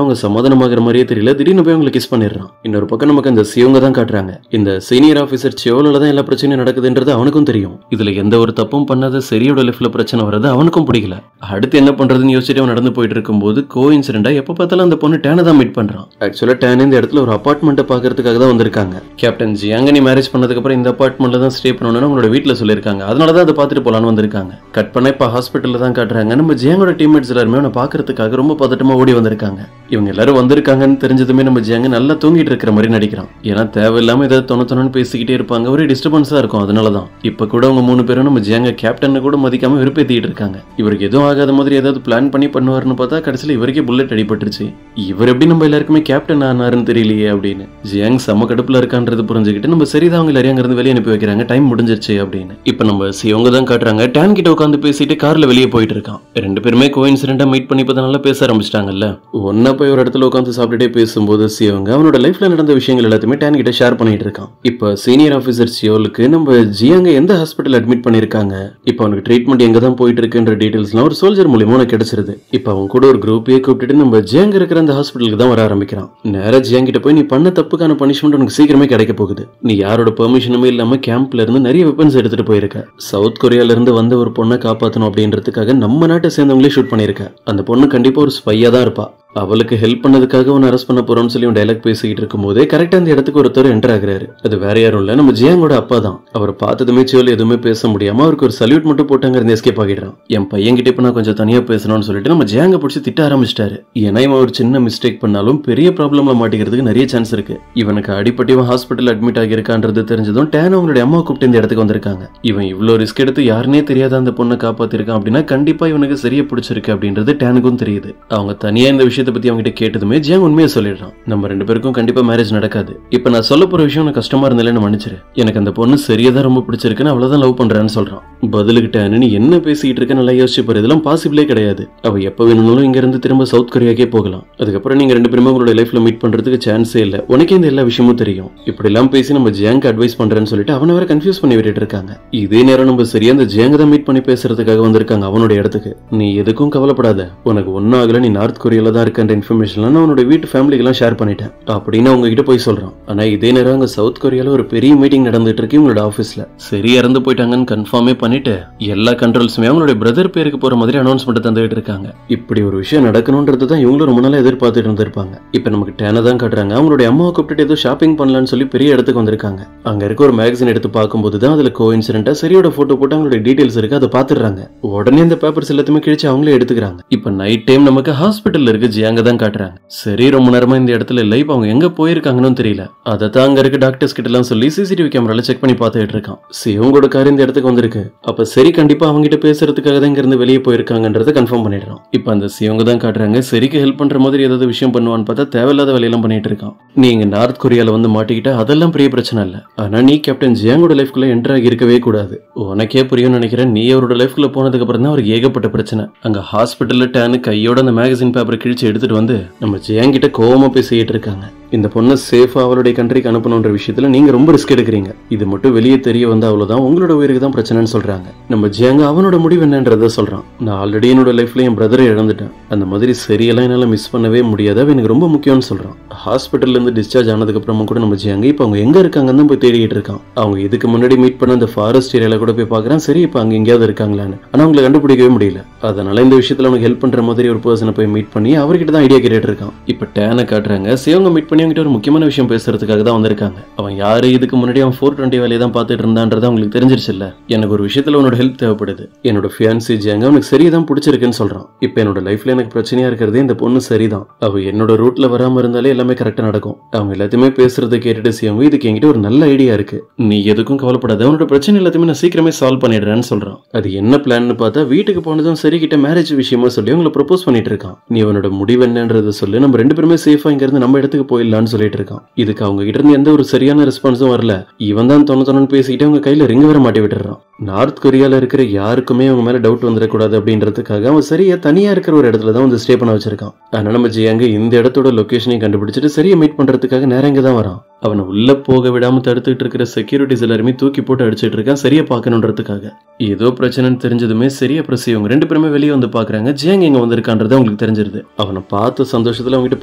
அவங்க சமாதானமாகற மாதிரியே தெரியல. திடீர்னு போய் அவங்களை கிஸ் பண்ணிடுறான். இன்னொரு பக்கம் நமக்கு அந்த சியோங்க தான் காட்டுறாங்க. இந்த சீனியர் ஆபீசர் சியோல தான் எல்லா பிரச்சனையும் நடக்குதுன்றது அவனுக்கும் தெரியும். இதுல எந்த ஒரு தப்பும் பண்ணாத சரியோட லைஃப்ல பிரச்சனை வரது அவனுக்கும் பிடிக்கல. அடுத்து என்ன பண்றதுன்னு யோசிச்சுட்டு அவன் நடந்து போயிட்டு இருக்கும்போது கோஇன்சிடென்ட்டா எப்ப பார்த்தாலும் அந்த பொண்ணு டேனை தான் மீட் பண்றான். ஆக்சுவலா டேன் இந்த இடத்துல ஒரு அபார்ட்மெண்ட்டை பாக்குறதுக்காக தான் வந்திருக்காங்க. கேப்டன் ஜியாங் நீ மேரேஜ் பண்ணதுக்கு அப்புறம் இந்த அபார்ட்மெண்ட்ல தான் ஸ்டே பண்ணணும்னு அவங்களோட வீட்டுல சொல்லிருக்காங்க. அதனாலதான் அதை பார்த்துட்டு போலான்னு வந்திருக்காங்க. கட் பண்ண இப்ப ஹாஸ்பிட்டல்ல தான் காட்டுறாங்க. நம்ம ஜியாங்கோட டீம்மேட்ஸ் எல்லாருமே அவனை பாக்குறதுக்காக ரொம்ப பதட்டமா ஓடி வந்திருக்காங்க. இவங்க எல்லாரும் வந்திருக்காங்கன்னு தெரிஞ்சதுமே நம்ம ஜியாங் நல்லா தூங்கிட்டு இருக்கிற மாதிரி நடிக்கிறான். ஏன்னா தேவையில்லாம ஏதாவது தொணத்தொன்னு பேசிக்கிட்டே இருப்பாங்க. ஒரே டிஸ்டர்பன்ஸா இருக்கும். அதனாலதான் இப்ப கூட அவங்க 3 பேரும் நம்ம ஜியாங்க கேப்டன் கூட மதிக்காம வெறுப்பேத்திட்டு இருக்காங்க. இவருக்கு எதுவும் ஆகாத மாதிரி ஏதாவது பிளான் பண்ணி பண்ணுவாருன்னு பார்த்தா கடைசியில் இவருக்கே புல்லட் அடிபட்டுருச்சு. இவர் எப்படி நம்ம எல்லாருக்குமே கேப்டன் ஆனாருன்னு தெரியலையே அப்படின்னு ஜியாங் செம்ம கடுப்புல இருக்கான்றது புரிஞ்சுக்கிட்டு நம்ம சரிதான் அவங்க எல்லாரையும் அங்கிருந்து வெளியே அனுப்பி வைக்கிறாங்க. டைம் முடிஞ்சிருச்சு அப்படின்னு. இப்ப நம்ம சியோங்க தான் காட்டுறாங்க. டேன் கிட்ட உட்காந்து பேசிட்டு கார்ல வெளியே போயிட்டு இருக்கான். 2 பேருமே கோஇன்சிடென்ட்டா மீட் பண்ணி நல்லா பேச ஆரம்பிச்சிட்டாங்கல்ல. ஒன்னா போய் ஒரு இடத்துல உட்காந்து சாப்பிட்டுட்டே பேசும்போது சியோங்க அவனோட லைஃப்ல நடந்த விஷயங்கள் எல்லாத்தையுமே டேன் கிட்ட ஷேர் பண்ணிட்டு இருக்கான். இப்ப சீனியர் ஆபீசர் சியோலுக்கு நம்ம ஜியாங்க எந்த ஹாஸ்பிட்டல் அட்மிட் பண்ணிருக்காங்க, இப்ப அவனுக்கு ட்ரீட்மெண்ட் எங்க தான் போயிட்டு இருக்குன்ற டீடைல்ஸ்லாம் ஒரு சோல்ஜர் மூலமா உனக்கு கிடைச்சிருது. இப்ப அவன் கூட ஒரு குரூப்பே கூப்பிட்டு நம்ம ஜியாங் இருக்கிற அந்த ஹாஸ்பிட்டலுக்கு தான் வர ஆரம்பிக்கிறான். நேரா ஜியாங் கிட்ட போய் நீ பண்ண தப்புக்கான பனிஷ்மெண்ட் உனக்கு சீக்கிரமே கிடைக்க போகுது. நீ யாரோட பெர்மிஷனுமே இல்லாம கேம்ப்ல இருந்து நிறைய வெப்பன்ஸ் எடுத்துட்டு போயிருக்க. சவுத் கொரியால இருந்து வந்த ஒரு பொண்ணை காப்பாத்தணும் அப்படின்றதுக்காக நம்ம நாட்டை சேர்ந்தவங்களே ஷூட் பண்ணிருக்க. அந்த பொண்ணு கண்டிப்பா ஒரு ஸ்பையா தான் இருப்பா. அவளுக்கு ஹெல்ப் பண்ணதுக்காக உன்னை அரெஸ்ட் பண்ண போறோம்னு சொல்லி டைலாக் பேசிக்கிட்டு இருக்கும் போதே கரெக்டா அந்த இடத்துக்கு ஒருத்தர் என்டர் ஆகுறாரு. அது வேற யாரும் இல்ல, நம்ம ஜியாங்கோட அப்பா தான். அவர் பார்த்ததுமே சியோல எதுவுமே பேச முடியாம அவருக்கு ஒரு சல்யூட் மட்டும் போட்டாங்க இருந்து எஸ்கேப் ஆகிடுறான். என் பையன் கிட்ட இப்ப நான் கொஞ்சம் தனியா பேசணும்னு சொல்லிட்டு நம்ம ஜியாங்க பிடிச்சி திட்ட ஆரம்பிச்சிட்டாரு. ஏன்னா இவன் ஒரு சின்ன மிஸ்டேக் பண்ணாலும் பெரிய ப்ராப்ளம்ல மாட்டிக்கிறதுக்கு நிறைய சான்ஸ் இருக்கு. இவனுக்கு அடிப்பட்டு இவன் ஹாஸ்பிட்டல் அட்மிட் ஆகியிருக்கான்றது தெரிஞ்சதும் டேன் அவங்களுடைய அம்மா கூப்பிட்டு இந்த இடத்துக்கு வந்திருக்காங்க. இவன் இவ்வளவு ரிஸ்க் எடுத்து யாருன்னே தெரியாத அந்த பொண்ணை காப்பாத்திருக்கான் அப்படின்னா கண்டிப்பா இவனுக்கு சரியா பிடிச்சிருக்கு அப்படின்றது டேனுக்கும் தெரியுது. அவங்க தனியா இந்த விஷயத்தை பத்தி அவங்க கிட்ட கேட்டு ஜியாங் உண்மையை சொல்லிடுறான். நம்ம 2 பேருக்கும் கண்டிப்பா மேரேஜ் நடக்காது. இப்ப நான் சொல்ல போற விஷயம் எனக்கு கஷ்டமா இருந்தாலும் மன்னிச்சிரு. எனக்கு அந்த பொண்ணு சரியாதான் ரொம்ப பிடிச்சிருக்குன்னு அவ்வளவுதான் லவ் பண்றேன்னு சொல்றான். பதிலுக்கிட்ட நீ என்ன பேசிட்டு இருக்க நல்லா யோசிச்சு பாரு. இதெல்லாம் பாசிபிளே கிடையாது. அவ எப்ப வேணும்னாலும் இங்க இருந்து திரும்ப சவுத் கொரியாக்கே போகலாம். அதுக்கப்புறம் நீங்க 2 பேருமே உங்களோட லைஃப்ல மீட் பண்றதுக்கு சான்ஸே இல்ல. உனக்கே இந்த எல்லா விஷயமும் தெரியும். இப்படி எல்லாம் பேசி நம்ம ஜியாங்க்கு அட்வைஸ் பண்றேன்னு சொல்லிட்டு அவனை வேற கன்ஃபியூஸ் பண்ணி விட்டுட்டு இருக்காங்க. இதே நேரம் நம்ம சரியா அந்த ஜியாங்க தான் மீட் பண்ணி பேசுறதுக்காக வந்திருக்காங்க அவனோட இடத்துக்கு. நீ எதுக்கும் கவலைப்படாத. உனக்கு ஒன்னும் ஆகல. நீ நார்த் கொரியால தான் இருக்க இன்ஃபர்மேஷன் அவனோட வீட்டு ஃபேமிலிக்கு எல்லாம் ஷேர் பண்ணிட்டேன் அப்படின்னு அவங்க கிட்ட போய் சொல்றான். ஆனா இதே நேரம் அங்க சவுத் கொரியால ஒரு பெரிய மீட்டிங் நடந்துட்டு இருக்கு இவங்களோட ஆபீஸ்ல. சரி இறந்து போயிட்டாங்கன்னு கன்ஃபார்மே பண்ணிட்டு எல்லா கண்ட்ரோல்ஸுமே அவங்களோட பிரதர் பேருக்கு போற மாதிரி அனௌன்ஸ்மெண்ட் தந்துட்டு இருக்காங்க. இப்படி ஒரு விஷயம் நடக்கணும்ன்றது தான் இவங்களும் ரொம்ப நாளா எதிர்பார்த்துட்டு இருந்திருப்பாங்க. இப்ப நமக்கு டேனை தான் காட்டுறாங்க. அவங்களுடைய அம்மாவை கூப்பிட்டு ஏதோ ஷாப்பிங் பண்ணலாம்னு சொல்லி பெரிய இடத்துக்கு வந்திருக்காங்க. அங்க இருக்க ஒரு மேகசின் எடுத்து பார்க்கும்போது தான் அதுல கோஇன்சிடென்ட்டா சரியோட போட்டோ போட்டு அவங்களுடைய டீடைல்ஸ் இருக்கு. அதை பாத்துறாங்க. உடனே இந்த பேப்பர்ஸ் எல்லாத்தையுமே கிழிச்சு அவங்களே எடுத்துக்கிறாங்க. இப்ப நைட் டைம் நமக்கு ஹாஸ்பிட்டல்ல இருக்கு ஜியாங்க தான் காட்டுறாங்க. சரி ரொம்ப நேரமா இந்த இடத்துல இல்ல. இப்ப அவங்க எங்க போயிருக்காங்கன்னு தெரியல. அதை தான் அங்க இருக்க டாக்டர்ஸ் கிட்ட எல்லாம் சொல்லி சிசிடிவி கேமரால செக் பண்ணி பார்த்துட்டு இருக்கான். சிவங்களோட கார் இந்த இடத்துக்கு வந்திருக்கு. அப்ப சரி கண்டிப்பா அவங்க கிட்ட பேசுறதுக்காக தான் இங்க இருந்து வெளியே போயிருக்காங்கன்றத கன்ஃபார்ம் பண்ணிடுறான். இப்ப அந்த சிவங்க தான் காட்டுறாங்க. சரிக்கு ஹெல்ப் பண்ற மாதிரி ஏதாவது விஷயம் பண்ணுவான்னு பார்த்தா தேவையில்லாத வேலையெல்லாம் பண்ணிட்டு இருக்கான். நீங்க நார்த் கொரியால வந்து மாட்டிக்கிட்டா அதெல்லாம் பெரிய பிரச்சனை இல்ல. ஆனா நீ கேப்டன் ஜியாங்கோட லைஃப்குள்ள என்டர் ஆகி இருக்கவே கூடாது. உனக்கே புரியும் நினைக்கிறேன். நீ அவரோட லைஃப்குள்ள போனதுக்கு அப்புறம் தான் அவருக்கு ஏகப்பட்ட பிரச்சனை. அங்க ஹாஸ்பிட்டல்ல டேனு கையோட அந்த மேகசின் பேப்பர் கிழிச்சு எடுத்துட்டு வந்து நம்ம ஜியாங் கிட்ட கோவமா பேசிட்டு இருக்காங்க. இந்த பொண்ணை சேஃபா அவளுடைய கண்ட்ரிக்கு அனுப்பணுன்ற விஷயத்துல நீங்க ரொம்ப ரிஸ்க் எடுக்கிறீங்க. இது மட்டும் வெளியே தெரிய வந்து அவ்வளவுதான் உங்களோட உயிருக்கு தான் பிரச்சனைன்னு சொல்றாங்க. நம்ம ஜியாங்க அவனோட முடிவு என்னன்றத சொல்றான். நான் ஆல்ரெடி என்னோட லைஃப்ல என் பிரதரை இழந்துட்டேன். அந்த மாதிரி சரியெல்லாம் என்னால மிஸ் பண்ணவே முடியாது. எனக்கு ரொம்ப முக்கியம்னு சொல்றான். ஹாஸ்பிட்டல்ல இருந்து டிஸ்சார்ஜ் ஆனதுக்கு அப்புறமா கூட நம்ம ஜியாங்க இப்ப அவங்க எங்க இருக்காங்கன்னு போய் தேடிட்டு இருக்கான். அவங்க இதுக்கு முன்னாடி மீட் பண்ண அந்த ஃபாரஸ்ட் ஏரியால கூட போய் பாக்குறான். சரி இப்ப அங்க எங்கேயாவது இருக்காங்களான்னு. ஆனா அவங்களை கண்டுபிடிக்கவே முடியல. அதனால இந்த விஷயத்துல அவனுக்கு ஹெல்ப் பண்ற மாதிரி ஒரு பர்சனை போய் மீட் பண்ணி அவர்கிட்ட தான் ஐடியா கேட்டு இருக்கான். இப்ப டேனை காட்டுறாங்க. சிவங்க மீட் பண்ணி அவங்ககிட்ட ஒரு முக்கியமான விஷயம் பேசுறதுக்காக தான் வந்திருக்காங்க. அவன் யாரு இதுக்கு முன்னாடி அவன் 420 வேலையை தான் பார்த்துட்டு இருந்தான்றது அவங்களுக்கு தெரிஞ்சிருச்சுல்ல. எனக்கு ஒரு விஷயத்துல உன்னோட ஹெல்ப் தேவைப்படுது. என்னோட ஃபியான்சி ஜியாங்க அவனுக்கு சரிதான் பிடிச்சிருக்குன்னு சொல்றான். இப்ப என்னோட லைஃப்ல எனக்கு பிரச்சனையா இருக்கிறதே இந்த பொண்ணு சரிதான். அவ என்னோட ரூட்ல வராம இருந்தாலே எல்லாமே கரெக்டா நடக்கும். அவங்க எல்லாத்தையுமே பேசுறதை கேட்டுட்டு சிவங்க இதுக்கு என்கிட்ட ஒரு நல்ல ஐடியா இருக்கு. நீ எதுக்கும் கவலைப்படாத. அவனோட பிரச்சனை எல்லாத்தையுமே நான் சீக்கிரமே சால்வ் பண்ணிடுறேன்னு சொல்றான். அது என்ன பிளான்னு பார்த்தா வீட்டுக்கு போனதும் சரி கிட்ட மேரேஜ் விஷயமா சொல்லி அவங்களை ப்ரொபோஸ் பண்ணிட்டு இருக்கான். நீ அவனோட முடிவு என்னன்றதை சொல்லு. நம்ம 2 பேருமே சேஃபா இங்க இருந்து நம்ம இடத்துக்கு போயிடலான்னு சொல்லிட்டு இருக்கான். இதுக்கு அவங்க கிட்ட இருந்து எந்த ஒரு சரியான ரெஸ்பான்ஸும் வரல. இவன் தான் தொண்ணு பேசிக்கிட்டு அவங்க கையில ரிங் வர மாட்டி விட்டுறான். நார்த் கொரியால இருக்கிற யாருக்குமே அவங்க மேல டவுட் வந்துடக்கூடாது அப்படின்றதுக்காக அவன் சரியா தனியா இருக்கிற ஒரு இடத்துல தான் வந்து ஸ்டே பண்ண வச்சிருக்கான். அதனால நம்ம ஜியாங்க இந்த இடத்தோட லொகேஷனையும் கண்டுபிடிச்சிட்டு சரியா மீட் பண்றதுக்காக நேரம் இங்க தான் வரான். அவனை உள்ள போக விடாம தடுத்துட்டு இருக்கிற செக்யூரிட்டிஸ் எல்லாருமே தூக்கி போட்டு அடிச்சிட்டு இருக்கான் சரியா பாக்கணுன்றதுக்காக. ஏதோ பிரச்சனைன்னு தெரிஞ்சதுமே சரியா பிரஸ் இவங்க 2 பேருமே வெளியே வந்து பாக்குறாங்க. ஜியாங் எங்க வந்திருக்கான்றது அவங்களுக்கு தெரிஞ்சிருது. அவனை பார்த்த சந்தோஷத்துல அவங்க கிட்ட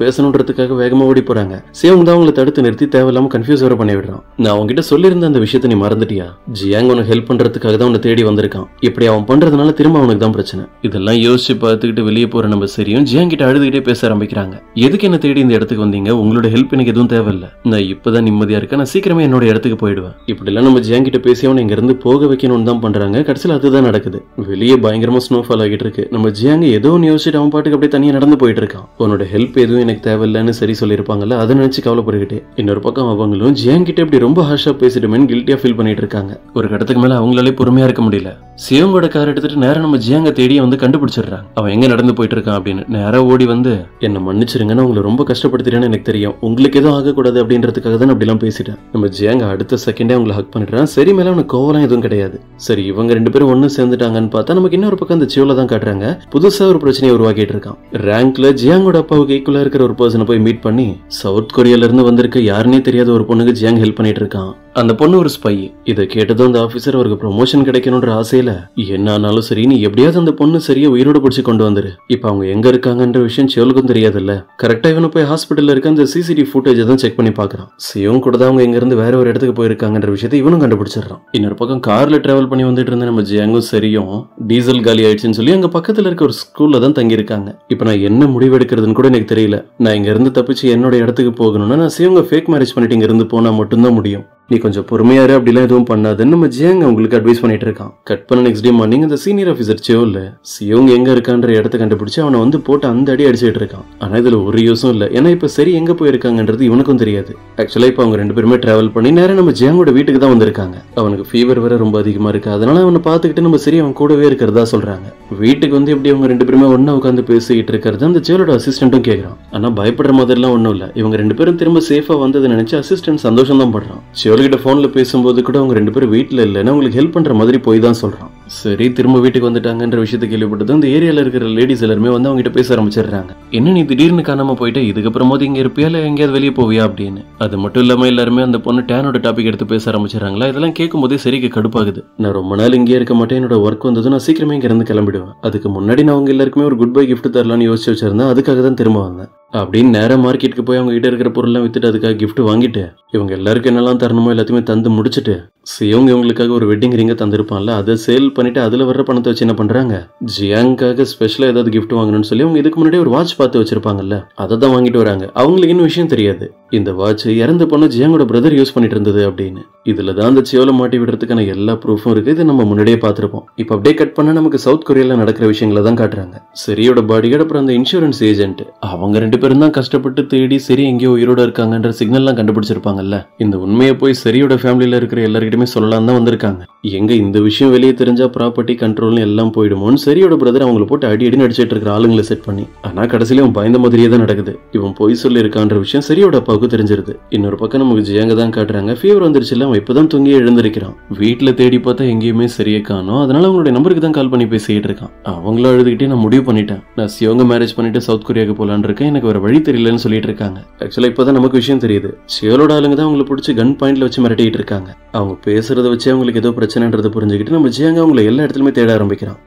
பேசணுன்றதுக்காக வேகமா ஓடி போறாங்க. சியோங் தான் அவங்களை தடுத்து நிறுத்தி தேவையில்லாம கன்ஃபியூஸ் வர பண்ணி விடுறான். நான் அவங்க கிட்ட சொல்லியிருந்த அந்த விஷயத்த நீ மறந்துட்டியா? ஜியாங் உனக்கு ஹெல்ப் பண்றதுக்காக தான் உன்னை தேடி வந்திருக்கான். இப்படி அவன் பண்றதுனால திரும்ப அவனுக்கு தான் பிரச்சனை. இதெல்லாம் யோசிச்சு பார்த்துக்கிட்டு வெளியே போற நம்ம சரியும் ஜியாங் கிட்ட அழுதுகிட்டே பேச ஆரம்பிக்கிறாங்க. எதுக்கு என்ன தேடி இந்த இடத்துக்கு வந்தீங்க? உங்களோட ஹெல்ப் எனக்கு எதுவும் தேவையில்லை. நான் இப்பதான் நிம்மதியா இருக்கேன். நான் சீக்கிரமே என்னோட இடத்துக்கு போயிடுவேன். இப்படி எல்லாம் நம்ம ஜியாங் கிட்ட பேசி அவனை இங்க இருந்து போக வைக்கணும்னு தான் பண்றாங்க. கடைசியில் அதுதான் நடக்குது. வெளியே பயங்கரமா ஸ்னோஃபால் ஆகிட்டு இருக்கு. நம்ம ஜியாங் ஏதோ ஒன்று யோசிச்சுட்டு அவன் பாட்டுக்கு அப்படியே தனியா நடந்து போயிட்டு இருக்கான். உன்னோட ஹெல்ப் எதுவும் எனக்கு தேவையில்லைன்னு சரி சொல்லியிருப்பாங்கல்ல, அதை நினைச்சு கவலைப்பட்டுக்கிட்டே இன்னொரு பக்கம் அவங்களும் ஜியாங் கிட்ட இப்படி ரொம்ப ஹார்ஷா பேசிட்டுமே கில்ட்டியா ஃபீல் பண்ணிட்டு இருக்காங்க. ஒரு கட்டத்துக்கு மேல அவங்களாலே பொறுமையா இருக்க முடியல. சியோங்கோட கார் எடுத்துட்டு நேரம் நம்ம ஜியாங்க தேடிய வந்து கண்டுபிடிச்சிடுறாங்க. அவன் எங்க நடந்து போயிட்டு இருக்கான் அப்படின்னு நேரா ஓடி வந்து என்ன மன்னிச்சிருங்கன்னு உங்களை ரொம்ப கஷ்டப்படுத்துறேன்னு எனக்கு தெரியும். உங்களுக்கு எதுவும் ஆகக்கூடாது அப்படின்றதுக்காக தான் அப்படி எல்லாம் பேசிட்டேன். நம்ம ஜியாங்க அடுத்த செகண்டே அவங்களை ஹக் பண்ணிடுறான். சரி மேல அவனுக்கு கோவலாம் எதுவும் கிடையாது. சரி இவங்க 2 பேரும் ஒன்னு சேர்ந்துட்டாங்கன்னு பார்த்தா நமக்கு இன்னொரு பக்கம் அந்த சியோல தான் காட்டுறாங்க. புதுசா ஒரு பிரச்சனையை உருவாக்கிட்டு இருக்கான். ரேங்க்ல ஜியாங்கோட அப்பாவுக்கு ஈக்குவலா இருக்கிற ஒரு பர்சனை போய் மீட் பண்ணி சவுத் கொரியால இருந்து வந்திருக்க யாருன்னே தெரியாத ஒரு பொண்ணுக்கு ஜியாங் ஹெல்ப் பண்ணிட்டு இருக்கான். அந்த பொண்ணு ஒரு ஸ்பை. இதை கேட்டதும் அந்த ஆபீசர் அவருக்கு ப்ரொமோஷன் கிடைக்கணும்ன்ற ஆசையில என்ன ஆனாலும் சரி நீ எப்படியாவது அந்த பொண்ணு சரியா உயிரோட பிடிச்சி கொண்டு வந்துரு. இப்ப அவங்க எங்க இருக்காங்கன்ற விஷயம் சியோலுக்கும் தெரியாதுல்ல. கரெக்டா இவனு போய் ஹாஸ்பிட்டல்ல இருக்க அந்த சிசிடிவி ஃபுட்டேஜ் தான் செக் பண்ணி பாக்குறான். சியோங் கூட தான் அவங்க இங்க இருந்து வேற ஒரு இடத்துக்கு போயிருக்காங்கன்ற விஷயத்தை இவனும் கண்டுபிடிச்சிடறான். இன்னொரு பக்கம் கார்ல டிராவல் பண்ணி வந்துட்டு இருந்த நம்ம ஜியாங்கும் சரியும் டீசல் காலி ஆயிடுச்சுன்னு சொல்லி அங்க பக்கத்துல இருக்க ஒரு ஸ்கூல்ல தான் தங்கி இருக்காங்க. இப்ப நான் என்ன முடிவு எடுக்கிறதுன்னு கூட எனக்கு தெரியல. நான் இங்க இருந்து தப்பிச்சு என்னோட இடத்துக்கு போகணும்னா நான் சியோங்க ஃபேக் மேரேஜ் பண்ணிட்டு இங்க இருந்து போனா மட்டும்தான் முடியும். நீ கொஞ்சம் பொறுமையாரு, அப்படிலாம் எதுவும் பண்ணாதுன்னு நம்ம ஜியாங் அவங்களுக்கு அட்வைஸ் பண்ணிட்டு இருக்கான். கட் பண்ண நெக்ஸ்ட் டே மார்னிங் அந்த சீனியர் ஆஃபீஸர் சியோல சியோங் எங்க இருக்கான்ற இடத்த கண்டுபிடிச்சு அவனை வந்து போட்டு அந்த அடி அடிச்சுட்டு இருக்கான். ஆனா இதுல ஒரு யூஸும் இல்ல. ஏன்னா இப்ப சரி எங்க போயிருக்காங்கன்றது இவனுக்கும் தெரியாது. ஆக்சுவலா இப்ப அவங்க 2 பேருமே டிராவல் பண்ணி நேரம் நம்ம ஜியாங்கோட வீட்டுக்கு தான் வந்திருக்காங்க. அவனுக்கு ஃபீவர் வேற ரொம்ப அதிகமா இருக்கு. அதனால அவனை பாத்துக்கிட்டு நம்ம சரி அவன் கூடவே இருக்கிறதா சொல்றாங்க. வீட்டுக்கு வந்து எப்படி அவங்க 2 பேருமே ஒன்னா உட்காந்து பேசிக்கிட்டு இருக்கிறது அந்த சியோலோட அசிஸ்டன்ட்டும் கேட்கறான். ஆனா பயப்படுற மாதிரி எல்லாம் ஒண்ணும் இல்ல. இவங்க 2 பேரும் திரும்ப சேஃபா வந்ததை நினைச்சு அசிஸ்டன்ட் சந்தோஷம் தான் படுறான். கிட்ட போன்ல பேசும்போது கூட அவங்க 2 பேரும் வீட்டுல இல்லைன்னு உங்களுக்கு ஹெல்ப் பண்ற மாதிரி போய் தான் சொல்றான். சரி திரும்ப வீட்டுக்கு வந்துட்டாங்கன்ற விஷயத்தை கேள்விப்பட்டது அந்த ஏரியால இருக்கிற லேடிஸ் எல்லாருமே வந்து அவங்க கிட்ட பேச ஆரம்பிச்சிடுறாங்க. என்ன நீ திடீர்னு காணாம போயிட்டு இதுக்கப்புறம் போது இங்க இருப்பியா இல்ல எங்கேயாவது வெளியே போவியா அப்படின்னு. அது மட்டும் இல்லாம எல்லாருமே அந்த பொண்ணு டேனோட டாபிக் எடுத்து பேச ஆரம்பிச்சிடறாங்களா. இதெல்லாம் கேட்கும் போதே சரிக்கு கடுப்பாகுது. நான் ரொம்ப நாள் இங்கே இருக்க மாட்டேன். என்னோட ஒர்க் வந்தது நான் சீக்கிரமே இங்க இருந்து கிளம்பிடுவேன். அதுக்கு முன்னாடி நான் அவங்க எல்லாருக்குமே ஒரு குட் பை கிஃப்ட் தரலாம்னு யோசிச்சு வச்சிருந்தேன். அதுக்காக தான் திரும்ப வந்தேன் அப்படின்னு நேரா மார்க்கெட்டுக்கு போய் அவங்க கிட்ட இருக்கிற பொருள்லாம் வித்துட்டு அதுக்காக கிஃப்ட் வாங்கிட்டு இவங்க எல்லாருக்கும் என்னெல்லாம் தரணுமோ எல்லாத்தையுமே தந்து முடிச்சுட்டு சியோங் இவங்களுக்காக ஒரு வெட்டிங் ரிங்க தந்திருப்பான்ல அதை சேல் பண்ணிட்டு அதுல வர்ற பணத்தை வச்சு என்ன பண்றாங்க, ஜியாங்காக ஸ்பெஷலா ஏதாவது கிஃப்ட் வாங்கணும்னு சொல்லி அவங்க இதுக்கு முன்னாடி ஒரு வாட்ச் பார்த்து வச்சிருப்பாங்கல்ல அதை தான் வாங்கிட்டு வராங்க. அவங்களுக்கு இன்னும் விஷயம் தெரியாது இந்த வாட்ச் இறந்து போன ஜியாங்கோட பிரதர் யூஸ் பண்ணிட்டு இருந்தது அப்படின்னு. இதுலதான் அந்த சியோல மாட்டி விடுறதுக்கான எல்லா ப்ரூஃபும் இருக்கு. இதை நம்ம முன்னாடியே பார்த்திருப்போம். இப்ப அப்படியே கட் பண்ணா நமக்கு சவுத் கொரியால நடக்கிற விஷயங்களை தான் காட்டுறாங்க. சரியோட பாடிகார்டு அப்புறம் அந்த இன்சூரன்ஸ் ஏஜென்ட் அவங்க 2 பேரும் தான் கஷ்டப்பட்டு தேடி சரி எங்கேயோ உயிரோட இருக்காங்கன்ற சிக்னல்லாம் கண்டுபிடிச்சிருப்பாங்கல்ல. இந்த உண்மையை போய் சரியோட ஃபேமிலியில இருக்கிற எல்லாருக்கிட்டுமே சொல்லலாம் தான் வந்திருக்காங்க. எங்க இந்த விஷயம் வெளியே தெரிஞ்சா ப்ராப்பர்ட்டி கண்ட்ரோல்னு எல்லாம் போயிடுமோன்னு சரியோட பிரதர் அவங்களை போட்டு அடி அடி நடிச்சிட்டு இருக்கிற ஆளுங்களை செட் பண்ணி. ஆனா கடைசியில அவன் பயந்த மாதிரியே தான் நடக்குது. இவன் போய் சொல்லி இருக்கான்ற விஷயம் சரியோட அப்பாவுக்கு தெரிஞ்சிருது. இன்னொரு பக்கம் நமக்கு ஜியாங்க தான் காட்டுறாங்க. ஃபீவர் வந்துருச்சுல, அவன் இப்பதான் தூங்கி எழுந்திருக்கிறான். வீட்டுல தேடி பார்த்தா எங்கேயுமே சரியே காணோம். அதனால அவங்களுடைய நம்பருக்கு தான் கால் பண்ணி பேசிக்கிட்டு இருக்கான். அவங்களும் அழுதுகிட்டே நான் முடிவு பண்ணிட்டேன், நான் சியோங்க மேரேஜ் பண்ணிட்டு சவுத் கொரியாவுக்கு போலான்னு இருக்கேன், எனக்கு வேற வழி தெரியலன்னு சொல்லிட்டு இருக்காங்க. ஆக்சுவலா இப்பதான் நமக்கு விஷயம் தெரியுது. சியோலோட ஆளுங்க தான் அவங்களை பிடிச்சி கன் பாயிண்ட்ல வச்சு மிரட்டிட்டு இருக்காங்க. அவங்க பேசுறத வச்சு அவங்களுக்கு ஏதோ பிரச்சனைன்றதை புரிஞ்சுக்கிட்டு நம்ம ஜியாங்க அவங்களை எல்லா இடத்துலயுமே தேட ஆரம்பிக்கிறான்.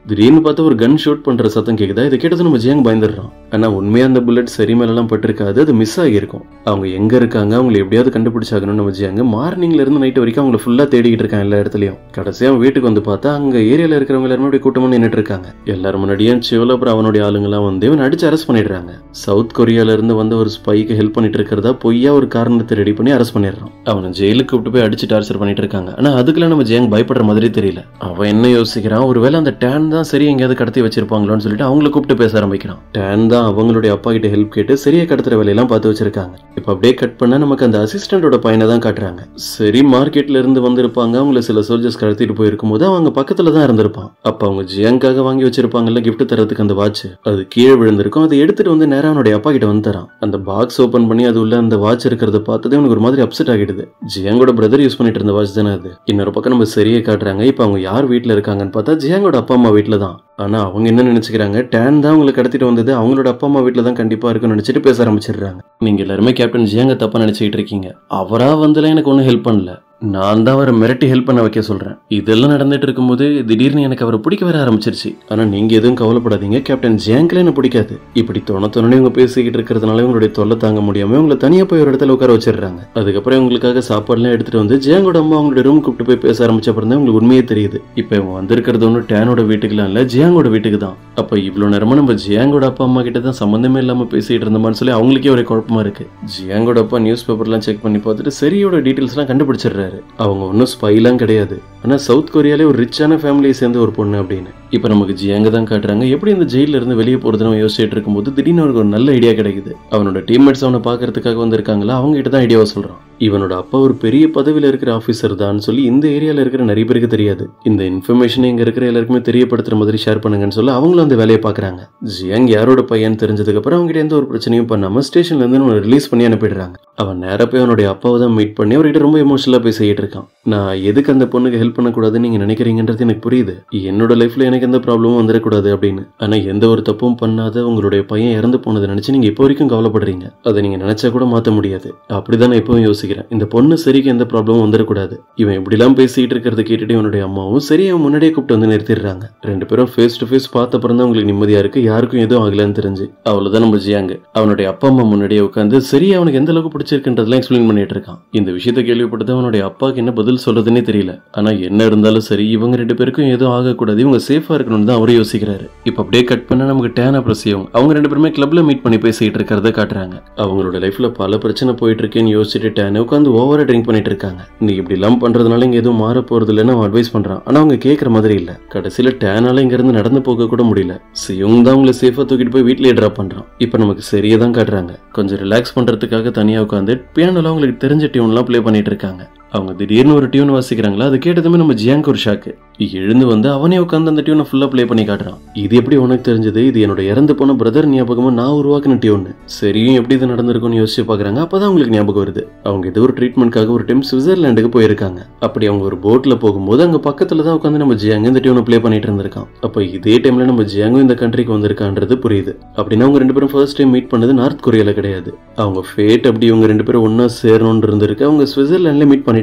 திடீர்னு பார்த்தா ஒரு கன் ஷூட் பண்ற சத்தம் கேக்குதா. இதை கேட்டது நம்ம ஜியாங்க பயந்துடுறான். ஆனா உண்மையா அந்த புல்லட் சரி மேலாம் பட்டிருக்காது, அது மிஸ் ஆகியிருக்கும். அவங்க எங்க இருக்காங்க அவங்களை எப்படியாவது கண்டுபிடிச்சாகணும். நம்ம ஜியாங்க மார்னிங்ல இருந்து நைட் வரைக்கும் அவங்களை ஃபுல்லா தேடிக்கிட்டு இருக்காங்க எல்லா இடத்துலயும். கடைசியா அவன் வீட்டுக்கு வந்து பார்த்தா அங்க ஏரியால இருக்கிறவங்க எல்லாருமே அப்படி கூட்டமா நின்னுட்டு இருக்காங்க. எல்லாரும் முன்னாடியே சியோல அப்புறம் அவனுடைய ஆளுங்கெல்லாம் வந்து இவன் அடிச்சு அரெஸ்ட் பண்ணிடுறாங்க. சவுத் கொரியால இருந்து வந்து ஒரு ஸ்பைக்கு ஹெல்ப் பண்ணிட்டு இருக்கிறதா பொய்யா ஒரு காரணத்தை ரெடி பண்ணி அரெஸ்ட் பண்ணிடுறான். அவனை ஜெயிலுக்கு கூப்பிட்டு போய் அடிச்சு டார்ச்சர் பண்ணிட்டு இருக்காங்க. ஆனா அதுக்கெல்லாம் நம்ம ஜியாங் பயப்படுற மாதிரி தெரியல. அவன் என்ன யோசிக்கிறான், ஒருவேளை அந்த டேன் தான் சரி எங்கேயாவது கடத்தி வச்சிருப்பாங்களோன்னு சொல்லிட்டு அவங்களை கூப்பிட்டு பேச ஆரம்பிக்கிறான். டேன் தான் தான் அவங்களுடைய அப்பா கிட்ட ஹெல்ப் கேட்டு சரியா கடத்துற வேலையெல்லாம் பார்த்து வச்சிருக்காங்க. இப்ப அப்படியே கட் பண்ணா நமக்கு அந்த அசிஸ்டண்டோட பையனை தான் காட்டுறாங்க. சரி, மார்க்கெட்ல இருந்து வந்திருப்பாங்க. அவங்கள சில சோல்ஜர்ஸ் கடத்திட்டு போயிருக்கும் போது அவங்க பக்கத்துல தான் இருந்திருப்பான். அப்ப அவங்க ஜியாங்காக வாங்கி வச்சிருப்பாங்கல்ல கிஃப்ட் தரதுக்கு அந்த வாட்ச், அது கீழே விழுந்திருக்கும். அதை எடுத்துட்டு வந்து நேரா அவனுடைய அப்பா கிட்ட வந்து தரான். அந்த பாக்ஸ் ஓபன் பண்ணி அது உள்ள அந்த வாட்ச் இருக்கிறத பார்த்ததே அவனுக்கு ஒரு மாதிரி அப்செட் ஆகிடுது. ஜியாங்கோட பிரதர் யூஸ் பண்ணிட்டு இருந்த வாட்ச் தானே அது. இன்னொரு பக்கம் நம்ம சரியே காட்டுறாங்க. இப்ப அவங்க யார் வீட்டுல இருக்காங்கன்னு பார்த்தா ஜியாங்கோட அப்பா அம்மா வீட்டுல தான். ஆனா அவங்க என்ன நினைச்சுக்கிறாங்க, டேன் தான் அவங்களை கடத்திட்டு வந்தது அவங்களோட அப்பா அம்மா வீட்டுல தான் கண்டிப்பா இருக்குன்னு நினைச்சிட்டு பேச ஆரம்பிச்சிடுறாங்க. நீங்க எல்லாருமே கேப்டன் ஜியாங்க தப்பா நினைச்சிட்டு இருக்கீங்க. அவரா வந்துல எனக்கு ஒன்னும் ஹெல்ப் பண்ணல. நான் தான் அவரை மிரட்டி ஹெல்ப் பண்ண வைக்க சொல்றேன். இதெல்லாம் நடந்துட்டு இருக்கும்போது திடீர்னு எனக்கு அவரை பிடிக்க வர ஆரம்பிச்சிருச்சு. ஆனா நீங்க எதுவும் கவலைப்படாதீங்க, கேப்டன் ஜியாங்ல என்ன பிடிக்காது. இப்படி தொணத்தொன்னே இவங்க பேசிக்கிட்டு இருக்கிறதுனால இவங்களுடைய தொல்லை தாங்க முடியாம உங்களை தனியா போய் ஒரு இடத்துல உட்கார வச்சிடுறாங்க. அதுக்கப்புறம் இவங்களுக்காக சாப்பாடுலாம் எடுத்துட்டு வந்து ஜியாங்கோட அம்மா அவங்களுடைய ரூம் கூப்பிட்டு போய் பேச ஆரம்பிச்ச அப்புறம் தான் உங்களுக்கு உண்மையே தெரியுது. இப்ப இவங்க வந்திருக்கிறது ஒன்னும் டேனோட வீட்டுக்குலாம் இல்ல, ஜியாங்கோட வீட்டுக்கு தான். அப்ப இவ்வளவு நேரமா நம்ம ஜியாங்கோட அப்பா அம்மா கிட்ட தான் சம்பந்தமே இல்லாம பேசிட்டு இருந்தோம்னு சொல்லி அவங்களுக்கே ஒரு குழப்பமா இருக்கு. ஜியாங்கோட அப்பா நியூஸ் பேப்பர்லாம் செக் பண்ணி பார்த்துட்டு சரியோட டீடைல்ஸ் எல்லாம் கண்டுபிடிச்சிடுறாரு. அவங்க ஒன்னும் ஸ்பைலாம் கிடையாது. ஆனா சவுத் கொரியாலே ஒரு ரிச்சான ஃபேமிலியை சேர்ந்த ஒரு பொண்ணு அப்படின்னு. இப்ப நமக்கு ஜியாங்க தான் காட்டுறாங்க. எப்படி இந்த ஜெயில இருந்து வெளியே போறது நம்ம யோசிச்சுட்டு இருக்கும்போது திடீர்னு அவனுக்கு ஒரு நல்ல ஐடியா கிடைக்குது. அவனோட டீம்மேட்ஸ் அவனை பாக்குறதுக்காக வந்திருக்காங்களா, அவங்க கிட்ட தான் ஐடியாவை சொல்றான். இவனோட அப்பா ஒரு பெரிய பதவியில இருக்கிற ஆபீசர் தான் சொல்லி இந்த ஏரியால இருக்கிற நிறைய பேருக்கு தெரியாது. இந்த இன்ஃபர்மேஷன் இங்க இருக்கிற எல்லாருக்குமே தெரியப்படுத்துற மாதிரி ஷேர் பண்ணுங்கன்னு சொல்லி அவங்களும் அந்த வேலையை பாக்குறாங்க. ஜியாங் யாரோட பையன் தெரிஞ்சதுக்கு அப்புறம் அவங்க கிட்ட எந்த ஒரு பிரச்சனையும் பண்ணாம ஸ்டேஷன்ல இருந்து ரிலீஸ் பண்ணி அனுப்பிடுறாங்க. அவன் நேர போய் அவனுடைய அப்பாவை தான் மீட் பண்ணி அவர்கிட்ட ரொம்ப எமோஷனலா பேசிட்டு இருக்கான். நான் எதுக்கு அந்த பொண்ணுக்கு ஹெல்ப் பண்ணக்கூடாதுன்னு நீங்க நினைக்கிறீங்கன்றது எனக்கு புரியுது. என்னோட லைஃப்ல எனக்கு எந்த ப்ராப்ளமும் வந்துடக்கூடாது அப்படின்னு. ஆனா எந்த ஒரு தப்பும் பண்ணாத உங்களுடைய பையன் இறந்து போனதை நினைச்சு நீங்க இப்போ வரைக்கும் கவலைப்படுறீங்க. அதை நீங்க நினைச்சா கூட மாத்த முடியாது. அப்படிதான் நான் இப்பவும் யோசிக்கிறேன். இந்த பொண்ணு சரிக்கு எந்த ப்ராப்ளமும் வந்துடக்கூடாது. இவன் இப்படி எல்லாம் பேசிட்டு இருக்கிறத கேட்டுட்டு இவனுடைய அம்மாவும் சரி அவன் முன்னாடியே கூப்பிட்டு வந்து நிறுத்திடுறாங்க. ரெண்டு பேரும் ஃபேஸ் டு ஃபேஸ் பார்த்த அப்புறம் தான் உங்களுக்கு நிம்மதியா இருக்கு, யாருக்கும் எதுவும் ஆகலன்னு தெரிஞ்சு. அவ்வளவுதான் நம்ம ஜியாங்க அவனுடைய அப்பா அம்மா முன்னாடியே உட்காந்து சரி அவனுக்கு எந்த அளவுக்கு பிடிச்சிருக்குன்றதுலாம் எக்ஸ்பிளைன் பண்ணிட்டு இருக்கான். இந்த விஷயத்தை கேள்விப்பட்டு அவனுடைய அப்பாவுக்கு என்ன பதில் சொல்றதுன்னே தெரியல. ஆனா என்ன இருந்தாலும் சரி இவங்க ரெண்டு பேருக்கும் எதுவும் ஆகக்கூடாது, இவங்க சேஃபா இருக்கணும்னு தான் அவரே யோசிக்கிறாரு. இப்ப அப்படியே கட் பண்ண நமக்கு டேன் அப்புறம் சியோங் அவங்க ரெண்டு பேருமே கிளப்ல மீட் பண்ணி பேசிட்டு இருக்கிறத காட்டுறாங்க. அவங்களோட லைஃப்ல பல பிரச்சனை போயிட்டு இருக்கேன்னு யோசிச்சுட்டு டேன் உட்காந்து ஓவரா ட்ரிங்க் பண்ணிட்டு இருக்காங்க. நீ இப்படி எல்லாம் பண்றதுனால இங்க எதுவும் மாற போறது இல்லைன்னு அவன் அட்வைஸ் பண்றான். ஆனா அவங்க கேட்கற மாதிரி இல்ல. கடைசியில டேனால இங்க இருந்து நடந்து போக கூட முடியல. சியோங் தான் அவங்களை சேஃபா தூக்கிட்டு போய் வீட்லயே டிராப் பண்றான். இப்ப நமக்கு சரியா தான் காட்டுறாங்க. கொஞ்சம் ரிலாக்ஸ் பண்றதுக்காக தனியா உட்காந்து பியானோல அவங்களுக்கு தெரிஞ்ச டியூன்லாம் பிளே பண்ணிட்டு இருக்காங்க. அவங்க திடீர்னு ஒரு டியூன் வாசிக்கிறாங்களா, அது கேட்டதுமே நம்ம ஜியாங்க் ஒரு ஷாக்கு. எழுந்து வந்து அவனே உட்காந்து அந்த டியூனை ஃபுல்லா பிளே பண்ணி காட்டுறான். இது எப்படி உனக்கு தெரிஞ்சது? இது என்னோட இறந்து போன பிரதர் ஞாபகமா நான் உருவாக்குன டியூன். சரியும் எப்படி இது நடந்திருக்கும்னு யோசிச்சு பாக்குறாங்க. அப்பதான் அவங்களுக்கு ஞாபகம் வருது. அவங்க ஏதோ ஒரு ட்ரீட்மெண்ட்காக ஒரு டைம் சுவிட்சர்லாண்டுக்கு போயிருக்காங்க. அப்படி அவங்க ஒரு போட்ல போகும்போது அங்க பக்கத்துல தான் உட்காந்து நம்ம ஜியாங் இந்த டியூனை பிளே பண்ணிட்டு இருந்திருக்கான். அப்ப இதே டைம்ல நம்ம ஜியாங்கும் இந்த கண்ட்ரிக்கு வந்திருக்கான்றது புரியுது. அப்படின்னா அவங்க ரெண்டு பேரும் ஃபர்ஸ்ட் டைம் மீட் பண்ணது நார்த் கொரியால கிடையாது. அவங்க ஃபேட் அப்படி இவங்க ரெண்டு பேரும் ஒன்னா சேரணும்னு இருந்திருக்கு. அவங்க சுவிட்சர்லாண்ட்ல மீட் பண்ணிட்டாங்க.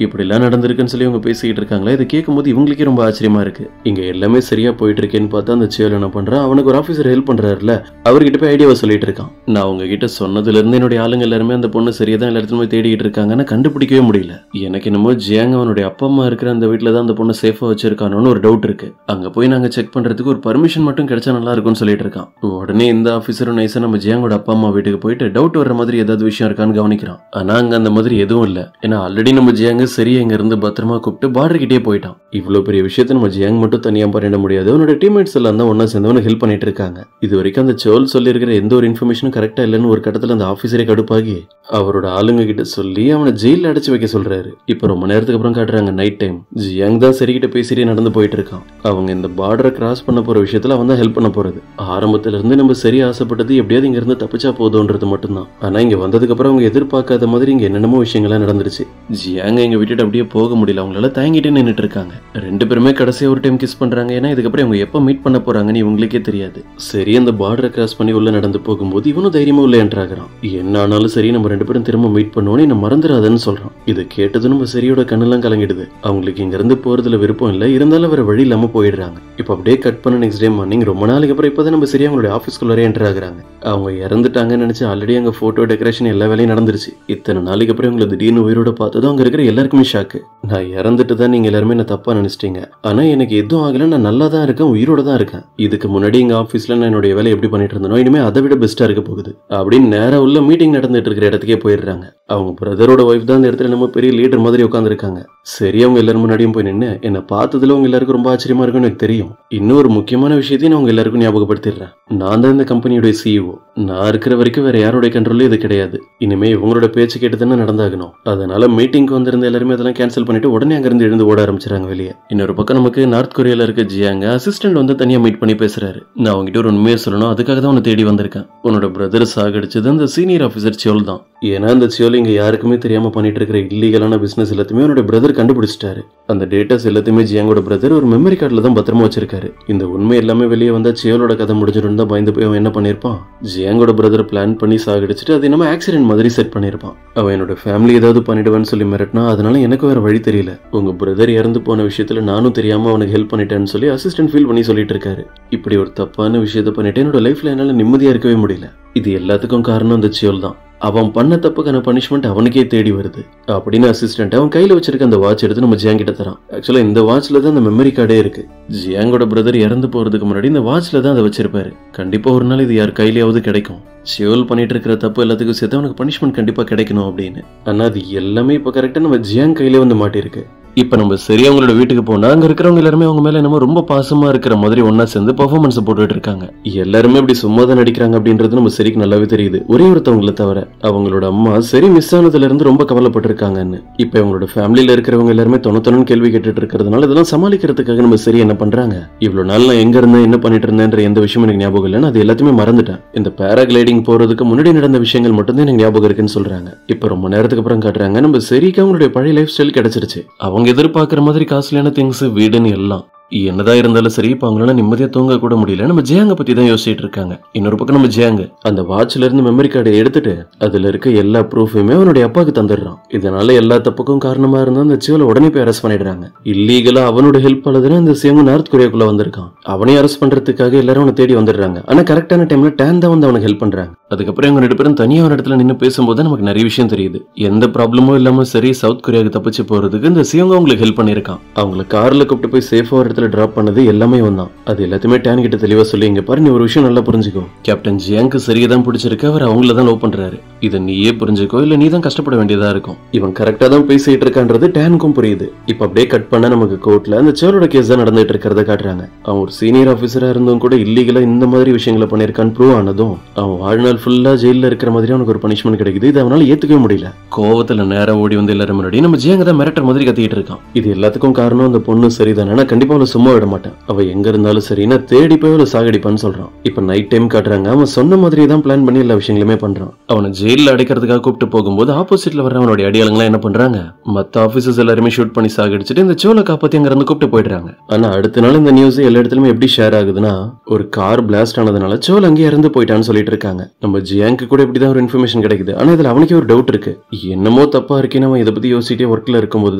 இப்படி எல்லாம் நடந்திருக்குன்னு சொல்லி அவங்க பேசிக்கிட்டு இருக்காங்களா. இதை கேட்கும்போது இவங்களுக்கே ரொம்ப ஆச்சரியமா இருக்கு. இங்க எல்லாமே சரியா போயிட்டு இருக்கேன்னு பார்த்தா அந்த சேல் என்ன பண்றான், அவனுக்கு ஒரு ஆபீசர் ஹெல்ப் பண்றாருல, அவர்கிட்ட போய் ஐடியாவை சொல்லிட்டு இருக்கான். நான் உங்ககிட்ட சொன்னதுல இருந்து என்னுடைய ஆளுங்க எல்லாருமே அந்த பொண்ணு சரியா தான் எல்லா இடத்துலயும் தேடிட்டு இருக்காங்கன்னா கண்டுபிடிக்கவே முடியல. எனக்கு என்னமோ ஜியாங் அவனுடைய அப்பா அம்மா இருக்கிற அந்த வீட்டுல தான் அந்த பொண்ணு சேஃபா வச்சிருக்கானோன்னு ஒரு டவுட் இருக்கு. அங்க போய் நாங்க செக் பண்றதுக்கு ஒரு பர்மிஷன் மட்டும் கிடைச்சா நல்லா இருக்கும்னு சொல்லிட்டு இருக்கான். உடனே இந்த ஆபீசரும் நைஸா நம்ம ஜியாங்கோட அப்பா அம்மா வீட்டுக்கு போயிட்டு டவுட் வர்ற மாதிரி ஏதாவது விஷயம் இருக்கான்னு கவனிக்கிறான். ஆனா அங்க அந்த மாதிரி எதுவும் இல்ல. ஏன்னா ஆல்ரெடி நம்ம ஜியாங்க சரியா இங்க இருந்து பத்திரமா கூப்பிட்டு பார்டர் கிட்டே போயிட்டான். இவ்வளவு பெரிய விஷயத்த நம்ம ஜியாங் மட்டும் தனியா பண்ணிட முடியாது. அவனோட டீம்மேட்ஸ் எல்லாம் தான் ஒன்னா சேர்ந்து ஹெல்ப் பண்ணிட்டு இருக்காங்க. இது வரைக்கும் அந்த சோல் சொல்லி இருக்கிற எந்த ஒரு இன்ஃபர்மேஷனும் கரெக்டா இல்லைன்னு ஒரு கட்டத்துல அந்த ஆபீசரே கடுப்பாகி அவரோட ஆளுங்க கிட்ட சொல்லி அவனை ஜெயில அடைச்சு வைக்க சொல்றாரு. இப்ப ரொம்ப நேரத்துக்கு அப்புறம் காட்டுறாங்க நைட் டைம். ஜியாங் தான் சரிகிட்ட பேசிட்டே நடந்து போயிட்டு இருக்கான். அவங்க இந்த பார்டரை கிராஸ் பண்ண போற விஷயத்துல அவன் தான் ஹெல்ப் பண்ண போறது. ஆரம்பத்துல இருந்து நம்ம சரி ஆசைப்பட்டது எப்படியாவது இங்க இருந்து தப்பிச்சா போதும்ன்றது மட்டும்தான். ஆனா இங்க வந்ததுக்கு அப்புறம் அவங்க எதிர்பார்க்காத மாதிரி இங்க என்னென்னமோ விஷயங்கள்லாம் நடந்துருச்சு. ஜியாங்க இங்க விட்டுட்டு அப்படியே போக முடியல. அவங்களால தாங்கிட்டே நின்னுட்டு இருக்காங்க. ரெண்டு பேருமே கடைசியா ஒரு டைம் கிஸ் பண்றாங்க. ஏன்னா இதுக்கப்புறம் அவங்க எப்ப மீட் பண்ண போறாங்கன்னு இவங்களுக்கே தெரியாது. சரி அந்த பார்டரை கிராஸ் பண்ணி உள்ள நடந்து போகும்போது இவனும் தைரியமா உள்ள என்ட்ராகிறான். என்ன ஆனாலும் சரி நம்ம ரெண்டு பேரும் திரும்ப மீட் பண்ணுவோன்னு என்ன மறந்துடாதன்னு சொல்றான். இது கேட்டது நம்ம சரியோட கண்ணெல்லாம் கலங்கிடுது. அவங்களுக்கு இங்க இருந்து போறதுல விருப்பம் இல்ல, இருந்தாலும் வேற வழி இல்லாம போயிடுறாங்க. இப்ப அப்படியே கட் பண்ண நெக்ஸ்ட் டே மார்னிங் ரொம்ப நாளைக்கு அப்புறம் இப்பதான் நம்ம சரியா அவங்களுடைய ஆபீஸ்க்குள்ளே என்டர் ஆகுறாங்க. அவங்க இறந்துட்டாங்கன்னு நினைச்சு ஆல்ரெடி அங்க போட்டோ டெக்கரேஷன் எல்லா வேலையும் நடந்துருச்சு. இத்தனை நாளைக்கு அப்புறம் இவங்களை திடீர்னு உயிரோட பார்த்ததும் அங்க இருக்கிற எல்லாருக்குமே ஷாக்கு. நான் இறந்துட்டு தான் நீங்க எல்லாருமே என்ன தப்பா நினைச்சிட்டீங்க. ஆனா எனக்கு எதுவும் ஆகல, நான் நல்லா தான் இருக்கேன், உயிரோட தான் இருக்கேன். இதுக்கு முன்னாடி எங்க ஆபீஸ்ல நான் என்னுடைய வேலை எப்படி பண்ணிட்டு இருந்தனோ இனிமே அதை விட பெஸ்டா இருக்க போகுது அப்படின்னு நேரா உள்ள மீட்டிங் நடந்துட்டு இருக்கிற இடத்துக்கே போயிடுறாங்க. அவங்க பிரதரோட ஒய்ஃப் தான் அந்த இடத்துல நம்ம பெரிய லீடர் மாதிரி உட்காந்துருக்காங்க. சரி, அவங்க எல்லாரும் முன்னாடியும் போய் நின்று என்ன பார்த்ததுல உங்க எல்லாருக்கும் ரொம்ப ஆச்சரியமா இருக்கும்னு எனக்கு தெரியும். இன்னொரு முக்கியமான விஷயத்தையும் நான் உங்க எல்லாருக்கும் ஞாபகப்படுத்திடுறேன். நான் தான் இந்த கம்பெனியோட CEO. நான் இருக்கிற வரைக்கும் வேற யாரோட கண்ட்ரோலும் இது கிடையாது. இனிமே இவங்களோட பேச்சு கேட்டு தானே நடந்தாகணும். அதனால மீட்டிங்க்கு வந்திருந்த எல்லாருமே அதெல்லாம் கேன்சல் பண்ணிட்டு உடனே அங்கிருந்து எழுந்து ஓட ஆரம்பிச்சாங்க வெளியே. இன்னொரு பக்கம் நமக்கு நார்த் கொரியால இருக்க ஜியாங்க அசிஸ்டன்ட் வந்து தனியா மீட் பண்ணி பேசுறாரு. நான் அவங்ககிட்ட ஒரு உண்மையை சொல்லணும், அதுக்காக தான் உன்னை தேடி வந்திருக்கேன். உன்னோட பிரதர் சாகடிச்சது அந்த சீனியர் ஆபீசர் சியோல் தான். ஏன்னா அந்த சியோல் இங்க யாருக்குமே தெரியாம பண்ணிட்டு இருக்கிற இல்லீகலான பிசினஸ் எல்லாத்தையுமே அவனோட பிரதர் கண்டுபிடிச்சிட்டாரு. அந்த டேட்டாஸ் எல்லாத்தையுமே ஜியாங்கோட பிரதர் ஒரு மெமரி கார்டுல தான் பத்திரமா வச்சிருக்காரு. இந்த உண்மை எல்லாமே வெளியே வந்தா சியோலோட கதை முடிஞ்சிடும் தான் பயந்து போய் அவன் என்ன பண்ணிருப்பான், ஜியாங்கோட பிரதர் பிளான் பண்ணி சாகடிச்சிட்டு அது நம்ம ஆக்சிடென்ட் மாதிரி செட் பண்ணிருப்பான். அவன் என்னோட ஃபேமிலி ஏதாவது பண்ணிடுவான்னு சொல்லி மிரட்டினா, அதனால எனக்கு வேற வழி தெரியல. உங்க பிரதர் இறந்து போன விஷயத்துல நானும் தெரியாம அவனுக்கு ஹெல்ப் பண்ணிட்டேன்னு சொல்லி அசிஸ்டன்ட் ஃபீல் பண்ணி சொல்லிட்டு இருக்காரு. இப்படி ஒரு தப்பான விஷயத்த பண்ணிட்டு என்னோட லைஃப்ல என்னால நிம்மதியா இருக்கவே முடியல. இது எல்லாத்துக்கும் காரணம் அந்த சியோல் தான். அவன் பண்ண தப்புக்கான பனிஷ்மெண்ட் அவனுக்கே தேடி வருது அப்படின்னு அசிஸ்டன்ட் அவன் கையில வச்சிருக்க அந்த வாட்ச் எடுத்து நம்ம ஜியாங் கிட்ட தரான். ஆக்சுவலா இந்த வாட்ச்ல தான் அந்த மெமரி கார்டே இருக்கு. ஜியாங்கோட பிரதர் இறந்து போறதுக்கு முன்னாடி இந்த வாட்ச்ல தான் அதை வச்சிருப்பாரு. கண்டிப்பா ஒரு நாள் இது யார் கையிலேயாவது கிடைக்கும். சியோல் பண்ணிட்டு இருக்கிற தப்பு எல்லாத்துக்கும் சேர்த்து அவனுக்கு பனிஷ்மெண்ட் கண்டிப்பா கிடைக்கணும் அப்படின்னு. ஆனா அது எல்லாமே இப்ப கரெக்டா நம்ம ஜியாங் கையிலே வந்து மாட்டிருக்கு. இப்ப நம்ம சரியா அவங்களோட வீட்டுக்கு போனா அங்க இருக்கிறவங்க எல்லாருமே அவங்க மேல என்னமோ ரொம்ப பாசமா இருக்கிற மாதிரி ஒன்னா சேர்ந்து பெர்ஃபார்மன்ஸ் போட்டுட்டு இருக்காங்க. எல்லாருமே இப்படி சும்மா தான் நடிக்கிறாங்க அப்படின்றது நம்ம சரிக்கு நல்லாவே தெரியுது. ஒரே ஒருத்தவங்களை தவிர அவங்களோட அம்மா சரி மிஸ் ஆனதுல இருந்து ரொம்ப கவலைப்பட்டிருக்காங்கன்னு. இப்ப அவங்களோட ஃபேமிலியில இருக்கிறவங்க எல்லாருமே தொண்ணூத்தொன்னு கேள்வி கேட்டுட்டு இருக்கிறதுனால இதெல்லாம் சமாளிக்கிறதுக்காக நம்ம சரி என்ன பண்றாங்க, இவ்வளவு நாள் நான் எங்க இருந்தேன் என்ன பண்ணிட்டு இருந்தேன்ற எந்த விஷயமும் எனக்கு ஞாபகம் இல்லைன்னு அது எல்லாத்தையுமே மறந்துட்டேன். இந்த பேராகிளைடிங் போறதுக்கு முன்னாடி நடந்த விஷயங்கள் மட்டும் தான் எனக்கு ஞாபகம் இருக்குன்னு சொல்றாங்க. இப்ப ரொம்ப நேரத்துக்கு அப்புறம் காட்டுறாங்க நம்ம சரிக்கு அவங்களுடைய பழைய லைஃப் ஸ்டைல் கிடைச்சிருச்சு. அவங்க எதிர்பார்க்கிற மாதிரி காஸ்ட்லியான திங்ஸ், வீடுன்னு எல்லாம் என்னதான் இருந்தாலும் சரி, இப்ப அவங்களால நிம்மதியா தூங்க கூட முடியல. நம்ம ஜியாங்க பத்தி தான் யோசிச்சுட்டு இருக்காங்க. இன்னொரு பக்கம் நம்ம ஜியாங்க அந்த வாட்ச்ல இருந்து மெமரி கார்டை எடுத்துட்டு அதுல இருக்க எல்லா ப்ரூஃபுமே அவனுடைய அப்பாவுக்கு தந்துடுறான். இதனால எல்லா தப்புக்கும் காரணமா இருந்தா அந்த சியோல உடனே போய் அரெஸ்ட் பண்ணிடுறாங்க. இல்லீகலா அவனோட ஹெல்ப் ஆனதுன்னு அந்த சியோங்க நார்த் கொரியாக்குள்ள வந்திருக்கான். அவனையும் அரெஸ்ட் பண்றதுக்காக எல்லாரும் அவனை தேடி வந்துடுறாங்க. ஆனா கரெக்டான டைம்ல டேன் தான் வந்து அவனுக்கு ஹெல்ப் பண்றாங்க. அதுக்கப்புறம் அவங்க ரெண்டு பேரும் தனியா ஒரு இடத்துல நின்று பேசும்போது நமக்கு நிறைய விஷயம் தெரியுது. எந்த ப்ராப்ளமும் இல்லாம சரி சவுத் கொரியாவுக்கு தப்பிச்சு போறதுக்கு இந்த சியோங்க அவங்களுக்கு ஹெல்ப் பண்ணிருக்கான். அவங்களை கார்ல கூப்பிட்டு போய் சேஃபா இடத்துல டிராப் பண்ணது எல்லாமே வந்தான். அது எல்லாத்தையுமே டேன் கிட்ட தெளிவா சொல்லி, இங்க பாரு நீ ஒரு விஷயம் நல்லா புரிஞ்சுக்கோ, கேப்டன் ஜியாங்க்கு சரியாதான் பிடிச்சிருக்கு, அவர் அவங்கள தான் லவ் பண்றாரு, இதை நீயே புரிஞ்சுக்கோ இல்ல நீ தான் கஷ்டப்பட வேண்டியதா இருக்கும். இவன் கரெக்டா தான் பேசிட்டு இருக்கான்றது டேனுக்கும் புரியுது. இப்ப அப்படியே கட் பண்ண நமக்கு கோர்ட்ல அந்த சியோலோட கேஸ் தான் நடந்துட்டு இருக்கிறத காட்டுறாங்க. அவன் ஒரு சீனியர் ஆபீசரா இருந்தும் கூட இல்லீகலா இந்த மாதிரி விஷயங்களை பண்ணிருக்கான்னு ப்ரூவ் ஆனதும் அவன் வாழ்நாள் ஃபுல்லா ஜெயில இருக்கிற மாதிரி அவனுக்கு ஒரு பனிஷ்மெண்ட் கிடைக்குது. இது அவனால ஏத்துக்கவே முடியல. கோவத்துல நேரம் ஓடி வந்து எல்லாரும் முன்னாடி நம்ம ஜியாங்க தான் மிரட்டர் மாதிரி கத்திட்டு இருக்கான். இது எல்லாத்துக்கும் காரணம் அந்த பொண்ணு சரிதானே, நான் கண்டிப்பா அவளை சும்மா விட மாட்டேன், அவ எங்க இருந்தாலும் சரி நான் தேடி போய் அவளை சாகடிப்பான்னு சொல்றான். இப்ப நைட் டைம் காட்டுறாங்க. அவன் சொன்ன மாதிரியே தான் பிளான் பண்ணி எல்லா விஷயங்களுமே பண்றான். அவனை ஜெயில அடைக்கிறதுக்காக கூப்பிட்டு போகும்போது ஆப்போசிட்ல வர அவனுடைய அடியாளங்களா என்ன பண்றாங்க, மத்த ஆபீசர்ஸ் எல்லாருமே ஷூட் பண்ணி சாகடிச்சுட்டு இந்த சோலை காப்பாத்தி அங்க இருந்து கூப்பிட்டு போயிடுறாங்க. ஆனா அடுத்த நாள் இந்த நியூஸ் எல்லா இடத்துலயுமே எப்படி ஷேர் ஆகுதுன்னா, ஒரு கார் பிளாஸ்ட் ஆனதுனால சோல் அங்கே இறந்து போயிட்டான்னு சொல்லிட்டு இருக்காங்க. நம்ம ஜியாங்க்கு கூட இப்படிதான் ஒரு இன்ஃபர்மேஷன் கிடைக்குது. ஆனா இதுல அவனுக்கே ஒரு டவுட் இருக்கு. என்னமோ தப்பா இருக்கேன்னு அவன் இதை பத்தி யோசிச்சுட்டே ஒர்க்ல இருக்கும்போது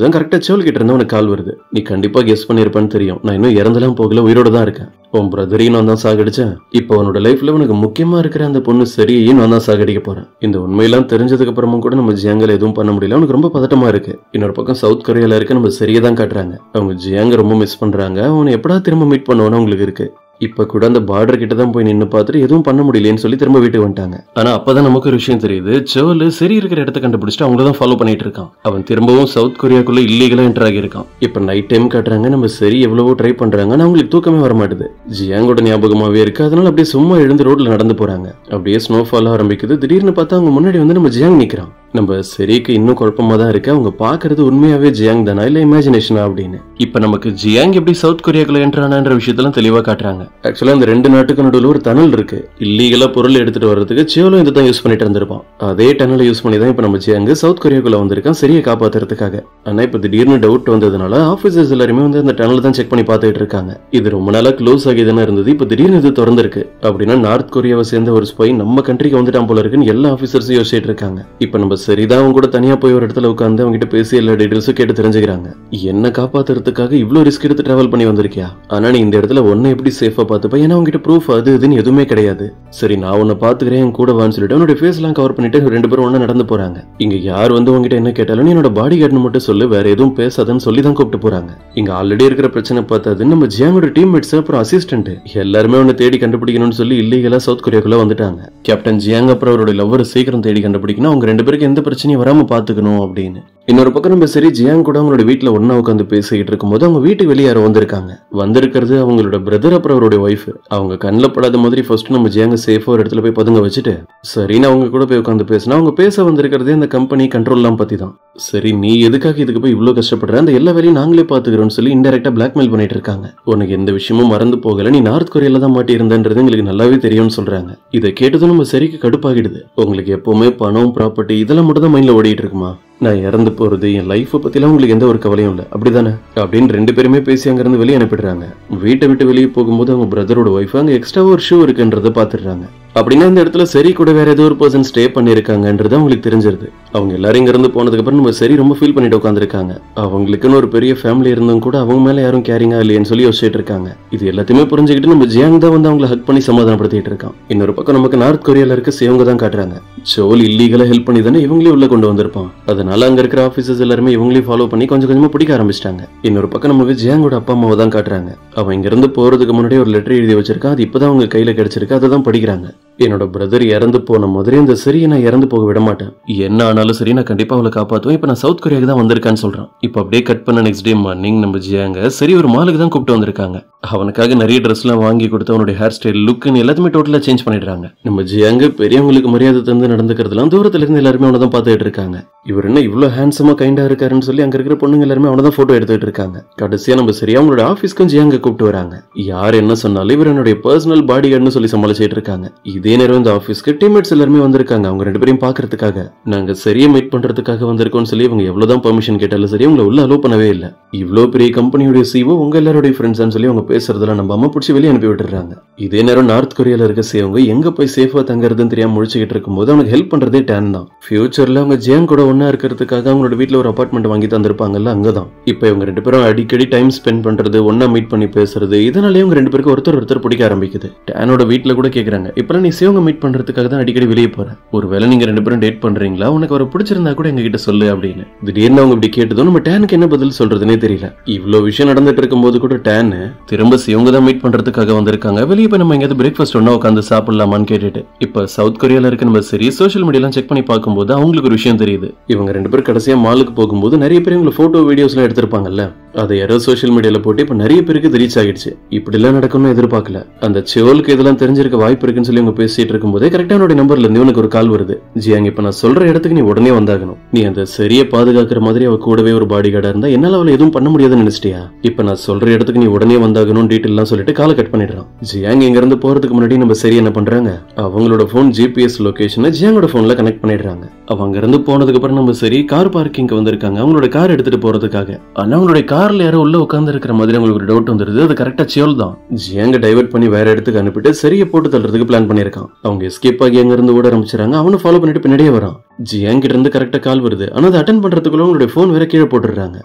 தான் கரெக்டா சோல் கிட்ட இருந்து அவனுக்கு கால் வருது. நீ கண்டிப்பா கெஸ் பண்ணிருப்பான்னு தெரியும், நான் இன்னும் இறந்தெல்லாம் போகல, உயிரோட தான் இருக்கேன். உன் பிரதரையும் நான் தான் சாகடிச்சேன். இப்போ அவனோட லைஃப்ல உனக்கு முக்கியமா இருக்கிற அந்த பொண்ணு சரியையும் நான் தான் சாகடிக்க போறேன். இந்த உண்மையெல்லாம் தெரிஞ்சதுக்கு அப்புறமும் கூட நம்ம ஜியாங்கல எதுவும் பண்ண முடியல. அவனுக்கு ரொம்ப பதட்டமா இருக்கு. இன்னொரு பக்கம் சவுத் கொரியால இருக்க நம்ம சரியா தான் காட்டுறாங்க. அவங்க ஜியாங்க ரொம்ப மிஸ் பண்றாங்க. அவனை எப்படா திரும்ப மீட் பண்ணுவான்னு அவங்களுக்கு இருக்கு. இப்ப கூட அந்த பார்டர் கிட்ட தான் போய் நின்னு பார்த்துட்டு எதுவும் பண்ண முடியலன்னு சொல்லி திரும்ப வீட்டுக்கு வந்துட்டாங்க. ஆனா அப்பதான் நமக்கு ஒரு விஷயம் தெரியுது. சோல் சரி இருக்கிற இடத்த கண்டுபிடிச்சிட்டு அவங்கள தான் ஃபாலோ பண்ணிட்டு இருக்கான். அவன் திரும்பவும் சவுத் கொரியாக்குள்ள இல்லீகலா என்டர் ஆகி இருக்கான். இப்ப நைட் டைம் காட்டுறாங்க. நம்ம சரி எவ்வளவோ ட்ரை பண்றாங்க, ஆனா அவங்களுக்கு தூக்கமே வர மாட்டுது. ஜியாங்கோட ஞாபகமாவே இருக்கு. அதனால அப்படியே சும்மா எழுந்து ரோட்ல நடந்து போறாங்க. அப்படியே ஸ்னோ ஃபால் ஆரம்பிக்குது. திடீர்னு பார்த்தா அவங்க முன்னாடி வந்து நம்ம ஜியாங் நிக்கிறான். நம்ம சரிக்கு இன்னும் குழப்பமா தான் இருக்கு. அவங்க பாக்குறது உண்மையாவே ஜியாங் தானா இல்ல இமேஜினேஷனா அப்படின்னு. இப்ப நமக்கு ஜியாங் எப்படி சவுத் கொரியாக்குள்ள என்டர் ஆனான்ற விஷயத்தெல்லாம் தெளிவா காட்டுறாங்க. ஆக்சுவலா இந்த ரெண்டு நாட்டுக்கு நடுவில் ஒரு டனல் இருக்கு. இல்லீகலா பொருள் எடுத்துட்டு வர்றதுக்கு சியோலும் இதுதான் யூஸ் பண்ணிட்டு இருந்திருப்பான். அதே டனலை யூஸ் பண்ணி தான் இப்ப நம்ம ஜியாங் சவுத் கொரியாக்குள்ள வந்திருக்கான் சரியை காப்பாத்துறதுக்காக. ஆனா இப்ப திடீர்னு டவுட் வந்ததுனால ஆபீசர்ஸ் எல்லாருமே வந்து அந்த டனல் தான் செக் பண்ணி பார்த்துட்டு இருக்காங்க. இது ரொம்ப நாளா க்ளோஸ் ஆகி தானே இருந்தது. இப்ப திடீர்னு இது திறந்திருக்கு அப்படின்னா நார்த் கொரியாவை சேர்ந்த ஒரு ஸ்பை நம்ம கண்ட்ரிக்கு வந்துட்டான் போல இருக்குன்னு எல்லா ஆபீசர்ஸும் யோசிச்சுட்டு இருக்காங்க. இப்ப நம்ம சரிதான் அவங்க கூட தனியா போய் ஒரு இடத்துல உட்காந்து அவங்க கிட்ட பேசி எல்லா டீடைல்ஸும் கேட்டு தெரிஞ்சுக்கிறாங்க. என்ன காப்பாத்துறதுக்காக இவ்ளோ ரிஸ்க் எடுத்து டிராவல் பண்ணி வந்திருக்கியா? ஆனா நீ இந்த இடத்துல ஒன்ன எப்படி சேஃபா பாத்துப்ப? ஏன்னா அவங்க கிட்ட ப்ரூஃப் அது இதுன்னு எதுவுமே கிடையாது. சரி நான் உன்னை பாத்துக்கிறேன், என் கூட வான்னு சொல்லிட்டு அவனுடைய ஃபேஸ் எல்லாம் கவர் பண்ணிட்டு 2 பேரும் ஒண்ணா நடந்து போறாங்க. இங்க யார் வந்து உங்ககிட்ட என்ன கேட்டாலும் என்னோட பாடி கார்டுன்னு மட்டும் சொல்லு, வேற எதுவும் பேசாதன்னு சொல்லி தான் கூப்பிட்டு போறாங்க. இங்க ஆல்ரெடி இருக்கிற பிரச்சனை பார்த்தாது நம்ம ஜியாங்கோட டீம்மேட்ஸ் அப்புறம் அசிஸ்டன்ட் எல்லாருமே அவனை தேடி கண்டுபிடிக்கணும்னு சொல்லி இல்லீகலா சவுத் கொரியாக்குள்ள வந்துட்டாங்க. கேப்டன் ஜியாங் அப்புறம் அவருடைய லவ்வர் சீக்கிரம் தேடி கண்டுபிடிக்கணும், அவங்க 2 பேருக்கு எந்த பிரச்சனையும் வராம பாத்துக்கணும் அப்படின்னு. இன்னொரு பக்கம் நம்ம சரி ஜியாங் கூட அவங்களோட வீட்டுல ஒன்னா உட்காந்து பேசிக்கிட்டு இருக்கும்போது அவங்க வீட்டுக்கு வெளியே யாரோ வந்திருக்காங்க. வந்திருக்கிறது அவங்களோட பிரதர் அப்புறம் அவருடைய ஒய்ஃப். அவங்க கண்ணில் படாத மாதிரி ஃபர்ஸ்ட் நம்ம ஜியாங்க சேஃபா ஒரு இடத்துல போய் பதுங்க வச்சுட்டு சரின்னு அவங்க கூட போய் உட்காந்து பேசினா அவங்க பேச வந்திருக்கிறதே அந்த கம்பெனி கண்ட்ரோல்லாம் பத்தி தான். சரி நீ எதுக்காக இதுக்கு போய் இவ்வளவு கஷ்டப்படுற, அந்த எல்லா வேலையும் நாங்களே பாத்துக்கிறோம்னு சொல்லி இன்டெரக்டா பிளாக்மெயில் பண்ணிட்டு இருக்காங்க. உனக்கு எந்த விஷயமும் மறந்து போகல, நீ நார்த் கொரியால தான் மாட்டி இருந்தன்றது எங்களுக்கு நல்லாவே தெரியும்னு சொல்றாங்க. இதை கேட்டதும் நம்ம சரிக்கு கடுப்பாகிடுது. உங்களுக்கு எப்பவுமே பணம் ப்ராப்பர்ட்டி இதெல்லாம் மட்டும் தான் மைண்ட்ல ஓடிட்டு இருக்குமா? நான் இறந்து போறது என் லைஃப் பத்திலாம் உங்களுக்கு எந்த ஒரு கவலையும் இல்லை அப்படிதானே அப்படின்னு 2 பேருமே பேசி அங்க இருந்து வெளியே அனுப்பிடுறாங்க. வீட்டை விட்டு வெளியே போகும்போது அவங்க பிரதரோட ஒய்ஃப் அங்க எக்ஸ்ட்ரா ஒரு ஷூ இருக்குன்றத பாத்துடுறாங்க. அப்படின்னா இந்த இடத்துல சரி கூட வேற ஏதோ ஒரு பர்சன் ஸ்டே பண்ணிருக்காங்கன்றது அவங்களுக்கு தெரிஞ்சிருது. அவங்க எல்லாரும் இங்க இருந்து போனதுக்கு அப்புறம் நம்ம சரி ரொம்ப ஃபீல் பண்ணிட்டு உட்காந்துருக்காங்க. அவங்களுக்குன்னு ஒரு பெரிய ஃபேமிலி இருந்தும் கூட அவங்க மேல யாரும் கேரிங்கா இல்லையன்னு சொல்லி யோசிச்சுட்டு இருக்காங்க. இது எல்லாத்தையுமே புரிஞ்சுக்கிட்டு நம்ம ஜியாங் தான் வந்து அவங்களை ஹக் பண்ணி சமாதானப்படுத்திட்டு இருக்கான். இன்னொரு பக்கம் நமக்கு நார்த் கொரியால இருக்க சேவங்க தான் காட்டுறாங்க. சோல் இல்லீகலா ஹெல்ப் பண்ணி தானே இவங்களே உள்ள கொண்டு வந்திருப்பான். அதனால அங்க இருக்கிற ஆபீசர்ஸ் எல்லாருமே இவங்களையும் ஃபாலோ பண்ணி கொஞ்சம் கொஞ்சமா பிடிக்க ஆரம்பிச்சிட்டாங்க. இன்னொரு பக்கம் நமக்கு ஜியாங்கோட அப்பா அம்மாவை தான் காட்டுறாங்க. அவன் இங்க இருந்து போறதுக்கு முன்னாடி ஒரு லெட்டர் எழுதி வச்சிருக்கான். அது இப்பதான் அவங்க கையில கிடைச்சிருக்கு, அதை தான் படிக்கிறாங்க. என்னோட பிரதர் இறந்து போன மாதிரி இந்த சரியை நான் இறந்து போக விட மாட்டேன், என்ன ஆனாலும் சரி நான் கண்டிப்பா அவளை காப்பாத்துவேன். இப்ப நான் சவுத் கொரியாவுக்கு தான் வந்திருக்கான்னு சொல்றான். இப்ப அப்படியே கட் பண்ண நெக்ஸ்ட் டே மார்னிங் நம்ம ஜியாங்க சரி ஒரு மாலுக்கு தான் கூப்பிட்டு வந்திருக்காங்க. அவனுக்காக நிறைய ட்ரெஸ் எல்லாம் வாங்கி கொடுத்து அவனுடைய ஹேர் ஸ்டைல் லுக்னு எல்லாத்தையுமே டோட்டலா சேஞ்ச் பண்ணிடுறாங்க. நம்ம ஜியாங்க பெரியவங்களுக்கு மரியாதை தந்து நடந்துக்கிறதுலாம் தூரத்துல இருந்து எல்லாருமே அவனை தான் பார்த்துட்டு இருக்காங்க. இவர் என்ன இவ்வளவு ஹேண்ட்ஸமா கைண்டா இருக்காருன்னு சொல்லி அங்க இருக்கிற பொண்ணுங்க எல்லாருமே அவனை தான் போட்டோ எடுத்துட்டு இருக்காங்க. கடைசியா நம்ம சரியா அவங்களோட ஆபீஸ்க்கும் ஜியாங்க கூப்பிட்டு வராங்க. யார் என்ன சொன்னாலும் இவர் என்னுடைய பர்சனல் பாடி கார்டுன்னு சொல்லி சமாளிச்சிட்டு இருக்காங்க. இதே நேரம் இந்த ஆபீஸ்க்கு டீம்மேட்ஸ் எல்லாருமே வந்திருக்காங்க. அவங்க 2 பேரையும் பாக்குறதுக்காக நாங்க சரியா மீட் பண்றதுக்காக வந்திருக்கோம்னு சொல்லி அவங்க எவ்வளவுதான் பெர்மிஷன் கேட்டாலும் சரி உங்களை உள்ள அலோ பண்ணவே இல்லை. இவ்வளவு பெரிய கம்பெனியோட சிஓ உங்க எல்லாரோட ஃப்ரெண்ட்ஸ்னு சொல்லி அவங்க பேசுறதெல்லாம் நம்ம அம்மா பிடிச்சி வெளியே அனுப்பி விட்டுறாங்க. இதே நேரம் நார்த் கொரியால இருக்க சேவங்க எங்க போய் சேஃபா தங்குறதுன்னு தெரியாம முழிச்சுக்கிட்டு இருக்கும்போது அவனுக்கு ஹெல்ப் பண்றதே டேன் தான். ஃபியூச்சர்ல அவங்க ஜியாங் கூட ஒன்னா இருக்கிறதுக்காக அவங்களோட வீட்டுல ஒரு அபார்ட்மெண்ட் வாங்கி தந்திருப்பாங்கல்ல, அங்கதான் இப்ப இவங்க 2 பேரும் அடிக்கடி டைம் ஸ்பெண்ட் பண்றது, ஒன்னா மீட் பண்ணி பேசுறது, இதனாலே இவங்க 2 பேருக்கு ஒருத்தர் பிடிக்க ஆரம்பிக்குது. டேனோட வீட்டுல கூட கேக்குறாங்க, இப்ப நீ சேவங்க மீட் பண்றதுக்காக தான் அடிக்கடி வெளியே போற, ஒருவேளை நீங்க 2 பேரும் டேட் பண்றீங்களா, உனக்கு அவரை பிடிச்சிருந்தா கூட எங்க கிட்ட சொல்லு அப்படின்னு. திடீர்னு அவங்க இப்படி கேட்டதும் நம்ம டேனுக்கு என்ன பதில் சொல்றதுன்னே தெரியல. இவ்வளவு விஷயம் நடந்துட்டு இருக்கும்போது கூட டேன் திரும்ப சேவங்க தான் மீட் பண்றதுக்காக வந்திருக்காங்க. வெளியே போய் நம்ம எங்கேயாவது பிரேக்ஃபாஸ்ட் ஒன்னா உட்காந்து சாப்பிடலாமான்னு கேட்டுட்டு இப்ப சவுத் கொரியால இருக்க நம்ம சரி சோஷியல் மீடியாலாம் செக் பண்ணி பார்க்கும்போது அவங்களுக்கு ஒரு விஷயம் தெரியுது. இவங்க 2 பேரும் கடைசியா மாலுக்கு போகும்போது நிறைய பேர் இவங்க போட்டோ வீடியோஸ் எல்லாம் எடுத்திருப்பாங்கல்ல, அதை யாரோ சோஷியல் மீடியால போட்டு இப்ப நிறைய பேருக்கு ரீச் ஆகிடுச்சு. இப்படி எல்லாம் நடக்கும்னு எதிர்பார்க்கல. அந்த செவலுக்கு இதெல்லாம் தெரிஞ்சிருக்க வாய்ப்பு இருக்குன்னு சொல்லி அவங்க பேசிட்டு இருக்கும்போதே கரெக்டா என்னோட நம்பர்ல இருந்து உனக்கு ஒரு கால் வருது. ஜியாங் இப்ப நான் சொல்ற இடத்துக்கு நீ உடனே வந்தாகணும். நீ அந்த சரியை பாதுகாக்கிற மாதிரி அவ கூடவே ஒரு பாடி கார்டா இருந்தா என்னால அவளை எதுவும் பண்ண முடியாதுன்னு நினைச்சிட்டியா? இப்ப நான் சொல்ற இடத்துக்கு நீ உடனே வந்தாகணும் டீட்டெயில் எல்லாம் சொல்லிட்டு காலை கட் பண்ணிடுறான். ஜியாங் இங்க இருந்து போறதுக்கு முன்னாடி நம்ம சரி என்ன பண்றாங்க, அவங்களோட போன் ஜிபிஎஸ் லொகேஷனை ஜியாங்கோட போன்ல கனெக்ட் பண்ணிடுறாங்க. அவங்க இருந்து போனதுக்கு அப்புறம் நம்ம சரி கார் பார்க்கிங் வந்திருக்காங்க அவங்களோட கார் எடுத்துட்டு போறதுக்காக. ஆனா அவங்களோட கார்ல யாரோ உள்ள உட்கார்ந்து இருக்கிற மாதிரி அவங்களுக்கு ஒரு டவுட் வந்துருது. அது கரெக்டா சியோல் தான். ஜியாங்க டைவர்ட் பண்ணி வேற இடத்துக்கு அனுப்பிட்டு சரியை போட்டு தள்ளுறதுக்கு பிளான் பண்ணிருக்கான். அவங்க எஸ்கேப் ஆகி அங்க இருந்து ஓட ஆரம்பிச்சாங்க. அவனை ஃபாலோ பண்ணிட்டு பின்னாடியே வரான். ஜியாங் கிட்ட இருந்து கரெக்டா கால் வருது. ஆனா அதை அட்டன் பண்றதுக்குள்ள அவங்களுடைய போன் வேற கீழே போட்டுறாங்க.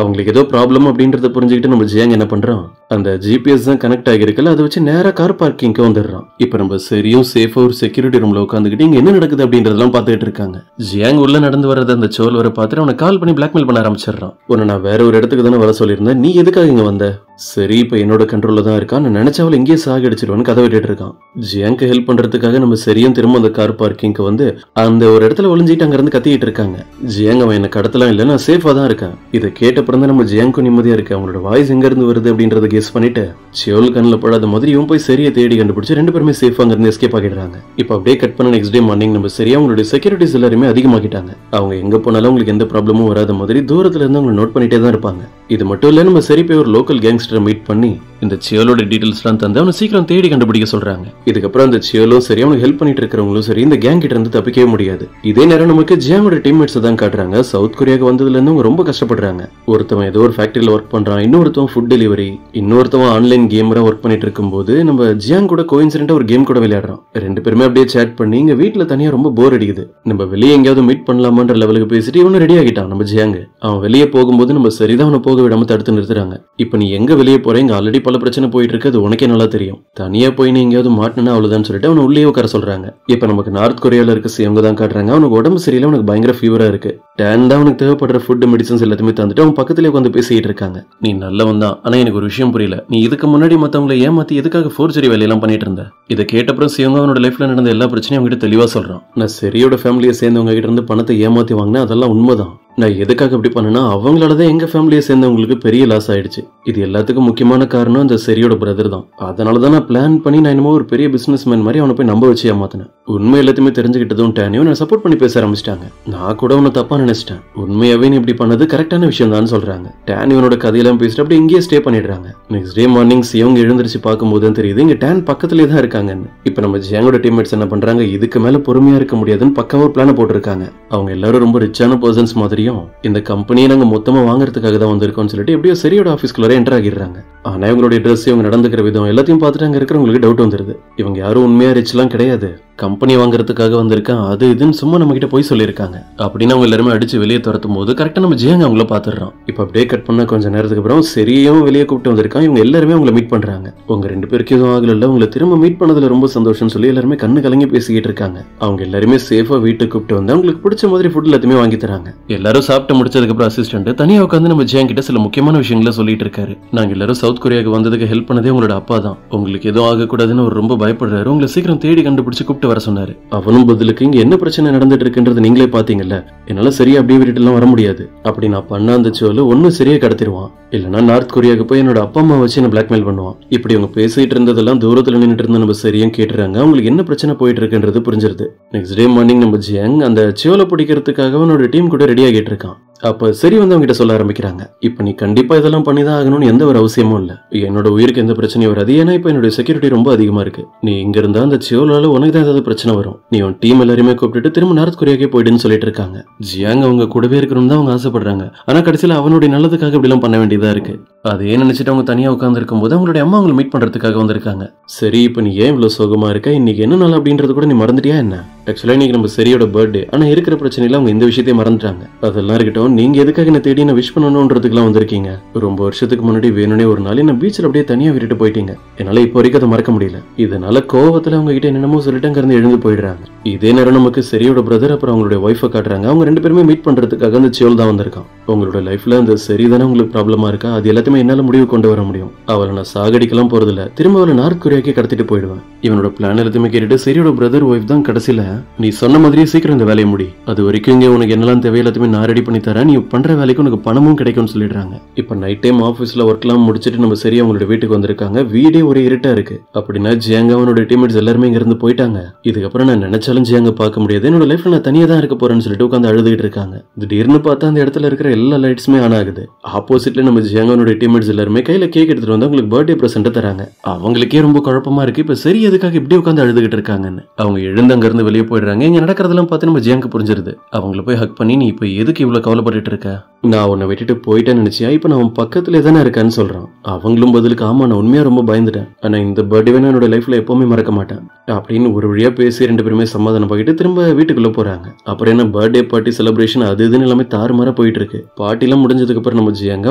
அவங்களுக்கு ஏதோ ப்ராப்ளம் அப்படின்றத புரிஞ்சுக்கிட்டு நம்ம ஜியாங் என்ன பண்றான், அந்த ஜிபிஎஸ் தான் கனெக்ட் ஆகிருக்கல அதை வச்சு நேரா கார் பார்க்கிங்க்கு வந்துடுறான். இப்ப நம்ம சரியும் சேஃபா ஒரு செக்யூரிட்டி ரூம்ல உட்காந்துக்கிட்டு இங்க என்ன நடக்குது அப்படின்றதெல்லாம் பாத்துட்டு இருக்காங்க. ஜியாங் உள்ள நடந்து வரத அந்த சோல் வர பார்த்துட்டு அவனை கால் பண்ணி பிளாக்மெயில் பண்ண ஆரம்பிச்சிடறான். உன்னை நான் வேற ஒரு இடத்துக்கு தானே வர சொல்லியிருந்தேன், நீ எதுக்காக இங்க வந்த? சரி இப்ப என்னோட கண்ட்ரோல்ல தான் இருக்கான், நான் நினைச்சவளை இங்கேயே சாகடிச்சிருவான்னு கதை விட்டுட்டு இருக்கான். ஜியாங்க்கு ஹெல்ப் பண்றதுக்காக நம்ம சரியும் திரும்ப அந்த கார் பார்க்கிங்க்கு வந்து அந்த ஒரு இடத்துல ஒளிஞ்சிட்டு அங்க இருந்து கத்திட்டு இருக்காங்க. ஜியாங் அவன் என்ன கடத்தலாம் இல்ல, நான் சேஃபா தான் இருக்கேன். இதை கேட்டப்புறம் தான் நம்ம ஜியாங்க்கும் நிம்மதியா இருக்கு. அவங்களோட வாய்ஸ் எங்க இருந்து வருது அப்படின்றத கெஸ் பண்ணிட்டு சியோல் கண்ணில் படாத மாதிரி இவன் போய் சரியை தேடி கண்டுபிடிச்சு 2 பேருமே சேஃபா அங்க இருந்து எஸ்கேப் ஆகிடுறாங்க. இப்ப அப்படியே கட் பண்ண நெக்ஸ்ட் டே மார்னிங் நம்ம சரியா அவங்களுடைய செக்யூரிட்டிஸ் எல்லாருமே அதிகமாக்கிட்டாங்க. அவங்க எங்க போனாலும் அவங்களுக்கு எந்த ப்ராப்ளமும் வராத மாதிரி தூரத்துல இருந்து அவங்க நோட் பண்ணிட்டே தான் இருப்பாங்க. இது மட்டும் இல்ல நம்ம சரி போய் ஒரு லோக்கல் கேங்ஸ்டரை மீட் பண்ணி இந்த சியோலோட டீடைல்ஸ்லாம் தந்து அவனை சீக்கிரம் தேடி கண்டுபிடிக்க சொல்றாங்க. இதுக்கப்புறம் அந்த சியோலும் சரி அவனுக்கு ஹெல்ப் பண்ணிட்டு இருக்கிறவங்களும் சரி இந்த கேங் கிட்ட இருந்து தப்பிக்கவே முடியாது. இதே நேரம் நமக்கு ஜியாங்கோட டீம்மேட்ஸ் தான் காட்டுறாங்க. சவுத் கொரியாவுக்கு வந்ததுல இருந்து அவங்க ரொம்ப கஷ்டப்படுறாங்க. ஒருத்தவன் ஏதோ ஒரு ஃபேக்டரியில ஒர்க் பண்றான், இன்னொருத்தவன் ஃபுட் டெலிவரி, இன்னொருத்தவன் ஆன்லைன் கேமரா ஒர்க் பண்ணிட்டு இருக்கும்போது நம்ம ஜியாங் கூட கோயின்சிடென்ட்டா ஒரு கேம் கூட விளையாடுறான். ரெண்டு பேருமே அப்படியே சேட் பண்ணி இங்க வீட்டுல தனியா ரொம்ப போர் அடிக்குது, நம்ம வெளியே எங்கேயாவது மீட் பண்ணலாமான்ற லெவலுக்கு பேசிட்டு இவனு ரெடி ஆகிட்டான் நம்ம ஜியாங். அவன் வெளியே போகும்போது நம்ம சரிதான் அவனை போக விடாம தடுத்து நிறுத்துறாங்க. இப்ப நீ எங்க வெளியே போற, இங்க ஆல்ரெடி பல பிரச்சனை போயிட்டு இருக்கு, அது உனக்கே நல்லா தெரியும், தனியா போய் நீ எங்கேயாவது மாட்டினா அவ்வளவுதான் சொல்லிட்டு அவனை உள்ளே உட்கார சொல்றாங்க. இப்ப நமக்கு நார்த் கொரியால இருக்க சிவங்க தான் காட்டுறாங்க. அவனுக்கு உடம்பு சரியில்லை, அவனுக்கு பயங்கர ஃபீவரா இருக்கு. டேன் தான் அவனுக்கு தேவைப்படுற ஃபுட் மெடிசன்ஸ் எல்லாத்தையுமே தந்துட்டு அவன் பக்கத்துல உட்காந்து பேசிட்டு இருக்காங்க. நீ நல்லவன் தான், ஆனா எனக்கு ஒரு விஷயம் புரியல, நீ இதுக்கு முன்னாடி மத்தவங்களை ஏமாத்தி எதுக்காக ஃபோர்ஜரி வேலையெல்லாம் பண்ணிட்டு இருந்த? இதை கேட்டப்பறம் சிவங்க அவனோட லைஃப்ல நடந்த எல்லா பிரச்சனையும் அவங்ககிட்ட தெளிவா சொல்றான். நான் சரியோட ஃபேமிலியை சேர்ந்தவங்க கிட்ட இருந்து பணத்தை ஏமாத்தி வாங்கினேன், அதெல்லாம் உண்மைதான். நான் எதுக்காக அப்படி பண்ணேன்னா அவங்களாலதான் எங்க ஃபேமிலியை சேர்ந்தவங்களுக்கு பெரிய லாஸ் ஆயிடுச்சு. இது எல்லாத்துக்கும் முக்கியமான காரணம் அந்த சரியோட பிரதர் தான். அதனாலதான் நான் பிளான் பண்ணி நான் என்னமோ ஒரு பெரிய பிசினஸ் மேன் மாதிரி அவனை போய் நம்ப வச்சு ஏமாத்தினேன். உண்மை எல்லாத்தையுமே தெரிஞ்சுக்கிட்டதும் டேனியும் நான் சப்போர்ட் பண்ணி பேச ஆரம்பிச்சிட்டாங்க. நான் கூட அவனை தப்பா நினைச்சிட்டேன், உண்மையாவே நீ இப்படி பண்ணது கரெக்டான விஷயம் தான் சொல்றாங்க. டேனியோட கதையெல்லாம் பேசிட்டு அப்படி இங்கேயே ஸ்டே பண்ணிடுறாங்க. நெக்ஸ்ட் டே மார்னிங் சிவங்க எழுந்திருச்சு பார்க்கும்போது தான் தெரியுது இங்க டேன் பக்கத்துலேயே தான் இருக்காங்கன்னு. இப்ப நம்ம ஜியாங்கோட டீம்மேட்ஸ் என்ன பண்றாங்க, இதுக்கு மேல பொறுமையா இருக்க முடியாதுன்னு பக்காவா பிளான போட்டிருக்காங்க. அவங்க எல்லாரும் ரொம்ப ரிச்சான பர்சன்ஸ் மாதிரியும் இந்த கம்பெனியை நாங்க மொத்தமா வாங்குறதுக்காக தான் வந்திருக்கோம்னு சொல்லிட்டு எப்படியோ சரியோட ஆபீஸ்க்குள்ள என்டர் ஆகிடுறாங்க. ஆனா இவங்களுடைய ட்ரெஸ், இவங்க நடந்துக்கிற விதம் எல்லாத்தையும் பார்த்துட்டு அங்க இருக்கிறவங்களுக்கு டவுட் வந்துருது. இவங்க யாரும் உண்மையா ரிச் எல்லாம் கிடையாது, கம்பெனி வாங்குறதுக்காக வந்திருக்கான், அது இதுன்னு சும்மா நம்ம கிட்ட போய் சொல்லியிருக்காங்க அப்படின்னு அவங்க எல்லாருமே அடிச்சு வெளியே துரத்தும் போது கரெக்டா நம்ம ஜியாங்க அவங்கள பாத்துறோம். இப்ப அப்படியே கட் பண்ண கொஞ்ச நேரத்துக்கு அப்புறம் சரியும் வெளியே கூப்பிட்டு வந்திருக்கான். இவங்க எல்லாருமே அவங்களை மீட் பண்றாங்க. உங்க ரெண்டு பேருக்கு எதுவும் ஆகல, உங்களை திரும்ப மீட் பண்ணதுல ரொம்ப சந்தோஷம் சொல்லி எல்லாருமே கண்ணு கலங்கி பேசிக்கிட்டு இருக்காங்க. அவங்க எல்லாருமே சேஃபா வீட்டுக்கு கூப்பிட்டு வந்து அவங்களுக்கு பிடிச்ச மாதிரி ஃபுட் எல்லாத்தையுமே வாங்கி தராங்க. எல்லாரும் சாப்பிட்டு முடிச்சதுக்கு அப்புறம் அசிஸ்டன்ட் தனியா உட்காந்து நம்ம ஜியாங் கிட்ட சில முக்கியமான விஷயங்களை சொல்லிட்டு இருக்காரு. நாங்க எல்லாரும் சவுத் கொரியாவுக்கு வந்ததுக்கு ஹெல்ப் பண்ணதே உங்களோட அப்பா தான், உங்களுக்கு எதுவும் ஆகக்கூடாதுன்னு அவர் ரொம்ப பயப்படுறாரு, உங்களை சீக்கிரம் தேடி கண்டுபிடிச்சு கூப்பிட்டு வர சொன்னாரு. அவனும் பதிலுக்கு இங்க என்ன பிரச்சனை நடந்துட்டு இருக்குன்றது நீங்களே பாத்தீங்கல்ல, என்னால சரியா அப்படியே விட்டுட்டு எல்லாம் வர முடியாது, அப்படி நான் பண்ண அந்த சோல ஒன்னும் சரியா கடத்திடுவான், இல்லைன்னா நார்த் கொரியாவுக்கு போய் என்னோட அப்பா அம்மா வச்சு என்ன பிளாக்மெயில் பண்ணுவான். இப்படி அவங்க பேசிட்டு இருந்ததெல்லாம் தூரத்துல நின்றுட்டு இருந்த நம்ம சரியும் கேட்டுறாங்க. அவங்களுக்கு என்ன பிரச்சனை போயிட்டு இருக்குன்றது புரிஞ்சிருது. நெக்ஸ்ட் டே மார்னிங் நம்ம ஜியாங் அந்த சோலை பிடிக்கிறதுக்காக அவனோட டீம் கூட ரெடி ஆகிட்டு இருக்கான். அப்ப சரி வந்து அவங்க கிட்ட சொல்ல ஆரம்பிக்கிறாங்க, இப்ப நீ கண்டிப்பா இதெல்லாம் பண்ணிதான் ஆகணும்னு எந்த ஒரு அவசியமும் இல்ல, என்னோட உயிருக்கு எந்த பிரச்சனையும் வராது, ஏன்னா இப்ப என்னோட செக்யூரிட்டி ரொம்ப அதிகமா இருக்கு, நீ இங்க இருந்தா அந்த சியோலால உனக்கு தான் ஏதாவது பிரச்சனை வரும், நீ உன் டீம் எல்லாருமே கூப்பிட்டு திரும்ப நார்த் கொரியாக்கே போயிடுன்னு சொல்லிட்டு இருக்காங்க. ஜியாங் அவங்க கூடவே இருக்கணும்னு தான் அவங்க ஆசைப்படுறாங்க. ஆனா கடைசியில அவனுடைய நல்லதுக்காக இப்படி எல்லாம் பண்ண வேண்டியதா இருக்கு. அதே நினைச்சிட்டு அவங்க தனியா உட்கார்ந்து இருக்கும் போது அவங்களுடைய அம்மா அவங்களை மீட் பண்றதுக்காக வந்திருக்காங்க. சரி இப்ப நீ ஏன் இவ்வளவு சோகமா இருக்க, இன்னைக்கு என்ன நாள் அப்படின்றது கூட நீ மறந்துட்டியா என்ன? ஆக்சுவலா இன்னைக்கு நம்ம சரியோட பர்த்டே, ஆனா இருக்கிற பிரச்சனையில அவங்க இந்த விஷயத்தையும் மறந்துட்டாங்க. அதெல்லாம் இருக்கட்டும், நீங்க எதுக்காக என்ன தேடி என்ன விஷ் பண்ணணும்ன்றதுக்குலாம் வந்திருக்கீங்க? ரொம்ப வருஷத்துக்கு முன்னாடி வேணும்னே ஒரு நாள் என்ன பீச்சில் அப்படியே தனியா விட்டுட்டு போயிட்டீங்க, என்னால இப்போ வரைக்கும் அதை மறக்க முடியல. இதனால கோவத்துல அவங்க கிட்ட என்னென்னமோ சொல்லிட்டு அங்க இருந்து எழுந்து போயிடுறாங்க. இதே நேரம் நமக்கு சரியோட பிரதர் அப்புறம் அவங்களுடைய ஒய்ஃபை காட்டுறாங்க. அவங்க ரெண்டு பேருமே மீட் பண்றதுக்காக அந்த சியோல் தான் வந்திருக்கான். உங்களோட லைஃப்ல அந்த சரிதானே உங்களுக்கு ப்ராப்ளமா இருக்கா, அது எல்லாத்தையுமே என்னால முடிவு கொண்டு வர முடியும், அவளை நான் சாகடிக்கலாம் போறதில்ல, திரும்ப அவளை நார்த் கொரியாக்கே கடத்திட்டு போயிடுவேன். இவனோட பிளான் எல்லாத்தையுமே கேட்டுட்டு சரியோட பிரதர் ஒய்ஃப் தான் கடைசியில நீ சொன்ன மாதிரியே சீக்கிரம் இந்த வேலையை முடி, அது வரைக்கும் இங்க உனக்கு என்னெல்லாம் தேவை எல்லாத்தையுமே நான் ரெடி பண்ணி தரேன், நீ பண்ற வேலைக்கு உனக்கு பணமும் கிடைக்கும்னு சொல்லிடுறாங்க. இப்ப நைட் டைம் ஆபீஸ்ல ஒர்க் எல்லாம் முடிச்சிட்டு நம்ம சரியா அவங்களோட வீட்டுக்கு வந்திருக்காங்க. வீடே ஒரே இருட்டா இருக்கு. அப்படின்னா ஜியாங்க அவனோட டீம்மேட்ஸ் எல்லாருமே இங்க இருந்து போயிட்டாங்க. இதுக்கப்புறம் நான் நினைச்சாலும் ஜியாங்க பார்க்க முடியாது, என்னோட லைஃப்ல நான் தனியா தான் இருக்க போறேன்னு சொல்லிட்டு உட்காந்து அழுதுகிட்டு இருக்காங்க. திடீர்னு பார்த்தா அந்த இடத்துல இருக்கிற எல்லா லைட்ஸுமே ஆன் ஆகுது. ஆப்போசிட்ல நம்ம ஜியாங்கோட டீம்மேட்ஸ் எல்லாருமே கையில கேக் எடுத்துட்டு வந்து அவங்களுக்கு பர்த்டே பிரசன்ட் தராங்க. அவங்களுக்கே ரொம்ப குழப்பமா இருக்கு, இப்ப சரி எதுக்காக இப்படி உட்காந்து அழுதுகிட்டு இருக்காங்கன்னு. அவங்க எழுந்து அங்க இருந்து வெளியே போயிடுறாங்க. இங்க நடக்கிறதெல்லாம் பார்த்து நம்ம ஜியாங்க புரிஞ்சிருது. அவங்கள போய் ஹக் பண்ணி நீ இப்ப எதுக்கு இவ்வளவு கவலைப்பட்டு இருக்க, நான் உன்னை விட்டுட்டு போயிட்டேன்னு நினைச்சியா, இப்ப நான் உன் பக்கத்துல தானே இருக்கான்னு சொல்றான். அவங்களும் பதிலுக்கு ஆமா நான் உண்மையா ரொம்ப பயந்துட்டேன், ஆனா இந்த பர்த்டே என்னோட லைஃப்ல எப்பவுமே மறக்க மாட்டேன் அப்படின்னு ஒரு வழியா பேசி ரெண்டு பேருமே சமாதானம் பண்ணிட்டு திரும்ப வீட்டுக்குள்ள போறாங்க. அப்புறம் என்ன பர்த்டே பார்ட்டி செலிப்ரேஷன் அது இதுன்னு எல்லாமே தாறுமாறா போயிட்டு இருக்கு. பார்ட்டி எல்லாம் முடிஞ்சதுக்கு அப்புறம் நம்ம ஜியாங்க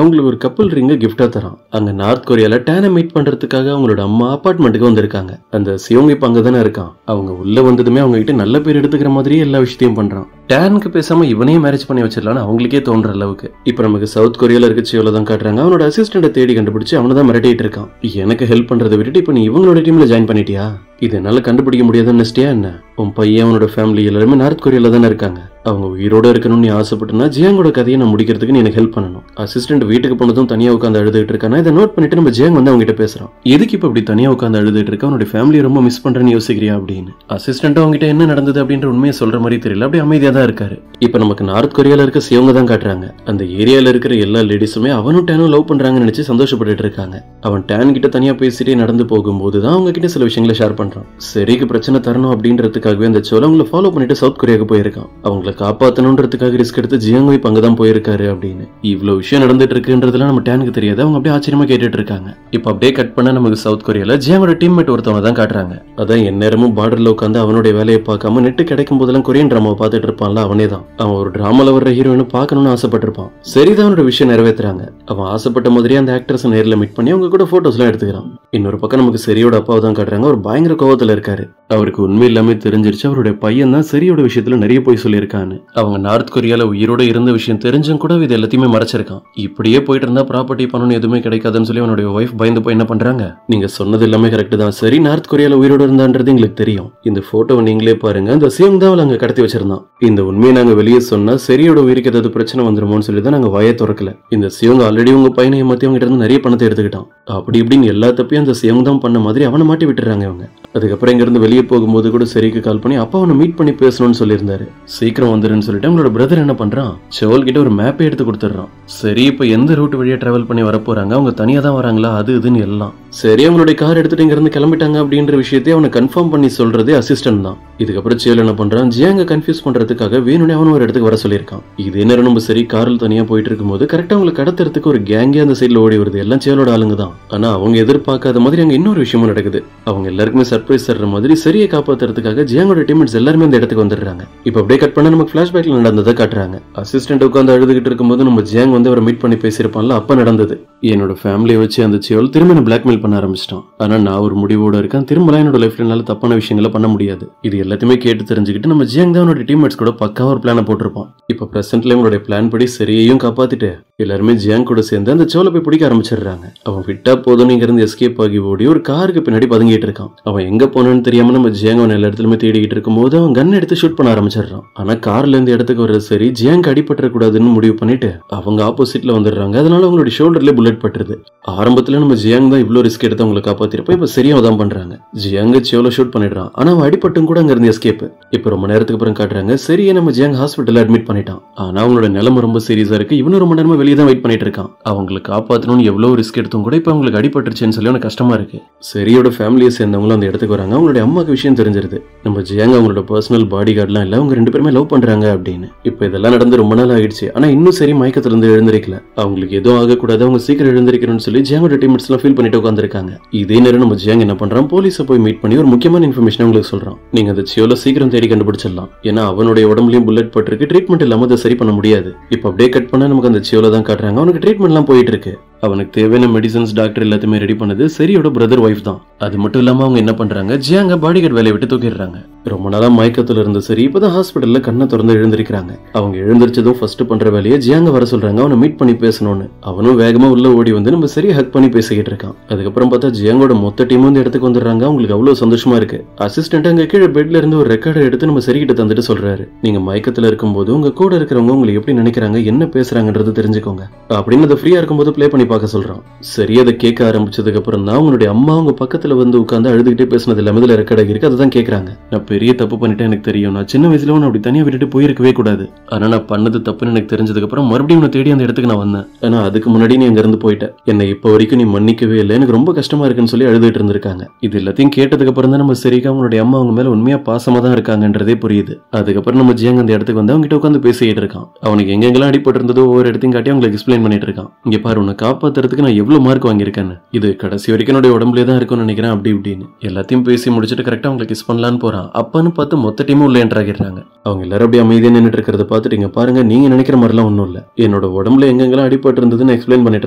அவங்களுக்கு ஒரு கப்பல் ரிங்க கிஃப்டா தரான். அங்க நார்த் கொரியால டேனை மீட் பண்றதுக்காக அவங்களோட அம்மா அபார்ட்மெண்ட்டுக்கு வந்திருக்காங்க. அந்த சியோங் இப்ப அங்கதானே இருக்கான். அவங்க உள்ள வந்ததுமே அவங்க கிட்ட நல்ல பேர் எடுத்துக்கிற மாதிரியே எல்லா விஷயத்தையும் பண்றான். டேனுக்கு பேசாம இவனையே மேரேஜ் பண்ணி வச்சிடலான்னு அவங்களுக்கே தோன்ற அளவுக்கு. இப்ப நமக்கு சவுத் கொரியால இருக்க சியோல தான் காட்டுறாங்க. அவனோட அசிஸ்டன்ட்டை தேடி கண்டுபிடிச்சு அவனை தான் மிரட்டிட்டு இருக்கான். எனக்கு ஹெல்ப் பண்றதை விட்டுட்டு இப்ப நீ இவங்களோட டீம்ல ஜாயின் பண்ணிட்டியா, இது என்னால கண்டுபிடிக்க முடியாதுன்னு நினைச்சிட்டியா என்ன? உன் பையன் அவனோட ஃபேமிலி எல்லாருமே நார்த் கொரியால தானே இருக்காங்க, அவங்க உயிரோட இருக்கணும்னு நீ ஆசைப்பட்டுனா ஜியாங்கோட கதையை நான் முடிக்கிறதுக்கு நீ எனக்கு ஹெல்ப் பண்ணணும். அசிஸ்டன்ட் வீட்டுக்கு போனதும் தனியா உட்காந்து அழுதுட்டு இருக்கானா, இதை நோட் பண்ணிட்டு நம்ம ஜியாங் வந்து அவங்க கிட்ட பேசுறான். எதுக்கு இப்ப இப்படி தனியா உட்காந்து அழுதுட்டு இருக்க, அவனுடைய ஃபேமிலியை ரொம்ப மிஸ் பண்றேன்னு யோசிக்கிறியா அப்படின்னு. அசிஸ்டன்ட் அவங்க கிட்ட என்ன நடந்தது அப்படின்ற உண்மையை சொல்ற மாதிரி தெரியல, அப்படி அமைதியா தான் இருக்காரு. இப்ப நமக்கு நார்த் கொரியால இருக்க சியோங்க தான் காட்டுறாங்க. அந்த ஏரியால இருக்கிற எல்லா லேடிஸுமே அவனும் டேனும் லவ் பண்றாங்கன்னு நினைச்சு சந்தோஷப்பட்டு இருக்காங்க. அவன் டேன் கிட்ட தனியா பேசிட்டே நடந்து போகும்போது தான் அவங்க கிட்ட சில விஷயங்களை ஷேர் பண்றான். சரிக்கு பிரச்சனை தரணும் அப்படின்றதுக்காகவே அந்த சோல அவங்களை ஃபாலோ பண்ணிட்டு சவுத் கொரியாவுக்கு போயிருக்கான். அவங்களை காப்பாத்தணும்ன்றதுக்காக ரிஸ்க் எடுத்து ஜியாங்கோய் இப்ப அங்கதான் போயிருக்காரு அப்படின்னு. இவ்வளவு விஷயம் நடந்துட்டு இருக்குன்றதுலாம் நம்ம டேனுக்கு தெரியாது. அவங்க அப்படியே ஆச்சரியமா கேட்டுட்டு இருக்காங்க. இப்ப அப்படியே கட் பண்ண நமக்கு சவுத் கொரியால ஜியாங்கோட டீம்மேட் ஒருத்தவங்க தான் காட்டுறாங்க. அதான் எந்நேரமும் பார்டர்ல உட்காந்து அவனுடைய வேலையை பார்க்காம நெட்டு கிடைக்கும் போதெல்லாம் கொரியன் டிராமாவை பார்த்துட்டு இருப்பான்ல, அவனே தான். அவன் ஒரு டிராமால வர்ற ஹீரோயினை பார்க்கணும்னு ஆசைப்பட்டிருப்பான். சரிதான், அவனோட விஷயம் நிறைவேற்றுறாங்க. அவன் ஆசைப்பட்ட மாதிரியே அந்த ஆக்ட்ரஸ் நேர்ல மீட் பண்ணி அவங்க கூட போட்டோஸ் எல்லாம் எடுத்துக்கிறான். இன்னொரு பக்கம் நமக்கு சரியோட அப்பாவை தான் காட்டுறாங்க. ஒரு பயங்கர கோவத்துல இருக்காரு. அவருக்கு உண்மை எல்லாமே தெரிஞ்சிருச்சு. அவருடைய பையன் தான் சரியோட விஷயத்துல நிறைய போய் சொல்லியிருக்கான்னு. அவங்க நார்த் கொரியால உயிரோட இருந்த விஷயம் தெரிஞ்சும் கூட இது எல்லாத்தையுமே மறைச்சிருக்கான். இப்படியே போயிட்டு இருந்தா ப்ராப்பர்ட்டி பணம் எதுவுமே கிடைக்காதுன்னு சொல்லி அவனுடைய ஒய்ஃப் பயந்து போய் என்ன பண்றாங்க, நீங்க சொன்னது எல்லாமே கரெக்ட் தான், சரி நார்த் கொரியால உயிரோட இருந்தான்றது எங்களுக்கு தெரியும், இந்த போட்டோவை நீங்களே பாருங்க, இந்த சியோங் தான் அங்க கடத்தி வச்சிருந்தான், இந்த உண்மையை நாங்க வெளியே சொன்னா சரியோட உயிருக்கு ஏதாவது பிரச்சனை வந்துருமோன்னு சொல்லி தான் நாங்க வாயை திறக்கல. இந்த சியோங் ஆல்ரெடி உங்க பையனை ஏமாத்தி அவங்க கிட்ட இருந்து நிறைய பணத்தை எடுத்துக்கிட்டான். அப்படி இப்படின்னு எல்லா தப்பையும் அந்த சியோங் தான் பண்ண மாதிரி அவனை மாட்டி விட்டுறாங்க இவங்க. அதுக்கப்புறம் இங்க இருந்து வெளியே போகும்போது கூட சரிக்கு கால் பண்ணி அப்பா அவனை மீட் பண்ணி பேசணும்னு சொல்லியிருந்தாரு. சீக்கிரம் வந்துருன்னு சொல்லிட்டு அவங்களோட பிரதர் என்ன பண்றான், சோல் கிட்ட ஒரு மேப்பை எடுத்து கொடுத்துறான். சரி இப்ப எந்த ரூட் வழியா டிராவல் பண்ணி வரப்போறாங்க, அவங்க தனியா தான் வராங்களா அது இதுன்னு எல்லாம். சரி அவங்களுடைய கார் எடுத்துட்டு இங்க இருந்து கிளம்பிட்டாங்க அப்படின்ற விஷயத்தை அவனை கன்ஃபார்ம் பண்ணி சொல்றதே அசிஸ்டன்ட் தான். இதுக்கப்புறம் சேல் என்ன பண்றான், ஜியாங்க கன்ஃபியூஸ் பண்றதுக்காக வேணும்னே அவன் ஒரு இடத்துக்கு வர சொல்லியிருக்கான். இதே நேரம் நம்ம சரி காரில் தனியா போயிட்டு இருக்கும்போது கரெக்டா அவங்களுக்கு கடத்துறதுக்கு ஒரு கேங்கே அந்த சைட்ல ஓடி வருது. எல்லாம் சேலோட ஆளுங்க தான். ஆனா அவங்க எதிர்பார்க்காத மாதிரி அங்க இன்னொரு விஷயமும் நடக்குது. அவங்க எல்லாருக்குமே சர்ப்ரைஸ் தர்ற மாதிரி சரியை காப்பாத்துறதுக்காக ஜியாங்கோட டீம்மேட்ஸ் எல்லாருமே இந்த இடத்துக்கு வந்துடுறாங்க. இப்ப அப்படியே கட் பண்ண நமக்கு பிளாஷ்பேக்ல நடந்ததை காட்டுறாங்க. அசிஸ்டன்ட் உட்காந்து அழுதுகிட்டு இருக்கும்போது நம்ம ஜியாங் வந்து அவரை மீட் பண்ணி பேசியிருப்பான்ல, அப்ப நடந்தது. என்னோட ஃபேமிலியை வச்சு அந்த சேவல் திரும்ப என்ன பிளாக்மெயில் பண்ண ஆரம்பிச்சிட்டான். ஆனா நான் ஒரு முடிவோட இருக்கேன், திரும்பலாம் என்னோட லைஃப்ல என்னால தப்பான விஷயங்களை பண்ண முடியாது. இது எல்லாத்தையுமே கேட்டு தெரிஞ்சுக்கிட்டு நம்ம ஜியாங் தான் அவனோட டீம்மேட்ஸ் கூட பக்காவா ஒரு பிளான போட்டிருப்பான். இப்ப பிரசன்ட்ல இவங்களுடைய பிளான் படி சரியையும் காப்பாத்திட்டு எல்லாருமே ஜியாங் கூட சேர்ந்து அந்த சோலை போய் பிடிக்க ஆரம்பிச்சிடுறாங்க. அவன் விட்டா போதும் இங்க இருந்து எஸ்கேப் ஆகி ஓடி ஒரு காருக்கு பின்னாடி பதுங்கிட்டு இருக்கான். அவன் எங்க போனான்னு தெரியாம நம்ம ஜியாங் அவன் எல்லா இடத்துலயுமே தேடிக்கிட்டு இருக்கும்போது அவன் கன் எடுத்து ஷூட் பண்ண ஆரம்பிச்சிடறான். ஆனா கார்ல இருந்து இடத்துக்கு வர்றது சரி ஜியாங் அடிபட்டுற கூடாதுன்னு முடிவு பண்ணிட்டு அவங்க ஆப்போசிட்ல வந்துடுறாங்க. அதனால அவங்களோட ஷோல்டர்ல புல்லட் பட்டுருது. ஆரம்பத்துல நம்ம ஜியாங் தான் இவ்வளவு ரிஸ்க் எடுத்து அவங்களை காப்பாத்திருப்போம். இப்ப சரியா தான் பண்றாங்க. ஜியாங் சேவல ஷூட் பண்ணிடுறான். ஆனா அவன் அடிபட்டும் கூட அங்க இருந்து எஸ்கேப். இப்ப ரொம்ப நேரத்துக்கு அப்புறம் காட்டுறாங்க சரியே நம்ம ஜியாங் ஹாஸ்பிட்டல்ல அட்மிட் பண்ணிட்டான். ஆனா அவங்களோட நிலைமை ரொம்ப சீரியஸா இருக்கு. இவனும் ரொம்ப நேரமா வெளியே தான் வெயிட் பண்ணிட்டு இருக்கான். அவங்களை காப்பாத்தணும்னு எவ்வளவு ரிஸ்க் எடுத்தும் கூட இப்ப அவங்களுக்கு அடிபட்டுருச்சுன்னு சொல்லி அவனுக்கு கஷ்டமா இருக்கு. சரியோட ஃபேமிலியை சேர்ந்தவங்களும் அந்த இடத்துக்கு வராங்க. அவங்களுடைய அம்மாக்கு விஷயம் தெரிஞ்சிருது. நம்ம ஜியாங் அவங்களோட பர்சனல் பாடி கார்ட்லாம் இல்ல, அவங்க ரெண்டு பேருமே லவ் பண்றாங்க அப்படின்னு. இப்ப இதெல்லாம் நடந்து ரொம்ப நாள் ஆயிடுச்சு. ஆனா இன்னும் சரி மயக்கத்துல இருந்து எழுந்திருக்கல. அவங்களுக்கு எதுவும் ஆகக்கூடாது, அவங்க சீக்கிரம் எழுந்திருக்கணும்னு சொல்லி ஜியாங்கோட டீம்மேட்ஸ் எல்லாம் ஃபீல் பண்ணிட்டு உட்காந்துருக்காங்க. இதே நேரம் நம்ம ஜியாங் என்ன பண்றான், போலீஸை போய் மீட் பண்ணி ஒரு முக்கியமான இன்ஃபர்மேஷன் உங்களுக்கு சொல்றான். நீங்க அந்த சியோல சீக்கிரம் தேடி கண்டுபிடிச்சிடலாம். ஏன்னா அவனுடைய உடம்புலயும் புல்லட் பட்டிருக்கு, ட்ரீட்மெண்ட் இல்லாம அதை சரி பண்ண முடியாது. இப்ப அப்படியே கட் பண்ணா நமக்கு அந்த சியோல தான் காட்டுறாங்க. அவனுக்கு ட்ரீட்மெண்ட் எல்லாம் போயிட்டு இருக்கு. அவனுக்கு தேவையான மெடிசன்ஸ் டாக்டர் எல்லாத்தையுமே ரெடி பண்ணது சரியோட பிரதர் ஒய்ஃப் தான். அது மட்டும் இல்லாம அவங்க என்ன பண்றாங்க, ஜியாங்க பாடிகார்ட் வேலையை விட்டு தூக்கிடுறாங்க. ரொம்ப நாளா மயக்கத்துல இருந்த சரி இப்பதான் ஹாஸ்பிட்டல்ல கண்ணை திறந்து எழுந்திருக்கிறாங்க. அவங்க எழுந்திருச்சதும் ஃபர்ஸ்ட் பண்ற வேலையை ஜியாங்க வர சொல்றாங்க, அவனை மீட் பண்ணி பேசணும்னு. அவனும் வேகமா உள்ள ஓடி வந்து நம்ம சரியா ஹக் பண்ணி பேசிக்கிட்டு இருக்கான். அதுக்கப்புறம் பார்த்தா ஜியாங்கோட மொத்த டீம் வந்து இடத்துக்கு வந்துடுறாங்க. அவங்களுக்கு அவ்வளவு சந்தோஷமா இருக்கு. அசிஸ்டன்ட் அங்க கீழே பெட்ல இருந்து ஒரு ரெக்கார்டை எடுத்து நம்ம சரிகிட்ட தந்துட்டு சொல்றாரு, நீங்க மயக்கத்துல இருக்கும்போது உங்க கூட இருக்கிறவங்க உங்களை எப்படி நினைக்கிறாங்க, என்ன பேசுறாங்கன்றது தெரிஞ்சுக்கோங்க அப்படின்னு அதை ஃப்ரீயா இருக்கும்போது பிளே பண்ணி பார்க்க சொல்றான். சரி அதை கேட்க ஆரம்பிச்சதுக்கு அப்புறம் தான் அவங்களுடைய அம்மா அவங்க பக்கத்துல வந்து உட்கார்ந்து அழுதுகிட்டே பேசினது எல்லாமே இதுல ரெக்கார்ட் ஆகிருக்கு. அதுதான் கேட்கறாங்க. நான் பெரிய தப்பு பண்ணிட்டேன் எனக்கு தெரியும். நான் சின்ன வயசுல உன்னை அப்படி தனியா விட்டுட்டு போயிருக்கவே கூடாது. ஆனா நான் பண்ணது தப்புன்னு எனக்கு தெரிஞ்சதுக்கு அப்புறம் மறுபடியும் உன்னை தேடி அந்த இடத்துக்கு நான் வந்தேன். ஆனா அதுக்கு முன்னாடி நீ அங்க இருந்து போயிட்ட. என்னை இப்ப வரைக்கும் நீ மன்னிக்கவே இல்லை. எனக்கு ரொம்ப கஷ்டமா இருக்குன்னு சொல்லி அழுதுட்டு இருந்திருக்காங்க. இது எல்லாத்தையும் கேட்டதுக்கு அப்புறம் தான் நம்ம சரிக்கா அவங்களுடைய அம்மா அவங்க மேல உண்மையா பாசமா தான் இருக்காங்கன்றதே புரியுது. அதுக்கப்புறம் நம்ம ஜியாங் அந்த இடத்துக்கு வந்து அவங்க கிட்ட உட்காந்து பேசிட்டு இருக்கான். அவனுக்கு எங்கெங்கெல்லாம் அடிபட்டு இருந்ததோ ஒவ்வொரு இடத்தையும் காட்டி அவங்களுக்கு எக்ஸ்பிளைன் பண்ணிட்டு இருக்கான். இங்க பாரு, உன்னை காப்பாத்துறதுக்கு நான் எவ்வளவு மார்க் வாங்கியிருக்கேன்னு, இது கடைசி வரைக்கும் என்னுடைய உடம்புல தான் இருக்கும்னு நினைக்கிறேன் அப்படி இப்படின்னு எல்லாத்தையும் பேசி முடிச்சுட்டு கரெக்டா அவங்களுக்கு கிஸ் பண்ணலான்னு போறான். அப்பன்னு பார்த்து மொத்த டீமும் உள்ள என்ட்ராகிறாங்க. அவங்க எல்லாரும் அப்படியே அமைதியா நின்றுட்டு இருக்கிறத பார்த்துட்டு பாருங்க, நீங்க நினைக்கிற மாதிரிலாம் ஒன்றும் இல்லை. என்னோட உடம்புல எங்கெங்கெல்லாம் அடிபட்டு இருந்ததுன்னு எக்ஸ்பிளைன் பண்ணிட்டு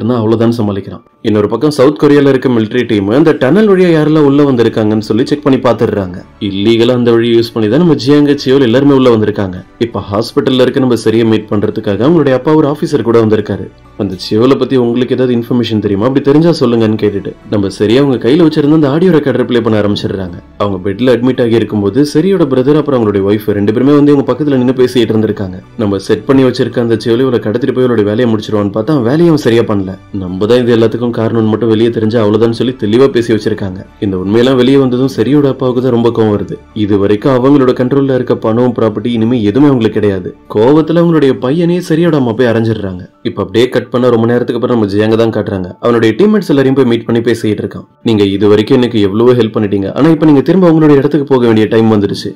இருந்தா அவ்வளவுதான் சமாளிக்கிறான். இன்னொரு பக்கம் சவுத் கொரியால இருக்க மிலிட்டரி டீம் அந்த டனல் வழியா யாரெல்லாம் உள்ள வந்திருக்காங்கன்னு சொல்லி செக் பண்ணி பாத்துடுறாங்க. இல்லீகலா அந்த வழியை யூஸ் பண்ணி தான் நம்ம ஜியாங்க சியோல் எல்லாருமே உள்ள வந்திருக்காங்க. இப்ப ஹாஸ்பிட்டல்ல இருக்க நம்ம சரியா மீட் பண்றதுக்காக அவங்களுடைய அப்பா ஒரு ஆபீசர் கூட வந்திருக்காரு. அந்த சியோலை பத்தி உங்களுக்கு ஏதாவது இன்ஃபர்மேஷன் தெரியுமா, அப்படி தெரிஞ்சா சொல்லுங்கன்னு கேட்டுட்டு நம்ம சரியா அவங்க கையில வச்சிருந்த அந்த ஆடியோ ரெக்கார்டர் பிளே பண்ண ஆரம்பிச்சிடுறாங்க. அவங்க பெட்ல அட்மிட் ஆகி இருக்கும்போது சரியோட பிரதர் அப்புறம் அவங்களுடைய ஒய்ஃப் 2 பேருமே வந்து இவங்க பக்கத்துல நின்று பேசிட்டு இருந்திருக்காங்க. நம்ம செட் பண்ணி வச்சிருக்க அந்த செவலியோட கடத்திட்டு போய் அவளோட வேலையை முடிச்சிருவான்னு பார்த்தா வேலையும் சரியா பண்ணல. நம்ம தான் இது எல்லாத்துக்கும் காரணம் மட்டும் வெளியே தெரிஞ்சா அவ்வளவுதான் சொல்லி தெளிவா பேசி வச்சிருக்காங்க. இந்த உண்மையெல்லாம் வெளியே வந்ததும் சரியோட அப்பாவுக்கு தான் ரொம்ப கோவம் வருது. இது வரைக்கும் அவங்களோட கண்ட்ரோல்ல இருக்க பணம் ப்ராப்பர்ட்டி இனிமே எதுவுமே அவங்களுக்கு கிடையாது. கோவத்துல அவங்களுடைய பையனே சரியோட அம்மா போய் அரைஞ்சிடுறாங்க. இப்ப அப்படியே கட் பண்ண ரொம்ப நேரத்துக்கு அப்புறம் நம்ம ஜியாங்க தான் காட்டுறாங்க. அவனுடைய டீம்மேட்ஸ் எல்லாரையும் போய் மீட் பண்ணி பேசிட்டு இருக்கான். நீங்க இது வரைக்கும் எனக்கு எவ்வளவோ ஹெல்ப் பண்ணிட்டீங்க, ஆனா இப்ப நீங்க திரும்ப அவங்களோட இடத்துக்கு போக வேண்டிய டைம் வந்துருச்சு.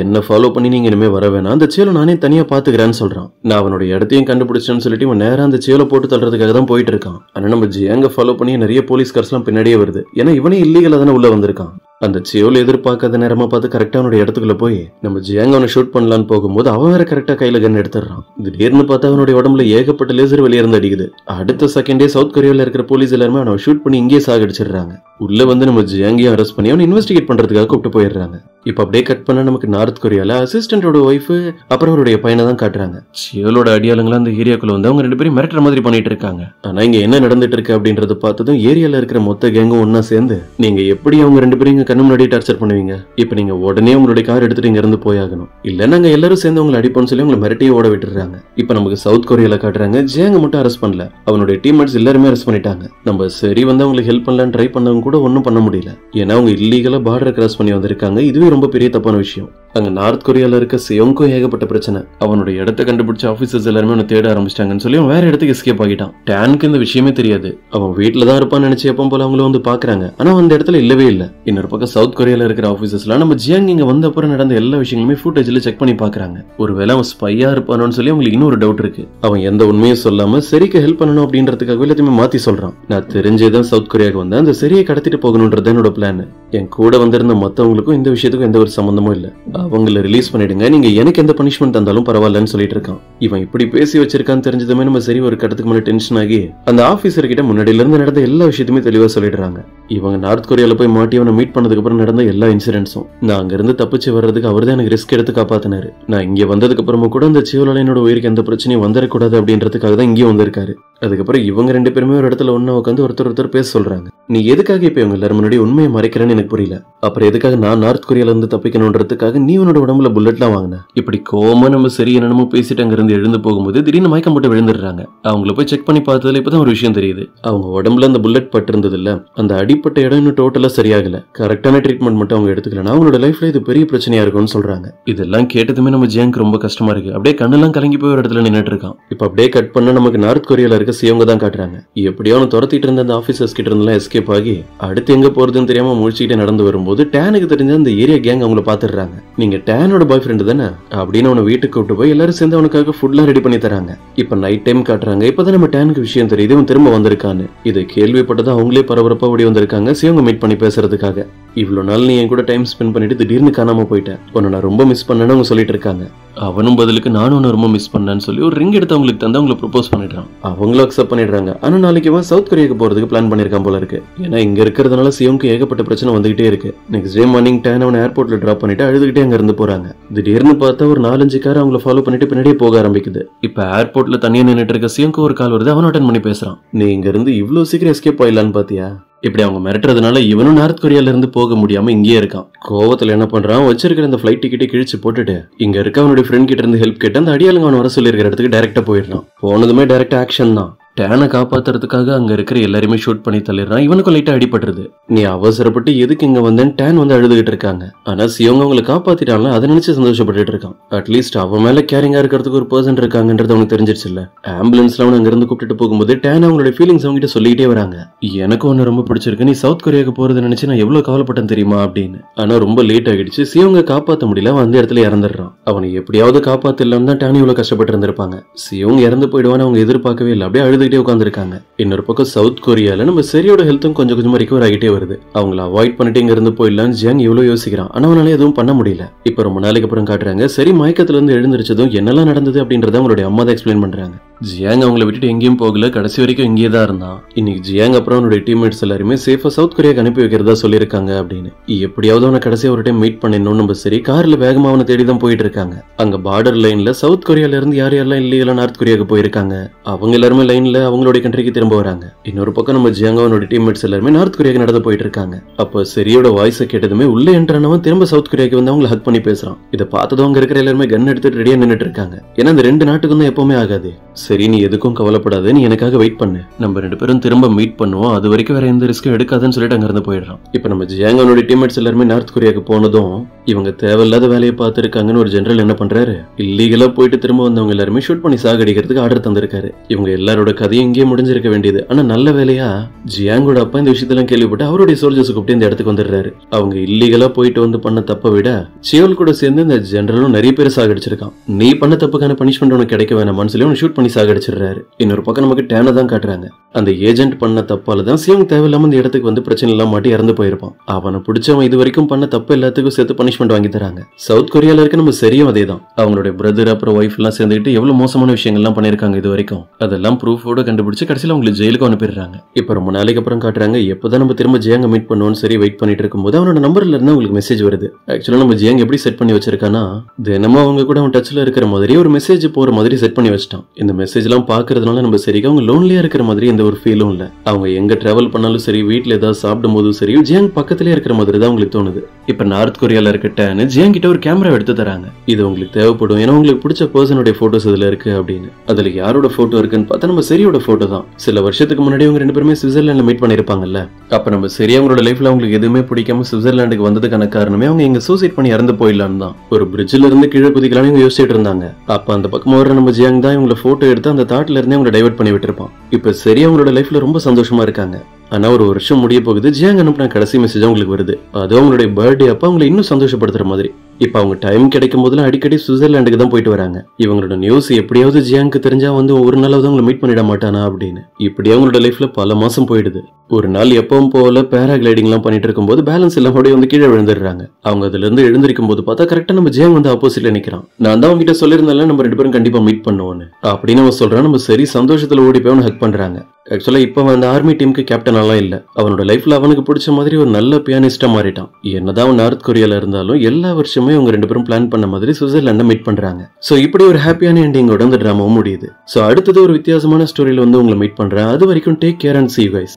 என்ன ஃபாலோ பண்ணி நீங்க இனிமே வர வேணாம், அந்த சேலை நானே தனியா பாத்துக்கிறேன்னு சொல்றான். நான் அவனுடைய இடத்தையும் கண்டுபிடிச்சேன்னு சொல்லிட்டு இவன் நேரம் அந்த சேலை போட்டு தள்ளுறதுக்காக தான் போயிட்டு இருக்கான். ஆனா நம்ம ஜியாங்க ஃபாலோ பண்ணி நிறைய போலீஸ் கார்ஸ் எல்லாம் பின்னாடியே வருது. ஏன்னா இவனே இல்லீகலா தானே உள்ள வந்திருக்கான். அந்த சியோல எதிர்பார்க்காத நேரமா பார்த்து கரெக்டா அவனுடைய இடத்துக்குள்ள போய் நம்ம ஜியாங்க அவனை ஷூட் பண்ணலான்னு போகும்போது அவன் வேற கரெக்டா கையில கன் எடுத்துறான். திடீர்னு பார்த்தா அவனுடைய உடம்புல ஏகப்பட்ட லேசர் வெளியே இருந்து அடிக்குது. அடுத்த செகண்டே சவுத் கொரியால இருக்கிற போலீஸ் எல்லாருமே அவனை ஷூட் பண்ணி இங்கே சாகடிச்சிடுறாங்க. உள்ள வந்து நம்ம ஜியாங்கியும் அரெஸ்ட் பண்ணி அவனை இன்வெஸ்டிகேட் பண்றதுக்காக கூப்பிட்டு போயிடுறாங்க. இப்ப அப்படியே கட் பண்ண நமக்கு நார்த் கொரியால அசிஸ்டன்டோட ஒய்ஃப் அப்புறம் அவருடைய பையனை தான் காட்டுறாங்க. சியோலோட அடியாளங்களா அந்த ஏரியாக்குள்ள வந்து அவங்க 2 பேரும் மிரட்டுற மாதிரி பண்ணிட்டு இருக்காங்க. ஆனா இங்க என்ன நடந்துட்டு இருக்கு அப்படின்றத பார்த்ததும் ஏரியால இருக்கிற மொத்த கேங்கும் ஒன்னா சேர்ந்து நீங்க எப்படி அவங்க 2 பேரும் இங்க கண்ணு முன்னாடி டார்ச்சர் பண்ணுவீங்க, இப்ப நீங்க உடனே உங்களுடைய கார் எடுத்துட்டு இங்க இருந்து போயாகணும், இல்ல நாங்க எல்லாரும் சேர்ந்து உங்களை அடிப்போம்னு சொல்லி உங்களை மிரட்டியே ஓட விட்டுறாங்க. இப்ப நமக்கு சவுத் கொரியால காட்டுறாங்க. ஜியாங்க மட்டும் அரெஸ்ட் பண்ணல, அவனுடைய டீம்மேட்ஸ் எல்லாருமே அரெஸ்ட் பண்ணிட்டாங்க. நம்ம சரி வந்து அவங்களுக்கு ஹெல்ப் பண்ணலான்னு ட்ரை பண்ணவங்க கூட ஒன்னும் பண்ண முடியல. ஏன்னா அவங்க இல்லீகலா பார்டர் கிராஸ் பண்ணி வந்திருக்காங்க. இதுவே ரொம்ப பெரிய தப்பான விஷயம். அங்க நார்த் கொரியால இருக்க சியோங்கும் ஏகப்பட்ட பிரச்சனை. அவனுடைய இடத்தை கண்டுபிடிச்ச ஆபீசர்ஸ் எல்லாருமே அவனை தேட ஆரம்பிச்சிட்டாங்கன்னு சொல்லி அவன் வேற இடத்துக்கு எஸ்கேப் ஆகிட்டான். டேனுக்கு இந்த விஷயமே தெரியாது. அவன் வீட்டுல தான் இருப்பான்னு நினைச்சு எப்பவும் போல அவங்களும் வந்து பாக்குறாங்க. ஆனா அந்த இடத்துல இல்லவே இல்ல. இன்னொரு பக்கம் சவுத் கொரியால இருக்கிற ஆபீசர்ஸ்லாம் நம்ம ஜியாங் இங்க வந்த அப்புறம் நடந்த எல்லா விஷயங்களுமே ஃபுட்டேஜ்ல செக் பண்ணி பாக்குறாங்க. ஒருவேளை அவன் ஸ்பையா இருப்பானோன்னு சொல்லி அவங்களுக்கு இன்னொரு டவுட் இருக்கு. அவன் எந்த உண்மையும் சொல்லாம சரிக்கு ஹெல்ப் பண்ணணும் அப்படின்றதுக்காக எல்லாத்தையுமே மாத்தி சொல்றான். நான் தெரிஞ்சேதான் சவுத் கொரியாவுக்கு வந்தேன், அந்த சரியை கடத்திட்டு போகணும்ன்றது என்னோட பிளான். என் கூட வந்திருந்த மத்தவங்களுக்கும் இந்த விஷயத்துக்கும் எந்த ஒரு சம்பந்தமும் இல்ல. அவங்கள ரிலீஸ் பண்ணிடுங்க, நீங்க எனக்கு எந்த பனிஷ்மெண்ட் தந்தாலும் பரவாயில்லன்னு சொல்லிட்டு இருக்கான். இவன் இப்படி பேசி வச்சிருக்கான்னு தெரிஞ்சதுமே நம்ம சரி ஒரு கட்டத்துக்கு மேல டென்ஷன் ஆகி அந்த ஆபீசர் கிட்ட முன்னாடியில இருந்து நடந்த எல்லா விஷயத்தையுமே தெளிவா சொல்லிடுறாங்க. இவங்க நார்த் கொரியால போய் மாட்டி அவனை மீட் பண்ணதுக்கு அப்புறம் நடந்த எல்லா இன்சிடென்ட்ஸும் நான் அங்க இருந்து தப்பிச்சு வர்றதுக்கு அவர் தான் எனக்கு ரிஸ்க் எடுத்து காப்பாத்தினாரு. நான் இங்க வந்ததுக்கு அப்புறமா கூட அந்த சிவலால என்னோட உயிருக்கு எந்த பிரச்சனையும் வந்துடக்கூடாது அப்படின்றதுக்காக தான் இங்கே வந்திருக்காரு. அதுக்கப்புறம் இவங்க 2 பேருமே ஒரு இடத்துல ஒண்ணா உட்காந்து ஒருத்தர் பேச சொல்றாங்க. நீ எதுக்காக இப்ப இவங்க எல்லாரும் முன்னாடி உண்மையை மறைக்கிறேன்னு எனக்கு புரியல. அப்புறம் எதுக்காக நான் நார்த் கொரியால இருந்து தப்பிக்கணும்ன்றதுக்காக நீ உன்னோட உடம்புல புல்லட்லாம் வாங்கின? இப்படி கோமா நம்ம சரி என்னமோ பேசிட்டு அங்க இருந்து எழுந்து போகும்போது திடீர்னு மயக்கம் போட்டு விழுந்துடுறாங்க. அவங்கள போய் செக் பண்ணி பார்த்ததுல இப்பதான் ஒரு விஷயம் தெரியுது. அவங்க உடம்புல அந்த புல்லட் பட்டு இருந்தது இல்ல, அந்த அடிப்பட்ட இடம் இன்னும் டோட்டலா சரியாகல. கரெக்டான ட்ரீட்மெண்ட் மட்டும் அவங்க எடுத்துக்கலன்னா அவங்களோட லைஃப்ல இது பெரிய பிரச்சனையா இருக்கும்னு சொல்றாங்க. இதெல்லாம் கேட்டதுமே நம்ம ஜியாங்க்கு ரொம்ப கஷ்டமா இருக்கு. அப்படியே கண்ணெல்லாம் கலங்கி போய் ஒரு இடத்துல நின்னுட்டு இருக்கான். இப்ப அப்படியே கட் பண்ண நமக்கு நார்த் கொரியால இருக்க சியோங்க தான் காட்டுறாங்க. எப்படியோ அவனை துரத்திட்டு இருந்த அந்த ஆபீசர்ஸ் கிட்ட இருந்தெல்லாம் எஸ்கேப் ஆகி அடுத்து எங்க போறதுன்னு தெரியாம முழிச்சுக்கிட்டே நடந்து வரும்போது டேனுக்கு தெரிஞ்ச அந்த ஏரியா கேங் அவங்கள பாத்துடுறாங்க. நீங்க டேனோட பாய் ஃப்ரெண்டு தானே அப்படின்னு அவனை வீட்டுக்கு கூப்பிட்டு போய் எல்லாரும் சேர்ந்து அவனுக்காக ஃபுட்லாம் ரெடி பண்ணி தராங்க. இப்ப நைட் டைம் காட்டுறாங்க. இப்பதான் நம்ம டேனுக்கு விஷயம் தெரியுது, அவன் திரும்ப வந்திருக்கான்னு. இதை கேள்விப்பட்டதான் அவங்களே பரபரப்பா ஓடி வந்திருக்காங்க சிவங்க மீட் பண்ணி பேசுறதுக்காக. இவ்வளவு நாள் நீ என் கூட டைம் ஸ்பெண்ட் பண்ணிட்டு திடீர்னு காணாம போயிட்டேன், உன்னை நான் ரொம்ப மிஸ் பண்ணேன்னு அவங்க சொல்லிட்டு இருக்காங்க. அவனும் பதிலுக்கு நானும் உன்னை ரொம்ப மிஸ் பண்ணேன்னு சொல்லி ஒரு ரிங் எடுத்து அவங்களுக்கு தந்து அவங்களை ப்ரொபோஸ் பண்ணிடுறான். அவங்களும் அக்செப்ட் பண்ணிடுறாங்க. ஆனா நாளைக்கு அவன் சவுத் கொரியாவுக்கு போறதுக்கு பிளான் பண்ணிருக்கான் போல இருக்கு. ஏன்னா இங்க இருக்கிறதுனால சிவனுக்கு ஏகப்பட்ட பிரச்சனை வந்துகிட்டே இருக்கு. நெக்ஸ்ட் டே மார்னிங் டேன் அவனை ஏர்போர்ட்ல டிராப் பண்ணிட்டு அழுதுகிட்டே அங்க இருந்து போறாங்க. திடீர்னு பார்த்தா ஒரு 4-5 கார் அவங்கள ஃபாலோ பண்ணிட்டு பின்னாடியே போக ஆரம்பிக்குது. இப்ப ஏர்போர்ட்ல தனியா நின்னுட்டு இருக்க சிவனுக்கு ஒரு கால் வருது. அவன் அட்டன் பண்ணி பேசுறான். நீ இங்க இருந்து இவ்வளவு சீக்கிரம் எஸ்கேப் ஆயிடலான்னு பாத்தியா? இப்படி அவங்க மிரட்டுறதுனால இவனும் நார்த் கொரியால இருந்து போக முடியாம இங்கேயே இருக்கான். கோவத்துல என்ன பண்றான், வச்சிருக்கிற அந்த ஃபிளைட் டிக்கெட்டை கிழிச்சு போட்டுட்டு இங்க இருக்க அவனுடைய ஃப்ரெண்ட் கிட்ட இருந்து ஹெல்ப் கேட்டு அந்த அடியாளுங்க அவன் வர சொல்லி இருக்கிற இடத்துக்கு டைரக்டா போயிடுறான். போனதுமே டைரக்ட் ஆக்ஷன் தான். டேனை காப்பாத்துறதுக்காக அங்க இருக்கிற எல்லாருமே ஷூட் பண்ணி தள்ளிடுறான். இவனுக்கும் லைட்டா அடிபட்டுருது. நீ அவசரப்பட்டு எதுக்கு இங்க வந்தேன்னு டேன் வந்து அழுதுகிட்டு இருக்காங்க. ஆனா சிவங்க அவங்களை காப்பாத்திட்டால அதை நினைச்சு சந்தோஷப்பட்டு இருக்கான். அட்லீஸ்ட் அவன் மேல கேரிங்கா இருக்கிறதுக்கு ஒரு பர்சன் இருக்காங்கன்றது அவனுக்கு தெரிஞ்சிருச்சு இல்ல. ஆம்புலன்ஸ்ல அவன் அங்க இருந்து கூப்பிட்டு போகும்போது டேன் அவங்களோட ஃபீலிங்ஸ் அவங்க கிட்ட சொல்லிட்டே வராங்க. எனக்கு ஒன்னு ரொம்ப பிடிச்சிருக்கு, நீ சவுத் கொரியாவுக்கு போறது நினைச்சு நான் எவ்வளவு கவலைப்பட்டேன் தெரியுமா அப்படின்னு. ஆனா ரொம்ப லேட் ஆகிடுச்சு. சிவங்க காப்பாத்த முடியல, அவன் அந்த இடத்துல இறந்துடுறான். அவனை எப்படியாவது காப்பாத்திடலாம் தான் டேன் இவ்வளவு கஷ்டப்பட்டு இருந்திருப்பாங்க. சிவங்க இறந்து போயிடுவான்னு அவங்க எதிர்பார்க்கவே இல்லை. அப்படியே அழுது உட்கார்ந்திருக்காங்க. இன்னொரு பக்கம் சவுத் கொரியால நம்ம சரியோட ஹெல்த்தும் கொஞ்சம் கொஞ்சமா ரிகவர் ஆகிட்டே வருது. அவங்கள அவாய்ட் பண்ணிட்டு இங்க இருந்து போயிடலான்னு ஜியாங் இவ்வளவு யோசிக்கிறான். ஆனா அவனால எதுவும் பண்ண முடியல. இப்ப ரொம்ப நாளைக்கு அப்புறம் காட்டுறாங்க. சரி மயக்கத்துல இருந்து எழுந்திருச்சதும் என்னெல்லாம் நடந்தது அப்படின்றத அவங்களுடைய அம்மா தான் எக்ஸ்பிளைன் பண்றாங்க. ஜியாங் அவங்களை விட்டுட்டு எங்கேயும் போகல, கடைசி வரைக்கும் இங்கே தான் இருந்தான். இன்னைக்கு ஜியாங் அப்புறம் அவனுடைய டீம்மேட்ஸ் எல்லாருமே சேஃபா சவுத் கொரியாக்கு அனுப்பி வைக்கிறதா சொல்லியிருக்காங்க அப்படின்னு. எப்படியாவது அவனை கடைசியா ஒரு டைம் மீட் பண்ணிடணும். நம்ம சரி கார்ல வேகமா அவனை தேடி தான் போயிட்டு இருக்காங்க. அங்க பார்டர் லைன்ல சவுத் கொரியால இருந்து யார் யாரெல்லாம் இல்லீகலா நார்த் கொரியாவுக்கு போயிருக்காங்க அவங்க எல்லாருமே லைன்ல வேலையில அவங்களுடைய கண்ட்ரிக்கு திரும்ப வராங்க. இன்னொரு பக்கம் நம்ம ஜியாங்கோனோட டீம்மேட்ஸ் எல்லாருமே நார்த் கொரியாக்கு நடந்து போயிட்டு இருக்காங்க. அப்போ செரியோட வாய்ஸை கேட்டதுமே உள்ள என்ட்ரானவன் திரும்ப சவுத் கொரியாக்கு வந்து அவங்களை ஹக் பண்ணி பேசுறான். இதை பார்த்ததும் அங்க இருக்கிற எல்லாருமே கன் எடுத்துட்டு ரெடியா நின்னுட்டு இருக்காங்க. ஏன்னா இந்த ரெண்டு நாட்டுக்கும் தான் எப்பவுமே ஆகாது. சரி, நீ எதுக்கும் கவலைப்படாத, நீ எனக்காக வெயிட் பண்ணு, நம்ம ரெண்டு பேரும் திரும்ப மீட் பண்ணுவோம், அது வரைக்கும் வேற எந்த ரிஸ்க்கும் எடுக்காதுன்னு சொல்லிட்டு அங்க இருந்து போயிடுறான். இப்ப நம்ம ஜியாங்கோனோட டீம்மேட்ஸ் எல்லாருமே நார்த் கொரியாக்கு போனதும் இவங்க தேவையில்லாத வேலையை பார்த்துருக்காங்கன்னு ஒரு ஜெனரல் என்ன பண்றாரு, இல்லீகலா போயிட்டு திரும்ப வந்தவங்க எல்லாருமே ஷூட் பண்ணி சாகடிக்கிறதுக்கு ஆர்டர் தந்திருக்காரு. இவங்க எல்லாரோட கதையும் இங்கேயே முடிஞ்சிருக்க வேண்டியது. ஆனா நல்ல வேலையா ஜியாங்கோட அப்பா இந்த விஷயத்தெல்லாம் கேள்விப்பட்டு அவருடைய சோல்ஜர்ஸ் கூப்பிட்டு இந்த இடத்துக்கு வந்துடுறாரு. அவங்க இல்லீகலா போயிட்டு வந்து பண்ண தப்பை விட சியோல் கூட சேர்ந்து இந்த ஜெனரலும் நிறைய பேர் சாகடிச்சிருக்கான். நீ பண்ண தப்புக்கான பனிஷ்மெண்ட் உனக்கு கிடைக்க வேணாமான்னு சொல்லி அவனை ஷூட் பண்ணி சாகடிச்சிடுறாரு. இன்னொரு பக்கம் நமக்கு டேனை தான் காட்டுறாங்க. அந்த ஏஜென்ட் பண்ண தப்பால தான் சியோங் தேவையில்லாம இந்த இடத்துக்கு வந்து பிரச்சனை எல்லாம் மாட்டி இறந்து போயிருப்பான். அவனை பிடிச்சவன் இது வரைக்கும் பண்ண தப்பு எல்லாத்துக்கும் சேர்த்து பனிஷ்மெண்ட் வாங்கி தராங்க. சவுத் கொரியால இருக்க நம்ம சரியும் அதே தான். அவங்களுடைய பிரதர் அப்புறம் ஒய்ஃப் எல்லாம் சேர்ந்துட்டு எவ்வளவு மோசமான விஷயங்கள்லாம் பண்ணிருக்காங்க இது வரைக்கும். அதெல்லாம் ப்ரூஃபோட கண்டுபிடிச்சு கடைசியில் அவங்களுக்கு ஜெயிலுக்கு அனுப்பிடுறாங்க. இப்ப ரொம்ப நாளைக்கு அப்புறம் காட்டுறாங்க எப்பதான் நம்ம திரும்ப ஜியாங்க மீட் பண்ணுவோம்னு சரி வெயிட் பண்ணிட்டு இருக்கும்போது அவனோட நம்பர்ல இருந்து உங்களுக்கு மெசேஜ் வருது. ஆக்சுவலா நம்ம ஜியாங் எப்படி செட் பண்ணி வச்சிருக்கானா, தினமும் அவங்க கூட அவன் டச்ல இருக்கிற மாதிரி ஒரு மெசேஜ் போற மாதிரி செட் பண்ணி வச்சிட்டான். இந்த மெசேஜ் எல்லாம் பாக்குறதுனால நம்ம சரிக்கு அவங்க லோன்லியா இருக்கிற மாதிரி எந்த ஒரு ஃபீலும் இல்ல. அவங்க எங்க டிராவல் பண்ணாலும் சரி, வீட்டுல ஏதாவது சாப்பிடும் போதும் சரி, ஜியாங் பக்கத்திலே இருக்கிற மாதிரி தான் உங்களுக்கு தோணுது. இப்ப நார்த் கொரியால இருக்கட்டேன்னு ஜியாங் கிட்ட ஒரு கேமரா எடுத்து தராங்க. இது உங்களுக்கு தேவைப்படும், ஏன்னா உங்களுக்கு பிடிச்ச பர்சனுடைய போட்டோஸ் இதுல இருக்கு அப்படின்னு. அதுல யாரோட போட்டோ இருக்குன்னு பார்த்தா நம்ம சரியோட போட்டோ தான். சில வருஷத்துக்கு முன்னாடி அவங்க ரெண்டு பேருமே சுவிட்சர்லாண்ட்ல மீட் பண்ணிருப்பாங்கல்ல. அப்ப நம்ம சரி அவங்களோட லைஃப்ல அவங்களுக்கு எதுவுமே பிடிக்காம சுவிட்சர்லாண்டுக்கு வந்ததுக்கான காரணமே அவங்க இங்க சூசைட் பண்ணி இறந்து போயிடலான்னு தான். ஒரு பிரிட்ஜ்ல இருந்து கீழே குதிக்கலாம்னு இவங்க யோசிச்சுட்டு இருந்தாங்க. அப்ப அந்த பக்கம் வர நம்ம ஜியாங் தான் இவங்களை போட்டோ எடுத்து அந்த தாட்ல இருந்தே அவங்க டைவர்ட் பண்ணி விட்டுருப்பான். இப்ப சரி அவங்களோட லைஃப்ல ரொம்ப சந்தோஷமா இருக்காங்க. ஆனா ஒரு வருஷம் முடிய போகுது. ஜியாங் அனுப்பின கடைசி மெசேஜ் அவங்களுக்கு வருது. அது அவங்களுடைய பர்த்டே அப்ப அவங்களை இன்னும் சந்தோஷப்படுத்துற மாதிரி. இப்ப அவங்க டைம் கிடைக்கும் போதுலாம் அடிக்கடி சுவிட்சர்லாண்டுக்கு தான் போயிட்டு வராங்க. இவங்களோட நியூஸ் எப்படியாவது ஜியாங்க்கு தெரிஞ்சா வந்து ஒரு நாளாவது அவங்களை மீட் பண்ணிட மாட்டானா அப்படின்னு. இப்படி அவங்களோட லைஃப்ல பல மாசம் போயிடுது. ஒரு நாள் எப்பவும் போல பேராகிளைடிங் எல்லாம் பண்ணிட்டு இருக்கும் போது பேலன்ஸ் எல்லாம் வந்து கீழே விழுந்துடுறாங்க. அவங்க அதுல இருந்து எழுந்திருக்கும் போது பார்த்தா கரெக்டா நம்ம ஜியாங் வந்து ஆப்போசிட்ல நிக்கிறான். நான் தான் அவங்க கிட்ட சொல்லியிருந்தால நம்ம ரெண்டு பேரும் கண்டிப்பா மீட் பண்ணுவோன்னு அப்படின்னு அவன் சொல்றான். நம்ம சரி சந்தோஷத்துல ஓடி போய் அவனை ஹக் பண்றாங்க. ஆக்சுவலா இப்ப அந்த ஆர்மி டீமுக்கு கேப்டன் எல்லாம் இல்ல. அவனோட லைஃப்ல அவனுக்கு பிடிச்ச மாதிரி ஒரு நல்ல பியானிஸ்டா மாறிட்டான். என்னதான் அவன் நார்த் கொரியால இருந்தாலும் எல்லா வருஷமே அவங்க ரெண்டு பேரும் பிளான் பண்ண மாதிரி சுவிட்சர்லாண்ட மீட் பண்றாங்க. சோ இப்படி ஒரு ஹாப்பியான எண்டிங்கோட அந்த டிராமாவும் முடியுது. சோ அடுத்தது ஒரு வித்தியாசமான ஸ்டோரியில வந்து உங்களை மீட் பண்றேன். அது வரைக்கும் take care and see you guys.